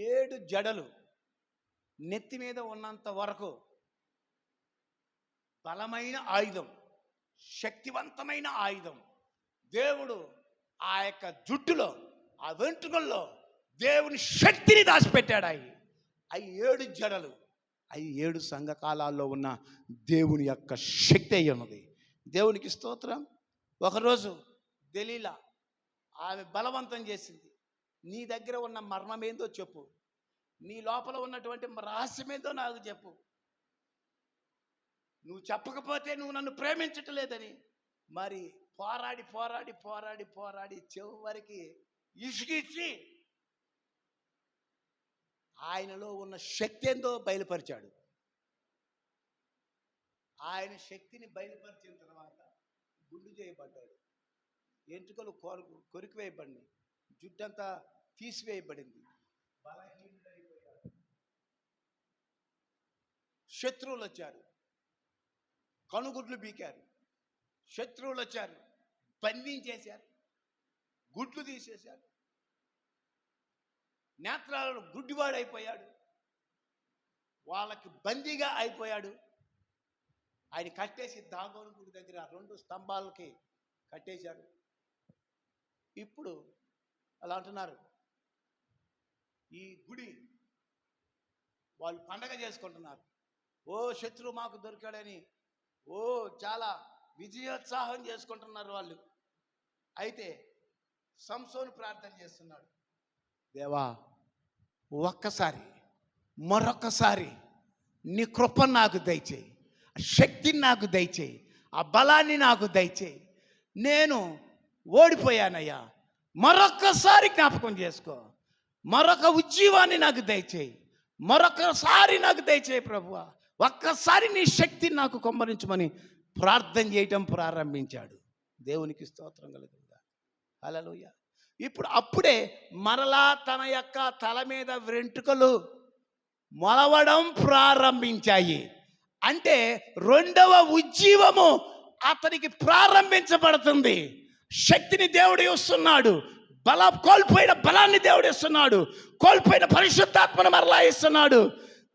7 జడలు నెత్తి మీద ఉన్నంత వరకు బలమైన ఆయుధం, శక్తివంతమైన ఆయుధం. దేవుడు ఆ యొక్క జుట్టులో, ఆ వెంట్రుకల్లో దేవుని శక్తిని దాచిపెట్టాడు. అవి 7 జడలు, అవి 7 సంఘకాలాల్లో ఉన్న దేవుని యొక్క శక్తి అయి ఉన్నది. దేవునికి స్తోత్రం. ఒకరోజు దెలీలా ఆమె బలవంతం చేసింది, నీ దగ్గర ఉన్న మర్మం ఏందో చెప్పు, నీ లోపల ఉన్నటువంటి రహస్యం ఏందో నాకు చెప్పు. నువ్వు చెప్పకపోతే నువ్వు నన్ను ప్రేమించట్లేదని. మరి పోరాడి పోరాడి పోరాడి పోరాడి చివరికి ఇసుకిచ్చి ఆయనలో ఉన్న శక్తి ఏందో బయలుపరిచాడు. ఆయన శక్తిని బయలుపరిచిన తర్వాత గుండు చేయబడ్డాడు, ఎంట్రుకలు కొరికి వేయబడినాయి, జుట్టంతా తీసివేయబడింది, బలహీనుడైపోయాడు. శత్రువులు వచ్చారు, కనుగుడ్లు బీకారు, శత్రువులు వచ్చారు, బంధించేశారు, గుడ్లు తీసేశారు, నేత్రాలను గుడ్డివాడైపోయాడు, వాళ్ళకి బందీగా అయిపోయాడు. ఆయన కట్టేసి దాగోను గుడి దగ్గర 2 స్తంభాలకి కట్టేశారు. ఇప్పుడు అలా అంటున్నారు, ఈ గుడి వాళ్ళు పండగ చేసుకుంటున్నారు. ఓ శత్రువు మాకు దొరికాడని చాలా విజయోత్సాహం చేసుకుంటున్నారు వాళ్ళు. అయితే సంసోను ప్రార్థన చేస్తున్నాడు, దేవా ఒక్కసారి మరొక్కసారి నీ కృప నాకు దయచేయి, శక్తిని నాకు దయచేయి, ఆ బలాన్ని నాకు దయచేయి. నేను ఓడిపోయానయ్యా, మరొక్కసారి జ్ఞాపకం చేసుకో, మరొక ఉజ్జీవాన్ని నాకు దయచేయి, మరొకసారి నాకు దయచేయి ప్రభువా, ఒక్కసారి నీ శక్తిని నాకు కొమ్మరించమని ప్రార్థన చేయటం ప్రారంభించాడు. దేవునికి స్తోత్రం కలుగుతుందా. హల్లెలూయా. ఇప్పుడు అప్పుడే మరలా తన యొక్క తల మీద వెంట్రుకలు మొలవడం ప్రారంభించాయి. అంటే 2వ ఉజ్జీవము అతనికి ప్రారంభించబడుతుంది. శక్తిని దేవుడు ఇస్తున్నాడు, కోల్పోయిన బలాన్ని దేవుడు ఇస్తున్నాడు, కోల్పోయిన పరిశుద్ధాత్మను మరలా ఇస్తున్నాడు.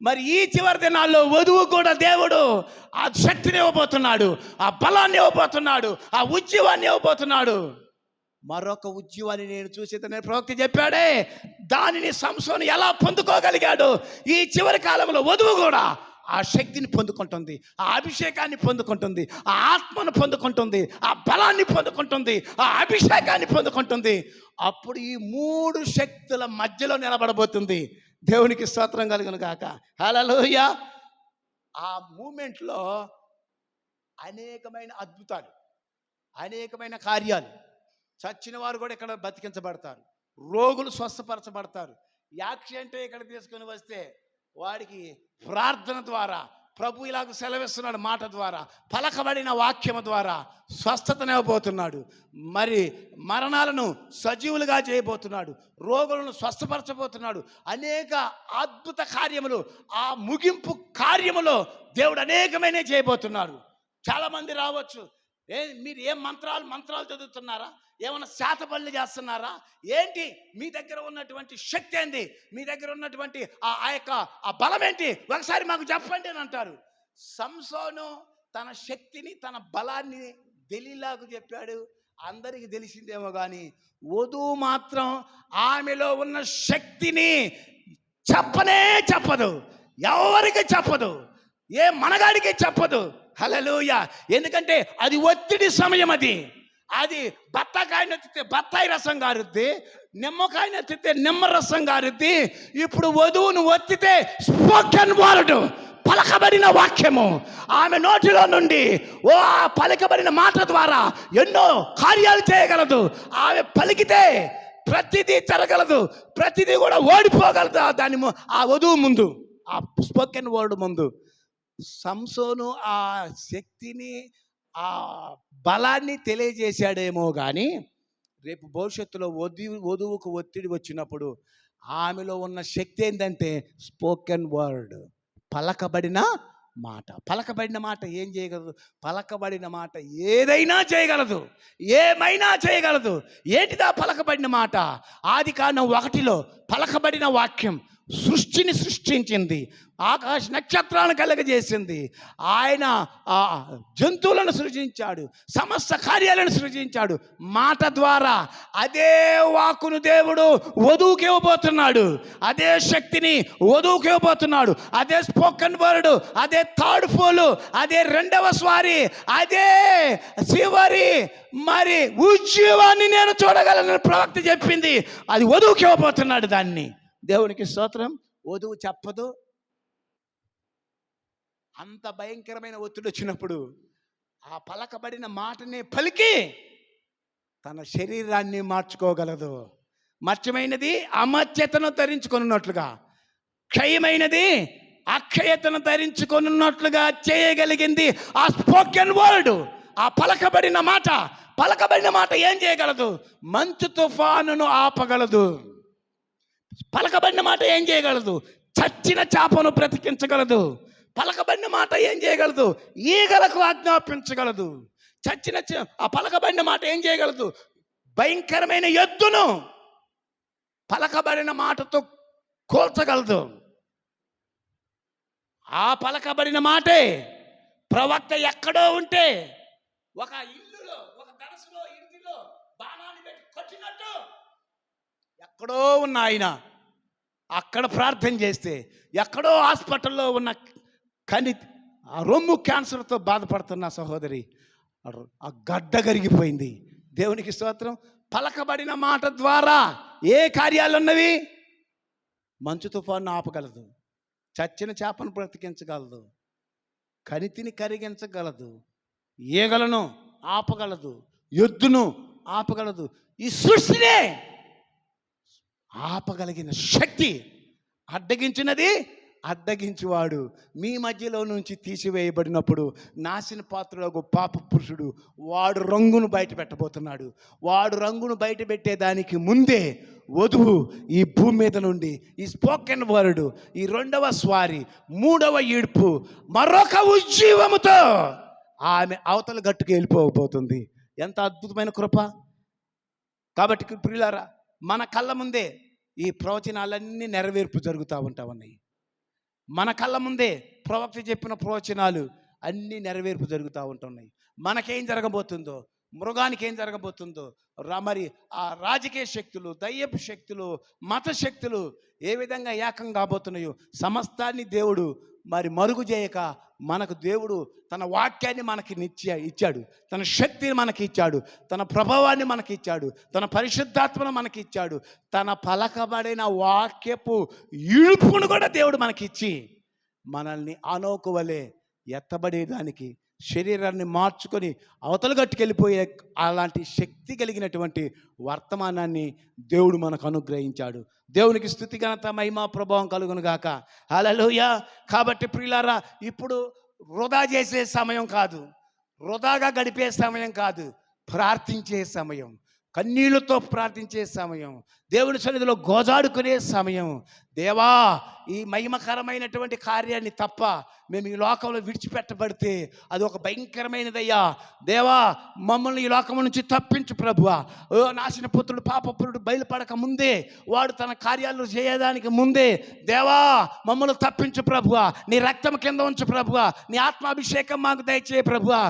మరి ఈ చివరి దినాల్లో వధువు కూడా దేవుడు ఆ శక్తిని ఇవ్వబోతున్నాడు, ఆ బలాన్ని ఇవ్వబోతున్నాడు, ఆ ఉజ్జీవాన్ని ఇవ్వబోతున్నాడు. మరొక ఉజ్జీవాన్ని నేను చూసేదని ప్రవక్త చెప్పాడే, దానిని సంసోను ఎలా పొందుకోగలిగాడు. ఈ చివరి కాలంలో వధువు కూడా ఆ శక్తిని పొందుకుంటుంది, ఆ అభిషేకాన్ని పొందుకుంటుంది, ఆ ఆత్మను పొందుకుంటుంది, ఆ బలాన్ని పొందుకుంటుంది, ఆ అభిషేకాన్ని పొందుకుంటుంది. అప్పుడు ఈ 3 శక్తుల మధ్యలో నిలబడబోతుంది. దేవునికి స్తోత్రం కలుగును గాక. హల్లెలూయా. ఆ మూమెంట్లో అనేకమైన అద్భుతాలు, అనేకమైన కార్యాలు, చచ్చిన వారు కూడా ఇక్కడ బతికించబడతారు, రోగులు స్వస్థపరచబడతారు. యాక్సిడెంట్ ఇక్కడ తీసుకొని వస్తే వాడికి ప్రార్థన ద్వారా ప్రభు ఇలాగ సెలవిస్తున్నాడు, మాట ద్వారా, పలకబడిన వాక్యము ద్వారా స్వస్థతనివ్వబోతున్నాడు. మరి మరణాలను సజీవులుగా చేయబోతున్నాడు, రోగులను స్వస్థపరచబోతున్నాడు. అనేక అద్భుత కార్యములు, ఆ ముగింపు కార్యములో దేవుడు అనేకమైన చేయబోతున్నాడు. చాలామంది రావచ్చు, మీరు ఏం మంత్రాలు చదువుతున్నారా, ఏమైనా శాతపల్లి చేస్తున్నారా, ఏంటి మీ దగ్గర ఉన్నటువంటి శక్తి ఏంది, మీ దగ్గర ఉన్నటువంటి ఆ బలం ఏంటి, ఒకసారి మాకు చెప్పండి అని అంటారు. సంసోను తన శక్తిని, తన బలాన్ని దెలీలాకు చెప్పాడు. అందరికీ తెలిసిందేమో కానీ వధువు మాత్రం ఆమెలో ఉన్న శక్తిని చెప్పదు, ఎవరికి చెప్పదు, ఏ మనగాడికి చెప్పదు. హల్లెలూయా. ఎందుకంటే అది ఒత్తిడి సమయం. అది బత్తాకాయను ఎత్తితే బత్తాయి రసం గారుద్ది, నిమ్మకాయను ఎత్తితే నిమ్మ రసం గారుద్ది. ఇప్పుడు వధువును ఒత్తితే స్పోకెన్ వర్డ్, పలకబడిన వాక్యము ఆమె నోటిలో నుండి పలకబడిన మాట ద్వారా ఎన్నో కార్యాలు చేయగలదు. ఆమె పలికితే ప్రతిదీ జరగలదు, ప్రతిదీ కూడా ఓడిపోగలదు దాని ఆ వధువు ముందు, ఆ స్పోకెన్ వర్డ్ ముందు. సంసోను ఆ శక్తిని, ఆ బలాన్ని తెలియజేశాడేమో కానీ రేపు భవిష్యత్తులో వధువుకు ఒత్తిడి వచ్చినప్పుడు ఆమెలో ఉన్న శక్తి ఏంటంటే స్పోకెన్ వర్డ్, పలకబడిన మాట. పలకబడిన మాట ఏం చేయగలదు? పలకబడిన మాట ఏదైనా చేయగలదు, ఏమైనా చేయగలదు. ఏంటిదా పలకబడిన మాట? ఆదికాండం 1లో పలకబడిన వాక్యం సృష్టిని సృష్టించింది, ఆకాశ నక్షత్రాలను కలగజేసింది, ఆయన ఆ జంతువులను సృజించాడు, సమస్త కార్యాలను సృజించాడు మాట ద్వారా. అదే వాక్కును దేవుడు వధువుకి ఇవ్వబోతున్నాడు, అదే శక్తిని వధువుకి ఇవ్వబోతున్నాడు, అదే స్పోకెన్ వర్డ్, అదే థర్డ్ ఫోల్, అదే రెండవ స్వారి, అదే చివరి మరి ఉజ్జీవాన్ని నేను చూడగలను ప్రవక్త చెప్పింది. అది వధువుకి ఇవ్వబోతున్నాడు దాన్ని. దేవునికి స్తోత్రం. వధువు చెప్పదు. అంత భయంకరమైన ఒత్తిడి వచ్చినప్పుడు ఆ పలకబడిన మాటనే పలికి తన శరీరాన్ని మార్చుకోగలదు. మత్స్యమైనది అమర్త్యతను ధరించుకున్నట్లుగా, క్షయమైనది అక్షయతను ధరించుకున్నట్లుగా చేయగలిగింది ఆ స్పోకెన్ వర్డ్, ఆ పలకబడిన మాట. పలకబడిన మాట ఏం చేయగలదు? మంచు తుఫానును ఆపగలదు. పలకబడిన మాట ఏం చేయగలదు? చచ్చిన చేపను బ్రతికించగలదు. పలకబడిన మాట ఏం చేయగలదు? ఈగలకు ఆజ్ఞాపించగలదు. ఆ పలకబడిన మాట ఏం చేయగలదు? భయంకరమైన ఎద్దును పలకబడిన మాటతో కూల్చగలదు. ఆ పలకబడిన మాటే ప్రవక్త ఎక్కడో ఉంటే ఒక ఇల్లులో, ఒక దరసులో, ఇంటిలో బాణాన్ని పెట్టి కొట్టినట్టు ఎక్కడో ఉన్న ఆయన అక్కడ ప్రార్థన చేస్తే, ఎక్కడో హాస్పిటల్లో ఉన్న ఆ రొమ్ము క్యాన్సర్తో బాధపడుతున్న సహోదరి ఆ గడ్డ కరిగిపోయింది. దేవునికి స్తోత్రం. పలకబడిన మాట ద్వారా ఏ కార్యాలు ఉన్నవి? మంచు తుఫాను ఆపగలదు, చచ్చిన చేపను బ్రతికించగలదు, కణితిని కరిగించగలదు, ఈగలను ఆపగలదు, ఎద్దును ఆపగలదు. ఈ సృష్టినే ఆపగలిగిన శక్తి, అడ్డగించినది అడ్డగించువాడు. మీ మధ్యలో నుంచి తీసివేయబడినప్పుడు నాశన పాత్రలో పాప పురుషుడు వాడు రంగును బయట పెట్టబోతున్నాడు. వాడు రంగును బయట పెట్టేదానికి ముందే వధువు ఈ భూమి మీద నుండి ఈ స్పోకెన్ వర్డ్, ఈ రెండవ స్వారి, మూడవ ఈడ్పు, మరొక ఉజ్జీవముతో ఆమె అవతల గట్టుకు వెళ్ళిపోబోతుంది. ఎంత అద్భుతమైన కృప! కాబట్టి ప్రియులారా, మన కళ్ళ ముందే ఈ ప్రవచనాలన్నీ నెరవేర్పు జరుగుతూ ఉన్నాయి. మన కళ్ళ ముందే ప్రవక్త చెప్పిన ప్రవచనాలు అన్నీ నెరవేర్పు జరుగుతూ ఉంటున్నాయి. మనకేం జరగబోతుందో, మృగానికి ఏం జరగబోతుందో, మరి ఆ రాజకీయ శక్తులు, దయ్యపు శక్తులు, మత శక్తులు ఏ విధంగా ఏకం కాబోతున్నాయో సమస్తాన్ని దేవుడు మరి మరుగు చేయక మనకు దేవుడు తన వాక్యాన్ని మనకి ఇచ్చాడు, తన శక్తిని మనకి ఇచ్చాడు, తన ప్రభావాన్ని మనకి ఇచ్చాడు, తన పరిశుద్ధాత్మను మనకి ఇచ్చాడు, తన పలకబడిన వాక్యపు ఇడుపును కూడా దేవుడు మనకి ఇచ్చి మనల్ని అనోకువలే ఎత్తబడేదానికి, శరీరాన్ని మార్చుకొని అవతల గట్టుకెళ్ళిపోయే అలాంటి శక్తి కలిగినటువంటి వర్తమానాన్ని దేవుడు మనకు అనుగ్రహించాడు. దేవునికి స్తుతి ఘనత మహిమ ప్రభావం కలుగును గాక. హల్లెలూయా. కాబట్టి ప్రియులారా, ఇప్పుడు వృధా చేసే సమయం కాదు, వృధాగా గడిపే సమయం కాదు, ప్రార్థించే సమయం, కన్నీళ్లతో ప్రార్థించే సమయం, దేవుని సన్నిధిలో గోజాడుకునే సమయం. దేవా, ఈ మహిమకరమైనటువంటి కార్యాన్ని తప్ప మేము ఈ లోకంలో విడిచిపెట్టబడితే అది ఒక భయంకరమైనదయ్యా. దేవా, మమ్మల్ని ఈ లోకం నుంచి తప్పించు ప్రభువా. నాశన పుత్రుడు, పాపపుత్రుడు బయలుపడక ముందే, వాడు తన కార్యాలు చేయడానికి ముందే, దేవా మమ్మల్ని తప్పించు ప్రభువా, నీ రక్తం కింద ఉంచు ప్రభువా, నీ ఆత్మాభిషేకం మాకు దయచేయ ప్రభువా.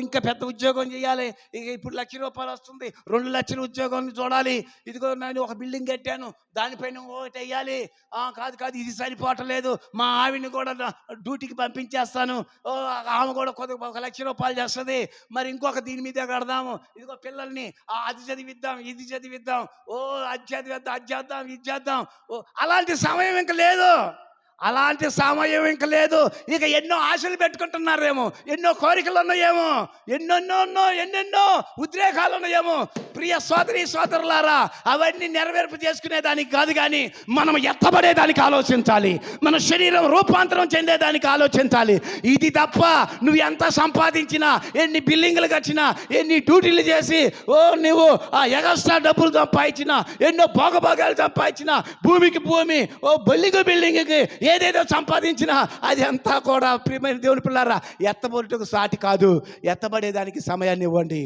ఇంకా పెద్ద ఉద్యోగం చేయాలి, ఇక ఇప్పుడు ₹1,00,000 వస్తుంది, 2 లక్షల ఉద్యోగం చూడాలి, ఇదిగో నేను ఒక బిల్డింగ్ కట్టాను దానిపైన ఒకటి వేయాలి, కాదు ఇది సరిపోవట్లేదు, మా ఆవిడని కూడా డ్యూటీకి పంపించేస్తాను, ఆమె కూడా కొద్దిగా ₹1,00,000 చేస్తుంది, మరి ఇంకొక దీని మీదే కడదాము, ఇదిగో పిల్లల్ని అది చదివిద్దాం, ఇది చదివిద్దాం, అది చదివిద్దాం, అది చేద్దాం, ఇది చేద్దాం. అలాంటి సమయం ఇంకా లేదు, అలాంటి సమయం ఇంక లేదు. ఇక ఎన్నో ఆశలు పెట్టుకుంటున్నారేమో, ఎన్నో కోరికలు ఉన్నాయేమో, ఎన్నెన్నో ఉద్రేకాలు ఉన్నాయేమో. ప్రియ సోదరి సోదరులారా, అవన్నీ నెరవేర్పు చేసుకునేదానికి కాదు, కానీ మనం ఎత్తబడేదానికి ఆలోచించాలి, మన శరీరం రూపాంతరం చెందేదానికి ఆలోచించాలి. ఇది తప్ప నువ్వు ఎంత సంపాదించినా, ఎన్ని బిల్డింగ్లు కట్టినా, ఎన్ని డ్యూటీలు చేసి నువ్వు ఎగస్ట్రా డబ్బులు సంపాదించినా, ఎన్నో భోగభోగాలు సంపాదించినా, భూమికి భూమి, బిల్డింగ్కి ఏదేదో సంపాదించినా అది అంతా కూడా ప్రియమైన దేవుని పిల్లారా ఎత్తబడుటకు సాటి కాదు. ఎత్తబడేదానికి సమయాన్ని ఇవ్వండి,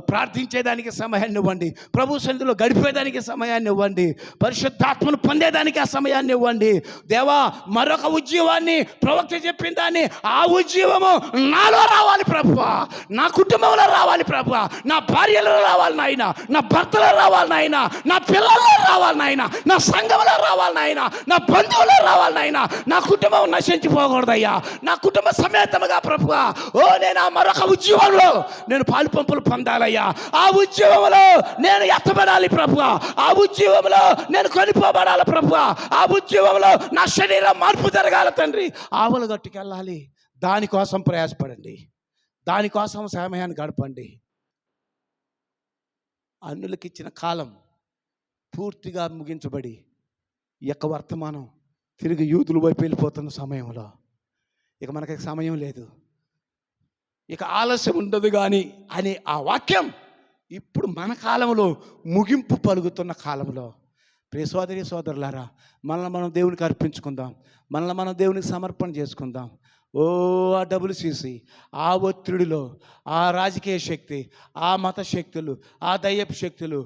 ప్రార్థించేదానికి సమయాన్ని ఇవ్వండి, ప్రభు సన్నిధిలో గడిపేదానికి సమయాన్ని ఇవ్వండి, పరిశుద్ధాత్మను పొందేదానికి ఆ సమయాన్ని ఇవ్వండి. దేవా, మరొక ఉద్యోగాన్ని ప్రవక్త చెప్పిన దాన్ని, ఆ ఉద్యోగము నాలో రావాలి ప్రభువా, నా కుటుంబంలో రావాలి ప్రభువా, నా భార్యలో రావాలి నాయన, నా భర్తలో రావాలి నాయన, నా పిల్లల్లో రావాలి నాయన, నా సంఘంలో రావాలి నాయన, నా బంధువులో రావాలి నాయన. నా కుటుంబం నశించిపోకూడదయ్యా, నా కుటుంబ సమేతముగా ప్రభువా. నేను ఆ మరొక ఉద్యోగంలో నేను పాలు పంపులు పొందాలయ్యా, ఆ ఉద్యోగంలో నేను ఎత్తబడాలి ప్రభువా, ఆ ఉద్యోగంలో నేను కొనిపోబడాలి ప్రభువా, ఆ ఉద్యోగంలో నా శరీరం మార్పు జరగాలి తండ్రి. ఆవులు గట్టుకెళ్ళాలి, దానికోసం ప్రయాసపడండి, దానికోసం సమయాన్ని గడపండి. అన్యులకు ఇచ్చిన కాలం పూర్తిగా ముగించబడి ఈ యొక్క వర్తమానం తిరిగి యూదుల వైపు వెళ్ళిపోతున్న సమయంలో ఇక మనకి సమయం లేదు, ఇక ఆలస్యం ఉండదు కానీ అనే ఆ వాక్యం ఇప్పుడు మన కాలంలో ముగింపు పలుకుతున్న కాలంలో ప్రియ సోదరి సోదరులారా, మనల్ని మనం దేవునికి అర్పించుకుందాం, మనల్ని మనం దేవునికి సమర్పణ చేసుకుందాం. ఆ WCC, ఆ ఒత్తిడిలో ఆ రాజకీయ శక్తి, ఆ మత శక్తులు, ఆ దయ్యపు శక్తులు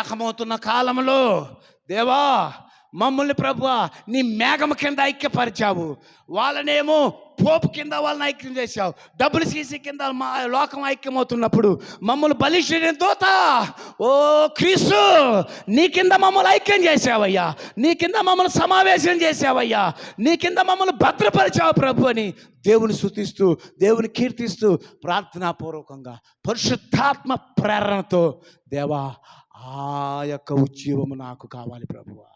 ఏకమవుతున్న కాలంలో దేవా, మమ్మల్ని ప్రభువా నీ మేఘం కింద ఐక్యపరిచావు, వాళ్ళనేమో పోపు కింద వాళ్ళని ఐక్యం చేశావు, WCC కింద మా లోకం ఐక్యమవుతున్నప్పుడు మమ్మల్ని బలిష్ఠ దూత ఓ క్రీస్తు నీ కింద మమ్మల్ని ఐక్యం చేసావయ్యా, నీ కింద మమ్మల్ని సమావేశం చేసావయ్యా, నీ కింద మమ్మల్ని భద్రపరిచావు ప్రభు అని దేవుని స్తుతిస్తూ, దేవుని కీర్తిస్తూ ప్రార్థనాపూర్వకంగా పరిశుద్ధాత్మ ప్రేరణతో దేవా, ఆ యొక్క ఉద్యోగము నాకు కావాలి ప్రభువా,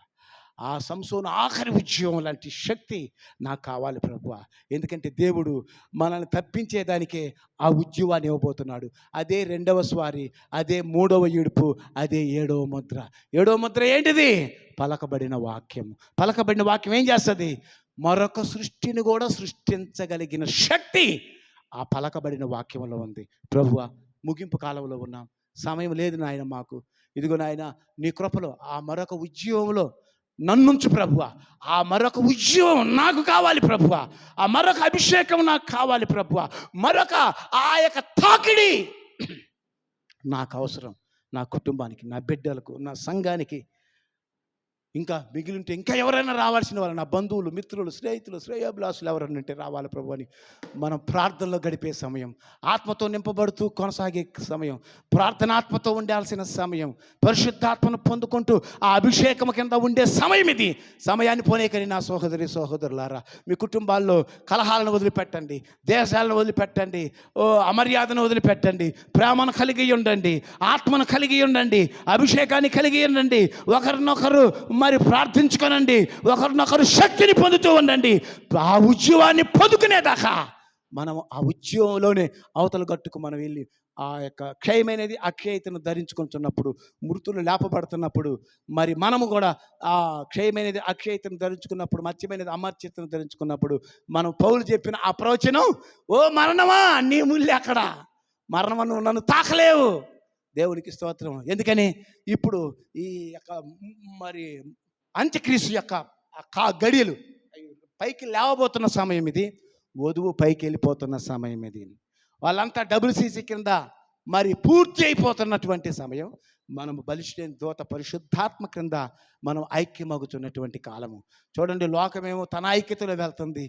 ఆ సంసోను ఆఖరి ఉద్యోగం లాంటి శక్తి నాకు కావాలి ప్రభువా. ఎందుకంటే దేవుడు మనల్ని తప్పించేదానికే ఆ ఉద్యోగాన్ని ఇవ్వబోతున్నాడు. అదే రెండవ స్వారీ, అదే మూడవ ఏడుపు, అదే ఏడవ ముద్ర. ఏడవ ముద్ర ఏంటిది? పలకబడిన వాక్యం. పలకబడిన వాక్యం ఏం చేస్తుంది? మరొక సృష్టిని కూడా సృష్టించగలిగిన శక్తి ఆ పలకబడిన వాక్యంలో ఉంది. ప్రభువా, ముగింపు కాలంలో ఉన్నాం, సమయం లేదు నాయన మాకు. ఇదిగో నాయన, నీ కృపలో ఆ మరొక ఉద్యోగంలో నన్నుంచు ప్రభువా, ఆ మరొక ఉద్యోగం నాకు కావాలి ప్రభువా, ఆ మరొక అభిషేకం నాకు కావాలి ప్రభువా, మరొక ఆ యొక్క తాకిడి నాకు అవసరం, నా కుటుంబానికి, నా బిడ్డలకు, నా సంఘానికి. ఇంకా మిగిలింటే ఇంకా ఎవరైనా రావాల్సిన వాళ్ళు, నా బంధువులు, మిత్రులు, స్నేహితులు, శ్రేయోభిలాసులు ఎవరైనా ఉంటే రావాలి ప్రభు అని మనం ప్రార్థనలో గడిపే సమయం, ఆత్మతో నింపబడుతూ కొనసాగే సమయం, ప్రార్థనాత్మతో ఉండాల్సిన సమయం, పరిశుద్ధాత్మను పొందుకుంటూ ఆ అభిషేకం కింద ఉండే సమయం ఇది. సమయాన్ని పోనీకని నా సహోదరి సహోదరులారా, మీ కుటుంబాల్లో కలహాలను వదిలిపెట్టండి, దేశాలను వదిలిపెట్టండి, అమర్యాదను వదిలిపెట్టండి, ప్రేమను కలిగి ఉండండి, ఆత్మను కలిగి ఉండండి, అభిషేకాన్ని కలిగి ఉండండి, ఒకరినొకరు మరి ప్రార్థించుకోనండి, ఒకరినొకరు శక్తిని పొందుతూ ఉండండి. ఆ ఉద్యోగాన్ని పొందుకునేదాకా మనం ఆ ఉద్యోగంలోనే అవతల గట్టుకు మనం వెళ్ళి ఆ యొక్క క్షయమైనది అక్షయతను ధరించుకుంటున్నప్పుడు, మృతులు లేపబడుతున్నప్పుడు, మరి మనము కూడా ఆ క్షయమైనది అక్షయతను ధరించుకున్నప్పుడు, మత్స్యమైనది అమర్త్యతను ధరించుకున్నప్పుడు మనం పౌలు చెప్పిన ఆ ప్రవచనం, ఓ మరణమా నీ ముళ్ళు ఎక్కడ, మరణమా నువ్వు నన్ను తాకలేవు. దేవునికి స్తోత్రం. ఎందుకని ఇప్పుడు ఈ యొక్క మరి అంత్యక్రీస్తు యొక్క గడియలు పైకి లేవబోతున్న సమయం ఇది, వధువు పైకి వెళ్ళిపోతున్న సమయం ఇది, వాళ్ళంతా WCC కింద మరి పూర్తి అయిపోతున్నటువంటి సమయం. మనము బలిష్ఠైన దూత పరిశుద్ధాత్మ క్రింద మనం ఐక్యమగుతున్నటువంటి కాలము. చూడండి, లోకమేమో తన ఐక్యతలో వెళ్తుంది,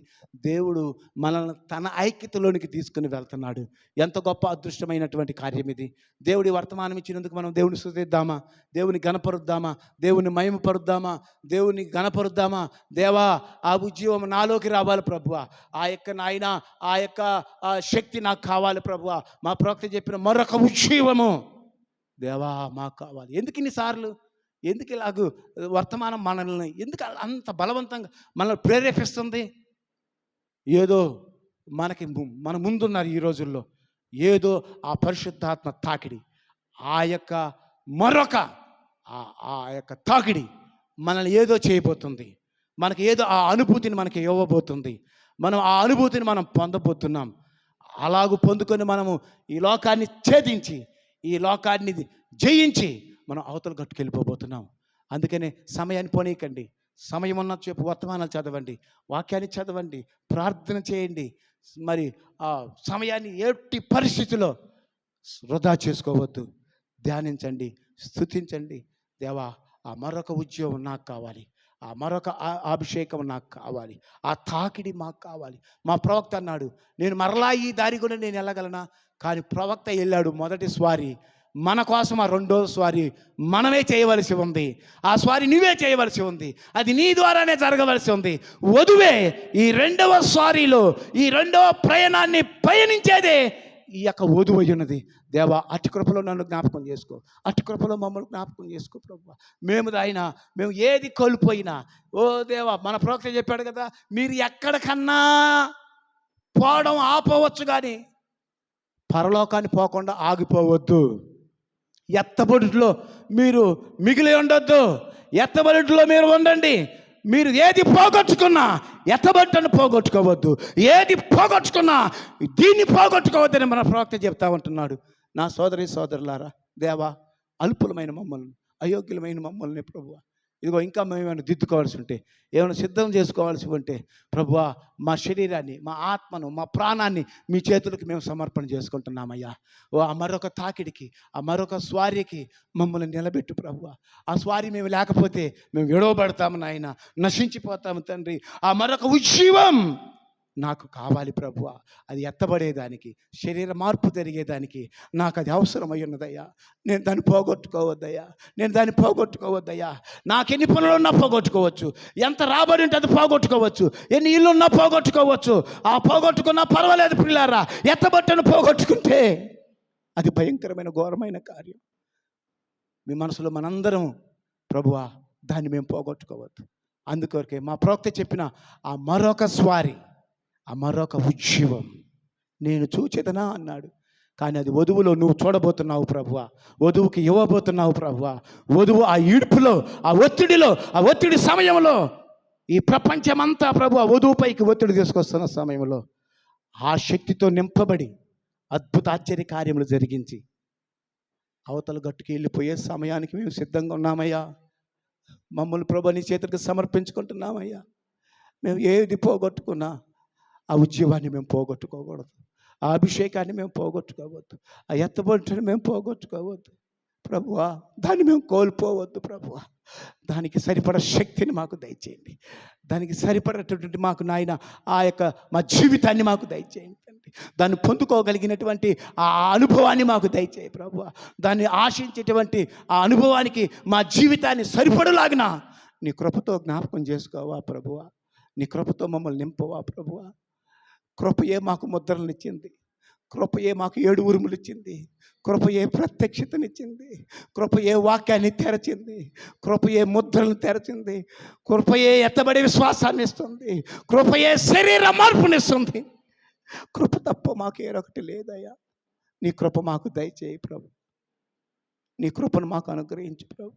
దేవుడు మనల్ని తన ఐక్యతలోనికి తీసుకుని వెళ్తున్నాడు. ఎంత గొప్ప అదృష్టమైనటువంటి కార్యం ఇది. దేవుడి వర్తమానం ఇచ్చినందుకు మనం దేవుని స్తుతిద్దామా, దేవుని గణపరుద్దామా, దేవుని మహిమపరుద్దామా, దేవుని గణపరుద్దామా. దేవా, ఆ ఉద్యోగం నాలోకి రావాలి ప్రభువా, ఆ యొక్క నాయన ఆ యొక్క శక్తి నాకు కావాలి ప్రభువా. మా ప్రవక్త చెప్పిన మరొక ఉద్యోగము దేవా మాకు కావాలి. ఎందుకు ఇన్నిసార్లు, ఎందుకు ఇలాగూ వర్తమానం మనల్ని ఎందుకు అంత బలవంతంగా మనల్ని ప్రేరేపిస్తుంది? ఏదో మన ముందున్నారు ఈ రోజుల్లో, ఏదో ఆ పరిశుద్ధాత్మ తాకిడి, ఆ యొక్క మరొక ఆ యొక్క తాకిడి మనల్ని ఏదో చేయబోతుంది, మనకి ఏదో ఆ అనుభూతిని మనకి ఇవ్వబోతుంది, మనం ఆ అనుభూతిని మనం పొందబోతున్నాం. అలాగూ పొందుకొని మనము ఈ లోకాన్ని ఛేదించి, ఈ లోకాన్ని జయించి మనం అవతల గట్టుకెళ్ళిపోబోతున్నాం. అందుకనే సమయాన్ని పోనీయకండి, సమయం ఉన్న చెప్పు వర్తమానాలు చదవండి, వాక్యాన్ని చదవండి, ప్రార్థన చేయండి. మరి ఆ సమయాన్ని ఎట్టి పరిస్థితిలో వృధా చేసుకోవద్దు. ధ్యానించండి, స్తుతించండి. దేవా, ఆ మరొక ఉద్యోగం నాకు కావాలి, ఆ మరొక అభిషేకం నాకు కావాలి, ఆ తాకిడి మాకు కావాలి. మా ప్రవక్త అన్నాడు, నేను మరలా ఈ దారి కూడా నేను వెళ్ళగలనా? కానీ ప్రవక్త వెళ్ళాడు మొదటి స్వారీ, మన కోసం ఆ రెండో స్వారీ మనమే చేయవలసి ఉంది. ఆ స్వారీ నువ్వే చేయవలసి ఉంది, అది నీ ద్వారానే జరగవలసి ఉంది. వధువే ఈ రెండవ స్వారీలో, ఈ రెండవ ప్రయాణాన్ని పయనించేదే ఈ యొక్క వధువు ఉన్నది. దేవా, అటు కృపలో నన్ను జ్ఞాపకం చేసుకో, అటు కృపలో మమ్మల్ని జ్ఞాపకం చేసుకో ప్రభువా. మేము ఏది కోల్పోయినా, ఓ దేవా, మన ప్రవక్త చెప్పాడు కదా, మీరు ఎక్కడికన్నా పోవడం ఆపవచ్చు కానీ పరలోకాన్ని పోకుండా ఆగిపోవద్దు. ఎత్తబడిలో మీరు మిగిలి ఉండొద్దు, ఎత్తబడిలో మీరు ఉండండి. మీరు ఏది పోగొట్టుకున్నా ఎత్తబట్టను పోగొట్టుకోవద్దు, ఏది పోగొట్టుకున్నా దీన్ని పోగొట్టుకోవద్దని మన ప్రవక్త చెప్తా ఉంటున్నాడు. నా సోదరి సోదరులారా, దేవా, అల్పులమైన మమ్మల్ని, అయోగ్యులమైన మమ్మల్ని ప్రభువా, ఇదిగో ఇంకా మేము ఏమైనా దిద్దుకోవాల్సి ఉంటే, ఏమైనా సిద్ధం చేసుకోవాల్సి ఉంటే ప్రభువా, మా శరీరాన్ని, మా ఆత్మను, మా ప్రాణాన్ని మీ చేతులకు మేము సమర్పణ చేసుకుంటున్నామయ్యా. ఓ ఆ మరొక తాకిడికి, ఆ మరొక స్వారీకి మమ్మల్ని నిలబెట్టు ప్రభువా. ఆ స్వారీ మేము లేకపోతే మేము విడవబడతాము నాయన, నశించిపోతాము తండ్రి. ఆ మరొక ఉజ్జీవం నాకు కావాలి ప్రభువా. అది ఎత్తబడేదానికి, శరీర మార్పు జరిగేదానికి నాకు అది అవసరమై ఉన్నదయ్యా. నేను దాన్ని పోగొట్టుకోవద్దయ్యా, నేను దాన్ని పోగొట్టుకోవద్దయ్యా. నాకు ఎన్ని పనులు ఉన్నా పోగొట్టుకోవచ్చు, ఎంత రాబడి ఉంటే అది పోగొట్టుకోవచ్చు, ఎన్ని ఇల్లు ఉన్నా పోగొట్టుకోవచ్చు. ఆ పోగొట్టుకున్నా పర్వాలేదు పిల్లారా, ఎత్తబట్టను పోగొట్టుకుంటే అది భయంకరమైన ఘోరమైన కార్యం. మీ మనసులో మనందరం ప్రభువా దాన్ని మేము పోగొట్టుకోవద్దు. అందుకొరకే మా ప్రవక్త చెప్పిన ఆ మరొక స్వారీ, ఆ మరొక ఉజ్జీవం నేను చూచేదనా అన్నాడు. కానీ అది వధువులో నువ్వు చూడబోతున్నావు ప్రభువా, వధువుకి ఇవ్వబోతున్నావు ప్రభువా. వధువు ఆ ఈడ్పులో, ఆ ఒత్తిడిలో, ఆ ఒత్తిడి సమయంలో, ఈ ప్రపంచమంతా ప్రభువా వధువుపైకి ఒత్తిడి తీసుకొస్తున్న సమయంలో ఆ శక్తితో నింపబడి అద్భుత ఆశ్చర్య కార్యములు జరిగించి అవతల గట్టుకి వెళ్ళిపోయే సమయానికి మేము సిద్ధంగా ఉన్నామయ్యా. మమ్మల్ని ప్రభు నీ చేతులకు సమర్పించుకుంటున్నామయ్యా. మేము ఏది పోగొట్టుకున్నా ఆ ఉద్యమాన్ని మేము పోగొట్టుకోకూడదు, ఆ అభిషేకాన్ని మేము పోగొట్టుకోవద్దు, ఆ ఎత్తబడిని మేము పోగొట్టుకోవద్దు ప్రభువా. దాన్ని మేము కోల్పోవద్దు ప్రభువా. దానికి సరిపడ శక్తిని మాకు దయచేయండి, దానికి సరిపడేటటువంటి మాకు నాయన ఆ యొక్క మా జీవితాన్ని మాకు దయచేయండి తండ్రి. దాన్ని పొందుకోగలిగినటువంటి ఆ అనుభవాన్ని మాకు దయచేయి ప్రభువా. దాన్ని ఆశించేటువంటి ఆ అనుభవానికి మా జీవితాన్ని సరిపడలాగిన నీ కృపతో జ్ఞాపకం చేసుకోవా ప్రభువా. నీ కృపతో మమ్మల్ని నింపవా ప్రభువా. కృపయే మాకు ముద్రలనిచ్చింది, కృపయే మాకు 7 ఉరుములు ఇచ్చింది, కృపయే ప్రత్యక్షతనిచ్చింది, కృపయే వాక్యాన్ని తెరచింది, కృపయే ముద్రలను తెరచింది, కృపయే ఎత్తబడే విశ్వాసాన్ని ఇస్తుంది, కృపయే శరీర మార్పునిస్తుంది. కృప తప్ప మాకు ఏరొకటి లేదయ్యా. నీ కృప మాకు దయచేయి ప్రభు, నీ కృపను మాకు అనుగ్రహించు ప్రభు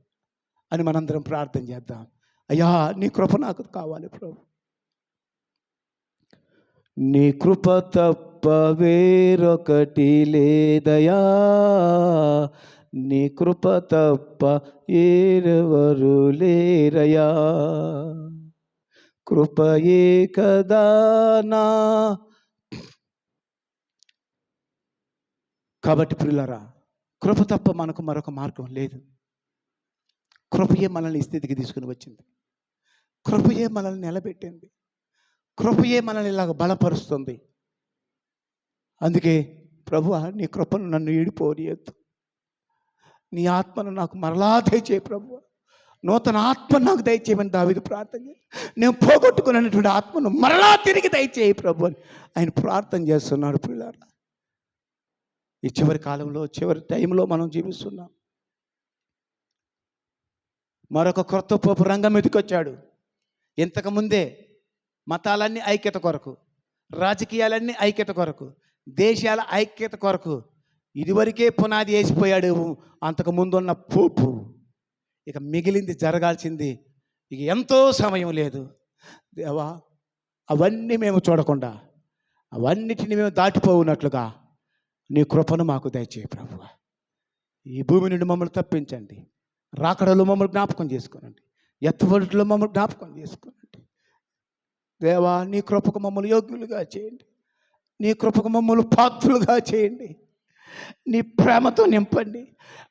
అని మనందరం ప్రార్థన చేద్దాం. అయ్యా, నీ కృప నాకు కావాలి ప్రభు. నీ కృప తప్ప వేరొకటి లేదయా, నీ కృప తప్ప ఏరెవరు లేరయా. కృపయే కదా నా. కాబట్టి ప్రియులారా, కృప తప్ప మనకు మరొక మార్గం లేదు. కృపయే మనల్ని ఈ స్థితికి తీసుకుని వచ్చింది, కృపయే మనల్ని నిలబెట్టింది, కృపయే మనల్ని ఇలాగ బలపరుస్తుంది. అందుకే ప్రభువా, నీ కృపను నన్ను ఈడిపోనియద్దు, నీ ఆత్మను నాకు మరలా దయచేయి ప్రభువా. నూతన ఆత్మ నాకు దయచేయమని దావీదు ప్రార్థన చేసి, నేను పోగొట్టుకున్నటువంటి ఆత్మను మరలా తిరిగి దయచేయి ప్రభు అని ఆయన ప్రార్థన చేస్తున్నాడు. పిల్లారా, ఈ చివరి కాలంలో, చివరి టైంలో మనం జీవిస్తున్నాం. మరొక క్రొత్త పోపు రంగం ఎదుకొచ్చాడు. ఇంతకుముందే మతాలన్నీ ఐక్యత కొరకు, రాజకీయాలన్నీ ఐక్యత కొరకు, దేశాల ఐక్యత కొరకు ఇదివరకే పునాది వేసిపోయాడు అంతకుముందు ఉన్న పోపు. ఇక మిగిలింది జరగాల్సింది ఇక ఎంతో సమయం లేదు. దేవా, అవన్నీ మేము చూడకుండా, అవన్నిటిని మేము దాటిపోవునట్లుగా నీ కృపను మాకు దయచేయి ప్రభువా. ఈ భూమి నుండి మమ్మల్ని తప్పించండి, రాకడలో మమ్మల్ని జ్ఞాపకం చేసుకోనండి. ఎత్తబడులో మమ్మల్ని జ్ఞాపకం చేసుకోనండి. దేవా, నీ కృపకు మమ్మల్ని యోగ్యులుగా చేయండి. నీ కృపకు మమ్మల్ని పాత్రులుగా చేయండి. నీ ప్రేమతో నింపండి.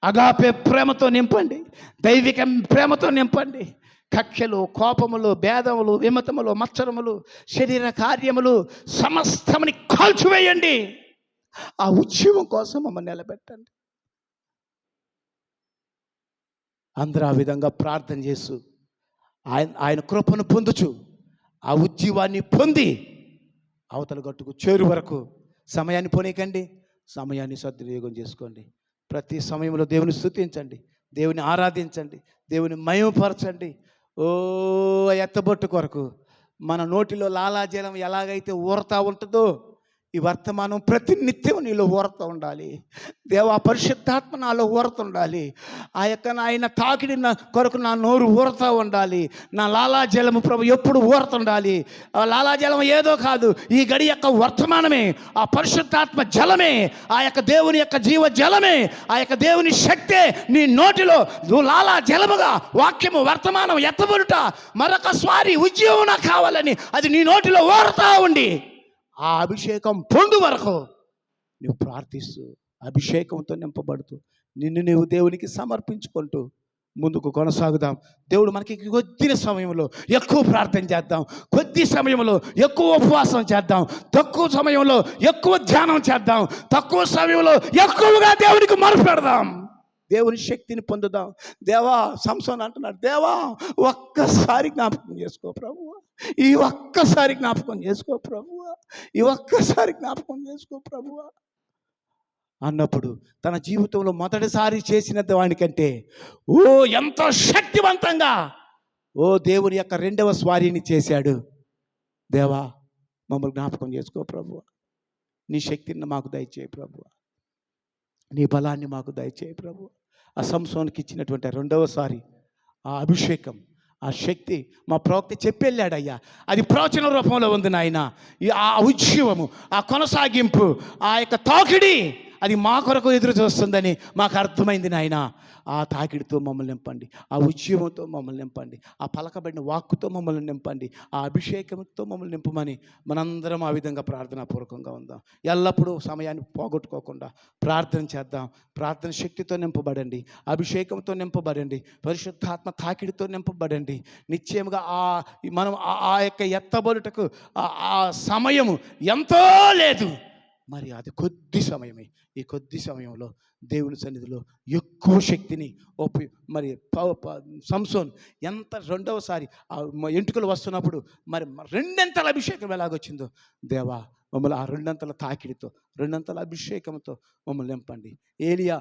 అగాపే ప్రేమతో నింపండి. దైవిక ప్రేమతో నింపండి. కక్షలు, కోపములు, భేదములు, విమతములు, మత్సరములు, శరీర కార్యములు సమస్తముని కాల్చివేయండి. ఆ ఉద్యమం కోసం మమ్మల్ని నిలబెట్టండి. అందరూ ఆ విధంగా ప్రార్థన చేస్తూ ఆయన కృపను పొందుచు ఆ ఉద్యమాన్ని పొంది అవతల గట్టుకు చేరు వరకు సమయాన్ని పోనీకండి. సమయాన్ని సద్వినియోగం చేసుకోండి. ప్రతి సమయంలో దేవుని స్తుతించండి, దేవుని ఆరాధించండి, దేవుని మహిమపరచండి. ఓ ఎత్తబొట్టు కొరకు మన నోటిలో లాలాజలం ఎలాగైతే ఊరతా ఉంటుందో, ఈ వర్తమానం ప్రతి నిత్యం నీలో ఊరత ఉండాలి. దేవా, పరిశుద్ధాత్మ నాలో ఊరత ఉండాలి. ఆ యొక్క ఆయన తాకిడి నా కొరకు నా నోరు ఊరత ఉండాలి. నా లాలాజలము ప్రభు ఎప్పుడు ఊరత ఉండాలి. ఆ లాలాజలం ఏదో కాదు, ఈ గడి యొక్క వర్తమానమే, ఆ పరిశుద్ధాత్మ జలమే, ఆ యొక్క దేవుని యొక్క జీవ జలమే, ఆ యొక్క దేవుని శక్తే నీ నోటిలో నువ్వు లాలా జలముగా వాక్యము వర్తమానం ఎత్తబడుట మరొక స్వారి ఉద్యోగం నాకు కావాలని అది నీ నోటిలో ఊరతా ఉండి ఆ అభిషేకం పొందు వరకు నువ్వు ప్రార్థిస్తూ అభిషేకంతో నింపబడుతూ నిన్ను నీవు దేవునికి సమర్పించుకుంటూ ముందుకు కొనసాగుదాం. దేవుడు మనకి కొద్ది సమయంలో ఎక్కువ ప్రార్థన చేద్దాం, కొద్ది సమయంలో ఎక్కువ ఉపవాసం చేద్దాం, తక్కువ సమయంలో ఎక్కువ ధ్యానం చేద్దాం, తక్కువ సమయంలో ఎక్కువగా దేవునికి మొరపెడదాం, దేవుని శక్తిని పొందుదాం. దేవా, సంసోన్ అంటున్నాడు, దేవా ఒక్కసారి జ్ఞాపకం చేసుకో ప్రభువా, ఈ ఒక్కసారి జ్ఞాపకం చేసుకో ప్రభువా, ఈ ఒక్కసారి జ్ఞాపకం చేసుకో ప్రభువా అన్నప్పుడు తన జీవితంలో మొదటిసారి చేసిన వానికంటే ఎంతో శక్తివంతంగా దేవుని యొక్క రెండవ స్వారీని చేశాడు. దేవా, మమ్మల్ని జ్ఞాపకం చేసుకో ప్రభువా, నీ శక్తిని మాకు దయచేయి ప్రభువా, నీ బలాన్ని మాకు దయచేయి ప్రభువా. ఆ సంసోన్కి ఇచ్చినటువంటి రెండవసారి ఆ అభిషేకం, ఆ శక్తి మా ప్రవక్త చెప్పెళ్ళాడయ్యా, అది ప్రవచన రూపంలో ఉంది నాయన. ఆ ఉద్యమము, ఆ కొనసాగింపు, ఆ యొక్క తాకిడి అది మా కొరకు ఎదురు చూస్తుందని మాకు అర్థమైంది నాయన. ఆ తాకిడితో మమ్మల్ని నింపండి, ఆ ఉద్యమంతో మమ్మల్ని నింపండి, ఆ పలకబడిన వాక్కుతో మమ్మల్ని నింపండి, ఆ అభిషేకంతో మమ్మల్ని నింపమని మనందరం ఆ విధంగా ప్రార్థనాపూర్వకంగా ఉందాం. ఎల్లప్పుడూ సమయాన్ని పోగొట్టుకోకుండా ప్రార్థన చేద్దాం. ప్రార్థన శక్తితో నింపబడండి, అభిషేకంతో నింపబడండి, పరిశుద్ధాత్మ తాకిడితో నింపబడండి. నిశ్చయముగా మనం ఆ యొక్క ఎత్తబడుటకు ఆ సమయము ఎంతో లేదు, మరి అది కొద్ది సమయమే. ఈ కొద్ది సమయంలో దేవుని సన్నిధిలో ఎక్కువ శక్తిని మరి సంసోన్ ఎంత రెండవసారి ఎంటుకలు వస్తున్నప్పుడు మరి రెండంతల అభిషేకం ఎలాగొచ్చిందో, దేవా మమ్మల్ని ఆ రెండంతల తాకిడితో, రెండంతల అభిషేకంతో మమ్మల్ని నింపండి. ఏలియా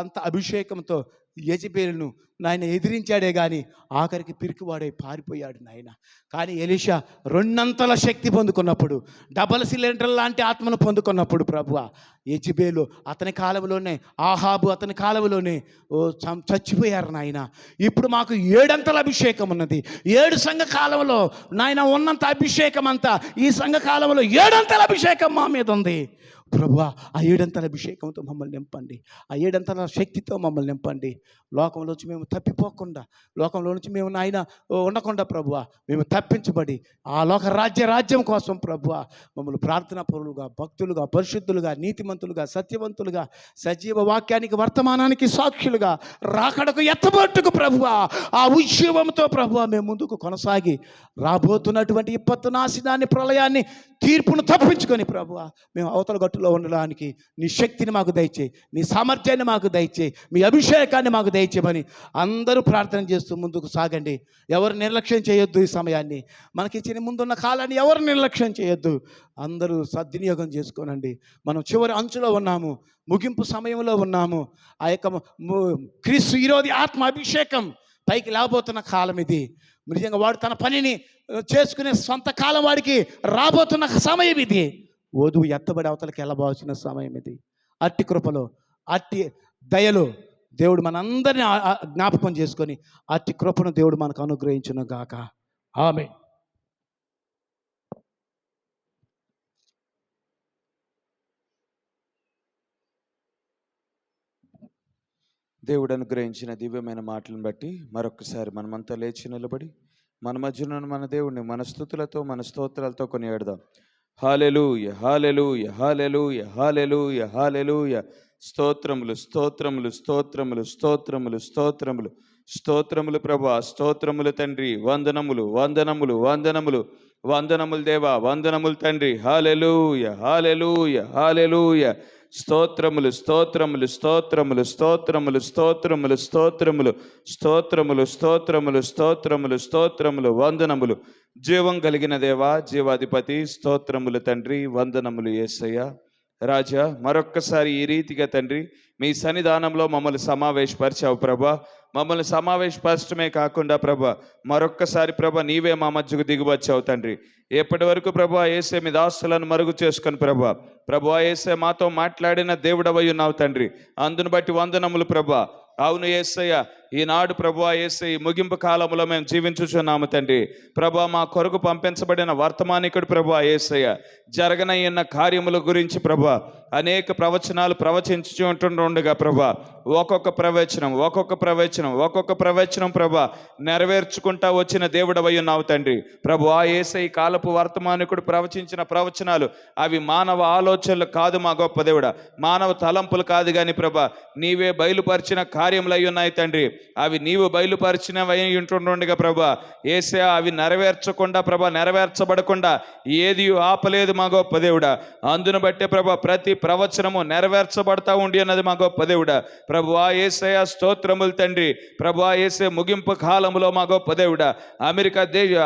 అంత అభిషేకంతో యెజెబెలును నాయన ఎదిరించాడే కానీ ఆఖరికి పిరికివాడై పారిపోయాడు నాయన. కానీ ఎలీషా రెండంతల శక్తి పొందుకున్నప్పుడు, డబల్ సిలిండర్ లాంటి ఆత్మను పొందుకున్నప్పుడు ప్రభువా, యెజెబెలు అతని కాలంలోనే, ఆహాబు అతని కాలంలోనే చచ్చిపోయారు నాయన. ఇప్పుడు మాకు 7 అంతల అభిషేకం ఉన్నది. 7 సంఘకాలంలో నాయన ఉన్నంత అభిషేకం అంతా ఈ సంఘకాలంలో 7 అంతల అభిషేకం మా మీద ఉంది ప్రభువా. ఆ 7 అంతల అభిషేకంతో మమ్మల్ని నింపండి, ఆ 7 అంతల శక్తితో మమ్మల్ని నింపండి. లోకంలోంచి మేము తప్పిపోకుండా, లోకంలో నుంచి మేము నాయన ఉండకుండా ప్రభువా, మేము తప్పించబడి ఆ లోక రాజ్యం కోసం ప్రభువా మమ్మల్ని ప్రార్థనా పరులుగా, భక్తులుగా, పరిశుద్ధులుగా, నీతిమంతులుగా, సత్యవంతులుగా, సజీవ వాక్యానికి వర్తమానానికి సాక్షులుగా, రాకడకు ఎత్తబట్టుకు ప్రభువా ఆ ఉద్యమంతో ప్రభువా మేము ముందుకు కొనసాగి రాబోతున్నటువంటి విపత్తు, నాశనాన్ని, ప్రళయాన్ని, తీర్పును తప్పించుకొని ప్రభువా మేము అవతల గట్టులో ఉండడానికి నీ శక్తిని మాకు దయచేయి, నీ సామర్థ్యాన్ని మాకు దయచేయి, మీ అభిషేకాన్ని మాకు దయచేయమని అందరూ ప్రార్థన చేస్తూ ముందుకు సాగండి. ఎవరు నిర్లక్ష్యం చేయొద్దు. ఈ సమయాన్ని మనకి ఇచ్చిన ముందున్న కాలాన్ని ఎవరు నిర్లక్ష్యం చేయొద్దు. అందరూ సద్వినియోగం చేసుకోనండి. మనం చివరి అంచులో ఉన్నాము, ముగింపు సమయంలో ఉన్నాము. ఆ యొక్క క్రీస్తు ఈరోజు ఆత్మ అభిషేకం పైకి లేబోతున్న కాలం ఇది. నిజంగా వాడు తన పనిని చేసుకునే సొంత కాలం వాడికి రాబోతున్న సమయం ఇది. వధువు ఎత్తబడి అవతలకి వెళ్ళబోసిన సమయం ఇది. అట్టి కృపలో, అట్టి దయలో దేవుడు మనందరినీ జ్ఞాపకం చేసుకొని అట్టి కృపను దేవుడు మనకు అనుగ్రహించును గాక. ఆమేన్. దేవుడు అనుగ్రహించిన దివ్యమైన మాటలను బట్టి మరొకసారి మనమంతా లేచి నిలబడి మన మధ్యన మన దేవుడిని మన స్తుతులతో మన స్తోత్రాలతో కొనియాడదాం. హల్లెలూయా హల్లెలూయా హల్లెలూయా హల్లెలూయా హల్లెలూయా. స్తోత్రములు స్తోత్రములు స్తోత్రములు స్తోత్రములు స్తోత్రములు స్తోత్రములు ప్రభా, స్తోత్రములు తండ్రి, వందనములు వందనములు వందనములు వందనములు దేవా, వందనములు తండ్రి. హల్లెలూయా హల్లెలూయా హల్లెలూయా. స్తోత్రములు స్తోత్రములు స్తోత్రములు స్తోత్రములు స్తోత్రములు స్తోత్రములు స్తోత్రములు స్తోత్రములు స్తోత్రములు స్తోత్రములు వందనములు. జీవం కలిగిన దేవా, జీవాధిపతి, స్తోత్రములు తండ్రి, వందనములు యేసయ్య. రాజా, మరొక్కసారి ఈ రీతిగా తండ్రి మీ సన్నిధానంలో మమ్మల్ని సమావేశపరిచావు ప్రభా. మమ్మల్ని సమావేశపరచడమే కాకుండా ప్రభా, మరొక్కసారి ప్రభా నీవే మా మధ్యకు దిగువచ్చావు తండ్రి. ఎప్పటి వరకు ప్రభా యేసే మీ దాసులను మరుగు చేసుకొని ప్రభా యేసే మాతో మాట్లాడిన దేవుడవై ఉన్నావు తండ్రి. అందును బట్టి వందనములు ప్రభా. అవును యేసయ్య, ఈనాడు ప్రభువా యేసయ్య ఈ ముగింపు కాలంలో మేము జీవించుచున్నాము తండ్రి. ప్రభా, మా కొరకు పంపించబడిన వర్తమానికుడు ప్రభువా యేసయ్య జరగనయ్యన్న కార్యముల గురించి ప్రభా అనేక ప్రవచనాలు ప్రవచించు ఉంటుండగా ప్రభా ఒక్కొక్క ప్రవచనం ప్రభా నెరవేర్చుకుంటా వచ్చిన దేవుడవై ఉన్నావు తండ్రి. ప్రభువా యేసయ్య కాలపు వర్తమానికుడు ప్రవచించిన ప్రవచనాలు అవి మానవ ఆలోచనలు కాదు మా గొప్ప దేవుడా, మానవ తలంపులు కాదు కానీ ప్రభా నీవే బయలుపరిచిన కార్యములు అయి ఉన్నాయి తండ్రి. అవి నీవు బయలుపరిచినవై ఉంటుండగా ప్రభా యేసయ్య అవి నెరవేర్చకుండా ప్రభా నెరవేర్చబడకుండా ఏది ఆపలేదు మా గొప్ప దేవుడా. అందును బట్టే ప్రభా ప్రతి ప్రవచనము నెరవేర్చబడతా ఉండి అన్నది మా గొప్ప దేవుడా. ప్రభువా యేసయ్య స్తోత్రములు తండ్రి. ప్రభువా యేసయ్య ముగింపు కాలములో మా గొప్ప దేవుడా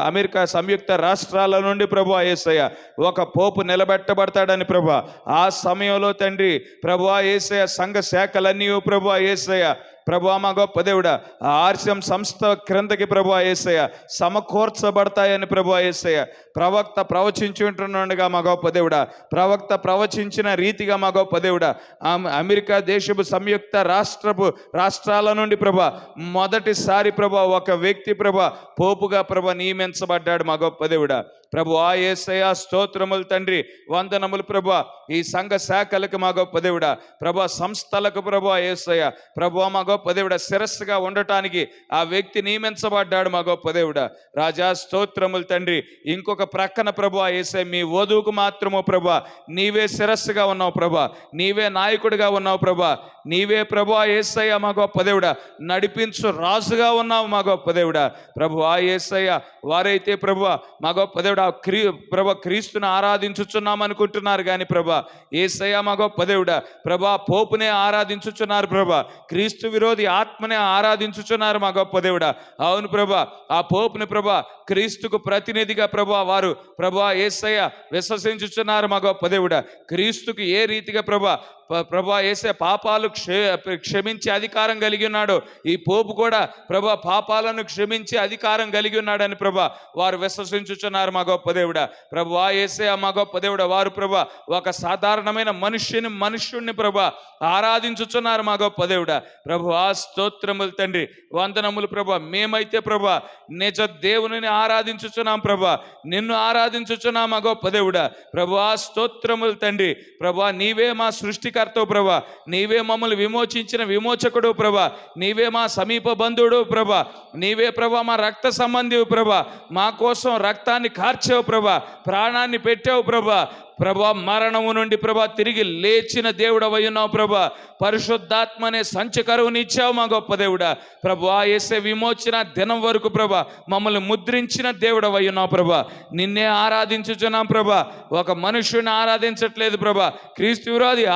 అమెరికా సంయుక్త రాష్ట్రాల నుండి ప్రభువా యేసయ్య ఒక పోపు నిలబెట్టబడతాడని ప్రభా ఆ సమయంలో తండ్రి ప్రభువా యేసయ్య సంఘ శాఖలన్నీ ప్రభువా యేసయ్య ప్రభువా మా గొప్ప దేవుడా ఆ ఆర్సిఎం సంస్థ క్రిందకి ప్రభువా యేసయ్య సమకూర్చబడతాయని ప్రభువా యేసయ్య ప్రవక్త ప్రవచించి ఉంటుండగా మా గొప్ప దేవుడా, ప్రవక్త ప్రవచించిన రీతిగా మా గొప్ప దేవుడా అమెరికా దేశపు సంయుక్త రాష్ట్రాల నుండి ప్రభా మొదటిసారి ప్రభా ఒక వ్యక్తి ప్రభా పోపుగా ప్రభా నియమించబడ్డాడు మా గొప్ప దేవుడా. ప్రభువా యేసయ్య స్తోత్రములు తండ్రి, వందనములు ప్రభా. ఈ సంఘ శాఖలకు మా గొప్ప దేవుడా, ప్రభా సంస్థలకు ప్రభువా యేసయ్య ప్రభువా మా గొప్ప దేవుడా శిరస్సుగా ఉండటానికి ఆ వ్యక్తి నియమించబడ్డాడు మా గొప్ప దేవుడా. రాజా స్తోత్రములు తండ్రి. ఇంకొక ప్రక్కన ప్రభువా యేసయ్య మీ వధువుకు మాత్రము ప్రభా నీవే శిరస్సుగా ఉన్నావు ప్రభా, నీవే నాయకుడిగా ఉన్నావు ప్రభా, నీవే ప్రభువా యేసయ్య మా గొప్ప దేవుడా నడిపించు రాజుగా ఉన్నావు మా గొప్ప దేవుడా. ప్రభువా యేసయ్య వారైతే ప్రభువా మా గొప్ప దేవుడా ప్రభా క్రీస్తుని ఆరాధించుచున్నాం అనుకుంటున్నారు కానీ ప్రభా యేసయ్య మా గొప్ప దేవుడా ప్రభా పోపునే ఆరాధించుచున్నారు ప్రభా, క్రీస్తు విరోధి ఆత్మనే ఆరాధించుచున్నారు మా గొప్ప దేవుడా. అవును ప్రభా, ఆ పోపుని ప్రభా క్రీస్తుకు ప్రతినిధిగా ప్రభా వారు ప్రభా యేసయ్య విశ్వసించుచున్నారు మా గొప్ప దేవుడా. క్రీస్తుకు ఏ రీతిగా ప్రభా యేసయ్య పాపాలు క్షమించే అధికారం కలిగి ఉన్నాడు, ఈ పోపు కూడా ప్రభా పాపాలను క్షమించే అధికారం కలిగి ఉన్నాడని ప్రభా వారు విశ్వసించుచున్నారు మా గొప్ప దేవుడా. ప్రభువా యేసయ్య మా గొప్ప దేవుడా వారు ప్రభా ఒక సాధారణమైన మనుష్యుణ్ణి ప్రభా ఆరాధించుచున్నారు మా గొప్ప దేవుడా. ప్రభువా స్తోత్రములు తండ్రి, వందనములు ప్రభా. మేమైతే ప్రభా నిజ దేవుని ఆరాధించుచున్నాం ప్రభా, నిన్ను ఆరాధించుచున్నాం మా గొప్ప దేవుడా. ప్రభువా స్తోత్రములు తండ్రి. ప్రభా నీవే మా సృష్టికర్తవు ప్రభా, నీవే మమ్మల్ని విమోచించిన విమోచకుడు ప్రభా, నీవే మా సమీప బంధువుడు ప్రభా, నీవే ప్రభా మా రక్త సంబంధివు ప్రభా, మా కోసం రక్తాన్ని కార్చావు ప్రభా, ప్రాణాన్ని పెట్టావు ప్రభా మరణము నుండి ప్రభా తిరిగి లేచిన దేవుడవై ఉన్నావు ప్రభా, పరిశుద్ధాత్మనే సంచకరువునిచ్చావు మా గొప్ప దేవుడా. ప్రభువా యేసయ్య విమోచన దినం వరకు ప్రభా మమ్మల్ని ముద్రించిన దేవుడవై ఉన్నావు ప్రభా. నిన్నే ఆరాధించుచున్నాం ప్రభా, ఒక మనుష్యుని ఆరాధించట్లేదు ప్రభా, క్రీస్తు విరోధి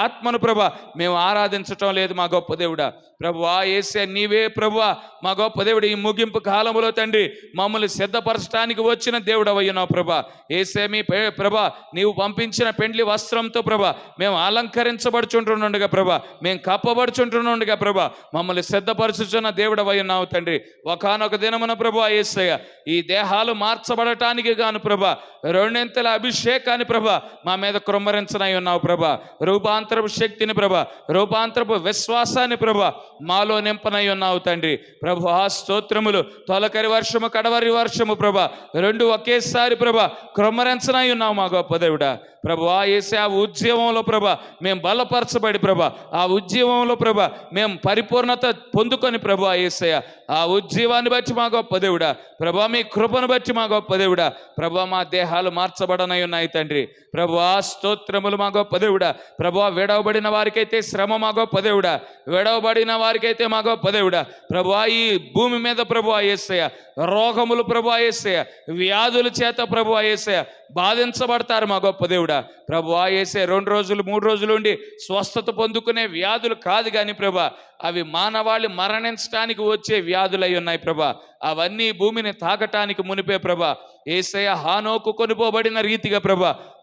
ఆత్మను ప్రభా మేము ఆరాధించటం లేదు మా గొప్ప దేవుడా. ప్రభువా యేసయ్య నీవే ప్రభువా మా గొప్ప దేవుడు ఈ ముగింపు కాలములో తండ్రి మమ్మల్ని సిద్ధపరచడానికి వచ్చిన దేవుడవై ఉన్నావు ప్రభా. యేసయ్య మీ ప్రభా నీవు పంపించిన పెండ్లి వస్త్రంతో ప్రభా మేము అలంకరించబడుచుంటుండగా ప్రభా, మేము కప్పబడుచుంటుండగా ప్రభా మమ్మల్ని సిద్ధపరచుచున్న దేవుడవై ఉన్నావు తండ్రి. ఒకానొక దినమున ప్రభువా యేసయ్య ఈ దేహాలు మార్చబడటానికి గాను ప్రభా రెండింతల అభిషేకాన్ని ప్రభా మా మీద కృమ్మరించనై ఉన్నావు ప్రభా, రూపాంతరపు శక్తిని ప్రభా, రూపాంతరపు విశ్వాసాన్ని ప్రభా మాలో నింపనై ఉన్నావు తండ్రి. ప్రభు ఆ స్తోత్రములు. తొలకరి వర్షము కడవరి వర్షము ప్రభా రెండు ఒకేసారి ప్రభా క్రొమ్మరించనై ఉన్నావు మా గొప్ప దేవుడా. ప్రభు ఆ యేసే ఆ ఉద్యమంలో ప్రభా మేము బలపరచబడి ప్రభా ఆ ఉద్యమంలో ప్రభా మేము పరిపూర్ణత పొందుకొని ప్రభు ఆ యేసయ్య ఆ ఉద్యమాన్ని బట్టి మా గొప్ప దేవుడా ప్రభా మీ కృపను బట్టి మా గొప్ప దేవుడా ప్రభా మా దేహాలు మార్చబడనై ఉన్నాయి తండ్రి. ప్రభు ఆ స్తోత్రములు మా గొప్ప దేవుడా. ప్రభు విడవబడిన వారికైతే శ్రమ మా గొప్ప దేవుడా, విడవబడిన వారికైతే మా గొప్ప దేవుడా. ప్రభు ఈ భూమి మీద ప్రభు ఆ యేసయ్య రోగములు ప్రభు ఆ యేసయ్య వ్యాధుల చేత ప్రభు ఆ యేసయ్య బాధించబడతారు మా గొప్ప దేవుడా. ప్రభు ఆ యేసే 2 రోజులు 3 రోజులు ఉండి స్వస్థత పొందుకునే వ్యాధులు కాదు కానీ ప్రభా అవి మానవాళి మరణించడానికి వచ్చే వ్యాధులై ఉన్నాయి ప్రభా. అవన్నీ భూమిని తాకటానికి మునిపే ప్రభా యేసయ్య హానోకు కొనుపోబడిన రీతిగా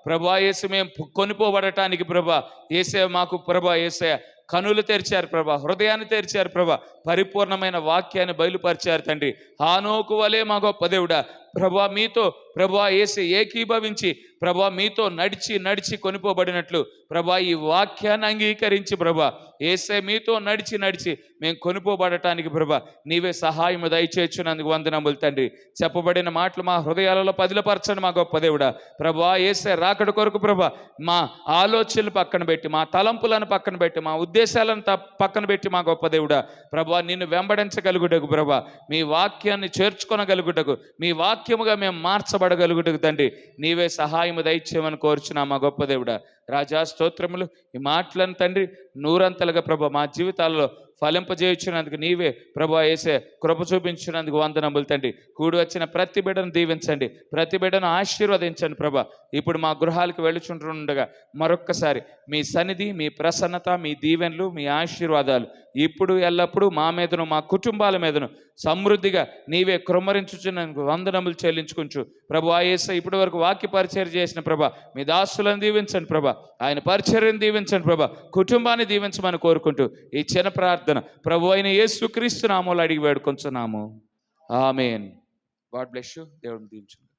ప్రభా యేసు మేము కొనుపోబడటానికి ప్రభా యేసయ్య మాకు ప్రభా యేసయ్య కనులు తెరిచారు ప్రభా, హృదయాన్ని తెరిచారు ప్రభా, పరిపూర్ణమైన వాక్యాన్ని బయలుపరిచారు తండ్రి. హానోకు వలే మా గొప్ప దేవుడా ప్రభా మీతో ప్రభా యేసు ఏకీభవించి ప్రభా మీతో నడిచి కొనుపోబడినట్లు ప్రభా ఈ వాక్యాన్ని అంగీకరించి ప్రభా యేసే మీతో నడిచి మేము కొనుపోబడటానికి ప్రభా నీవే సహాయము దయచేర్చున్నందుకు వందనములు తండ్రి. చెప్పబడిన మాటలు మా హృదయాలలో పదిలపరచండి మా గొప్ప దేవుడా. ప్రభా యేసే రాకడ కొరకు ప్రభా మా ఆలోచనలు పక్కన పెట్టి, మా తలంపులను పక్కన పెట్టి, మా ఉద్దేశాలను పక్కన పెట్టి మా గొప్ప దేవుడా ప్రభా నిన్ను వెంబడించగలుగుటకు ప్రభా మీ వాక్యాన్ని చేర్చుకొనగలుగుటకు, మీ వాక్యముగా మేము మార్చబడగలుగుటకు తండ్రి నీవే సహాయము దయచేయమని కోరుచున్నా మా గొప్ప దేవుడా. రాజా స్తోత్రములు. ఈ మాటలను తండ్రి నూరంతలుగా ప్రభా మా జీవితాల్లో ఫలింపజేయించినందుకు నీవే ప్రభా యేసే కృప చూపించినందుకు వందనములు తండ్రి. కూడి వచ్చిన ప్రతి బిడ్డను దీవించండి, ప్రతి బిడ్డను ఆశీర్వదించండి ప్రభా. ఇప్పుడు మా గృహాలకు వెళ్ళుచుంటుండగా మరొక్కసారి మీ సన్నిధి, మీ ప్రసన్నత, మీ దీవెనలు, మీ ఆశీర్వాదాలు ఇప్పుడు ఎల్లప్పుడూ మా మీదను మా కుటుంబాల మీదను సమృద్ధిగా నీవే కృమ్మరించుచున్నందుకు వందనములు చెల్లించుకుంటూ ప్రభా యేసయ్య ఇప్పటి వరకు వాక్య పరిచర్య చేసిన ప్రభా మీ దాసులను దీవించండి ప్రభా, ఆయన పరిచర్యను దీవించండి ప్రభా, కుటుంబాన్ని దీవించమని కోరుకుంటూ ఈ చిన్న ప్రార్థన ప్రభు అయిన యేసుక్రీస్తు నామములో అడిగి వేడుకొంచున్నాము. ఆమేన్. God bless you. దేవుని దీవించండి.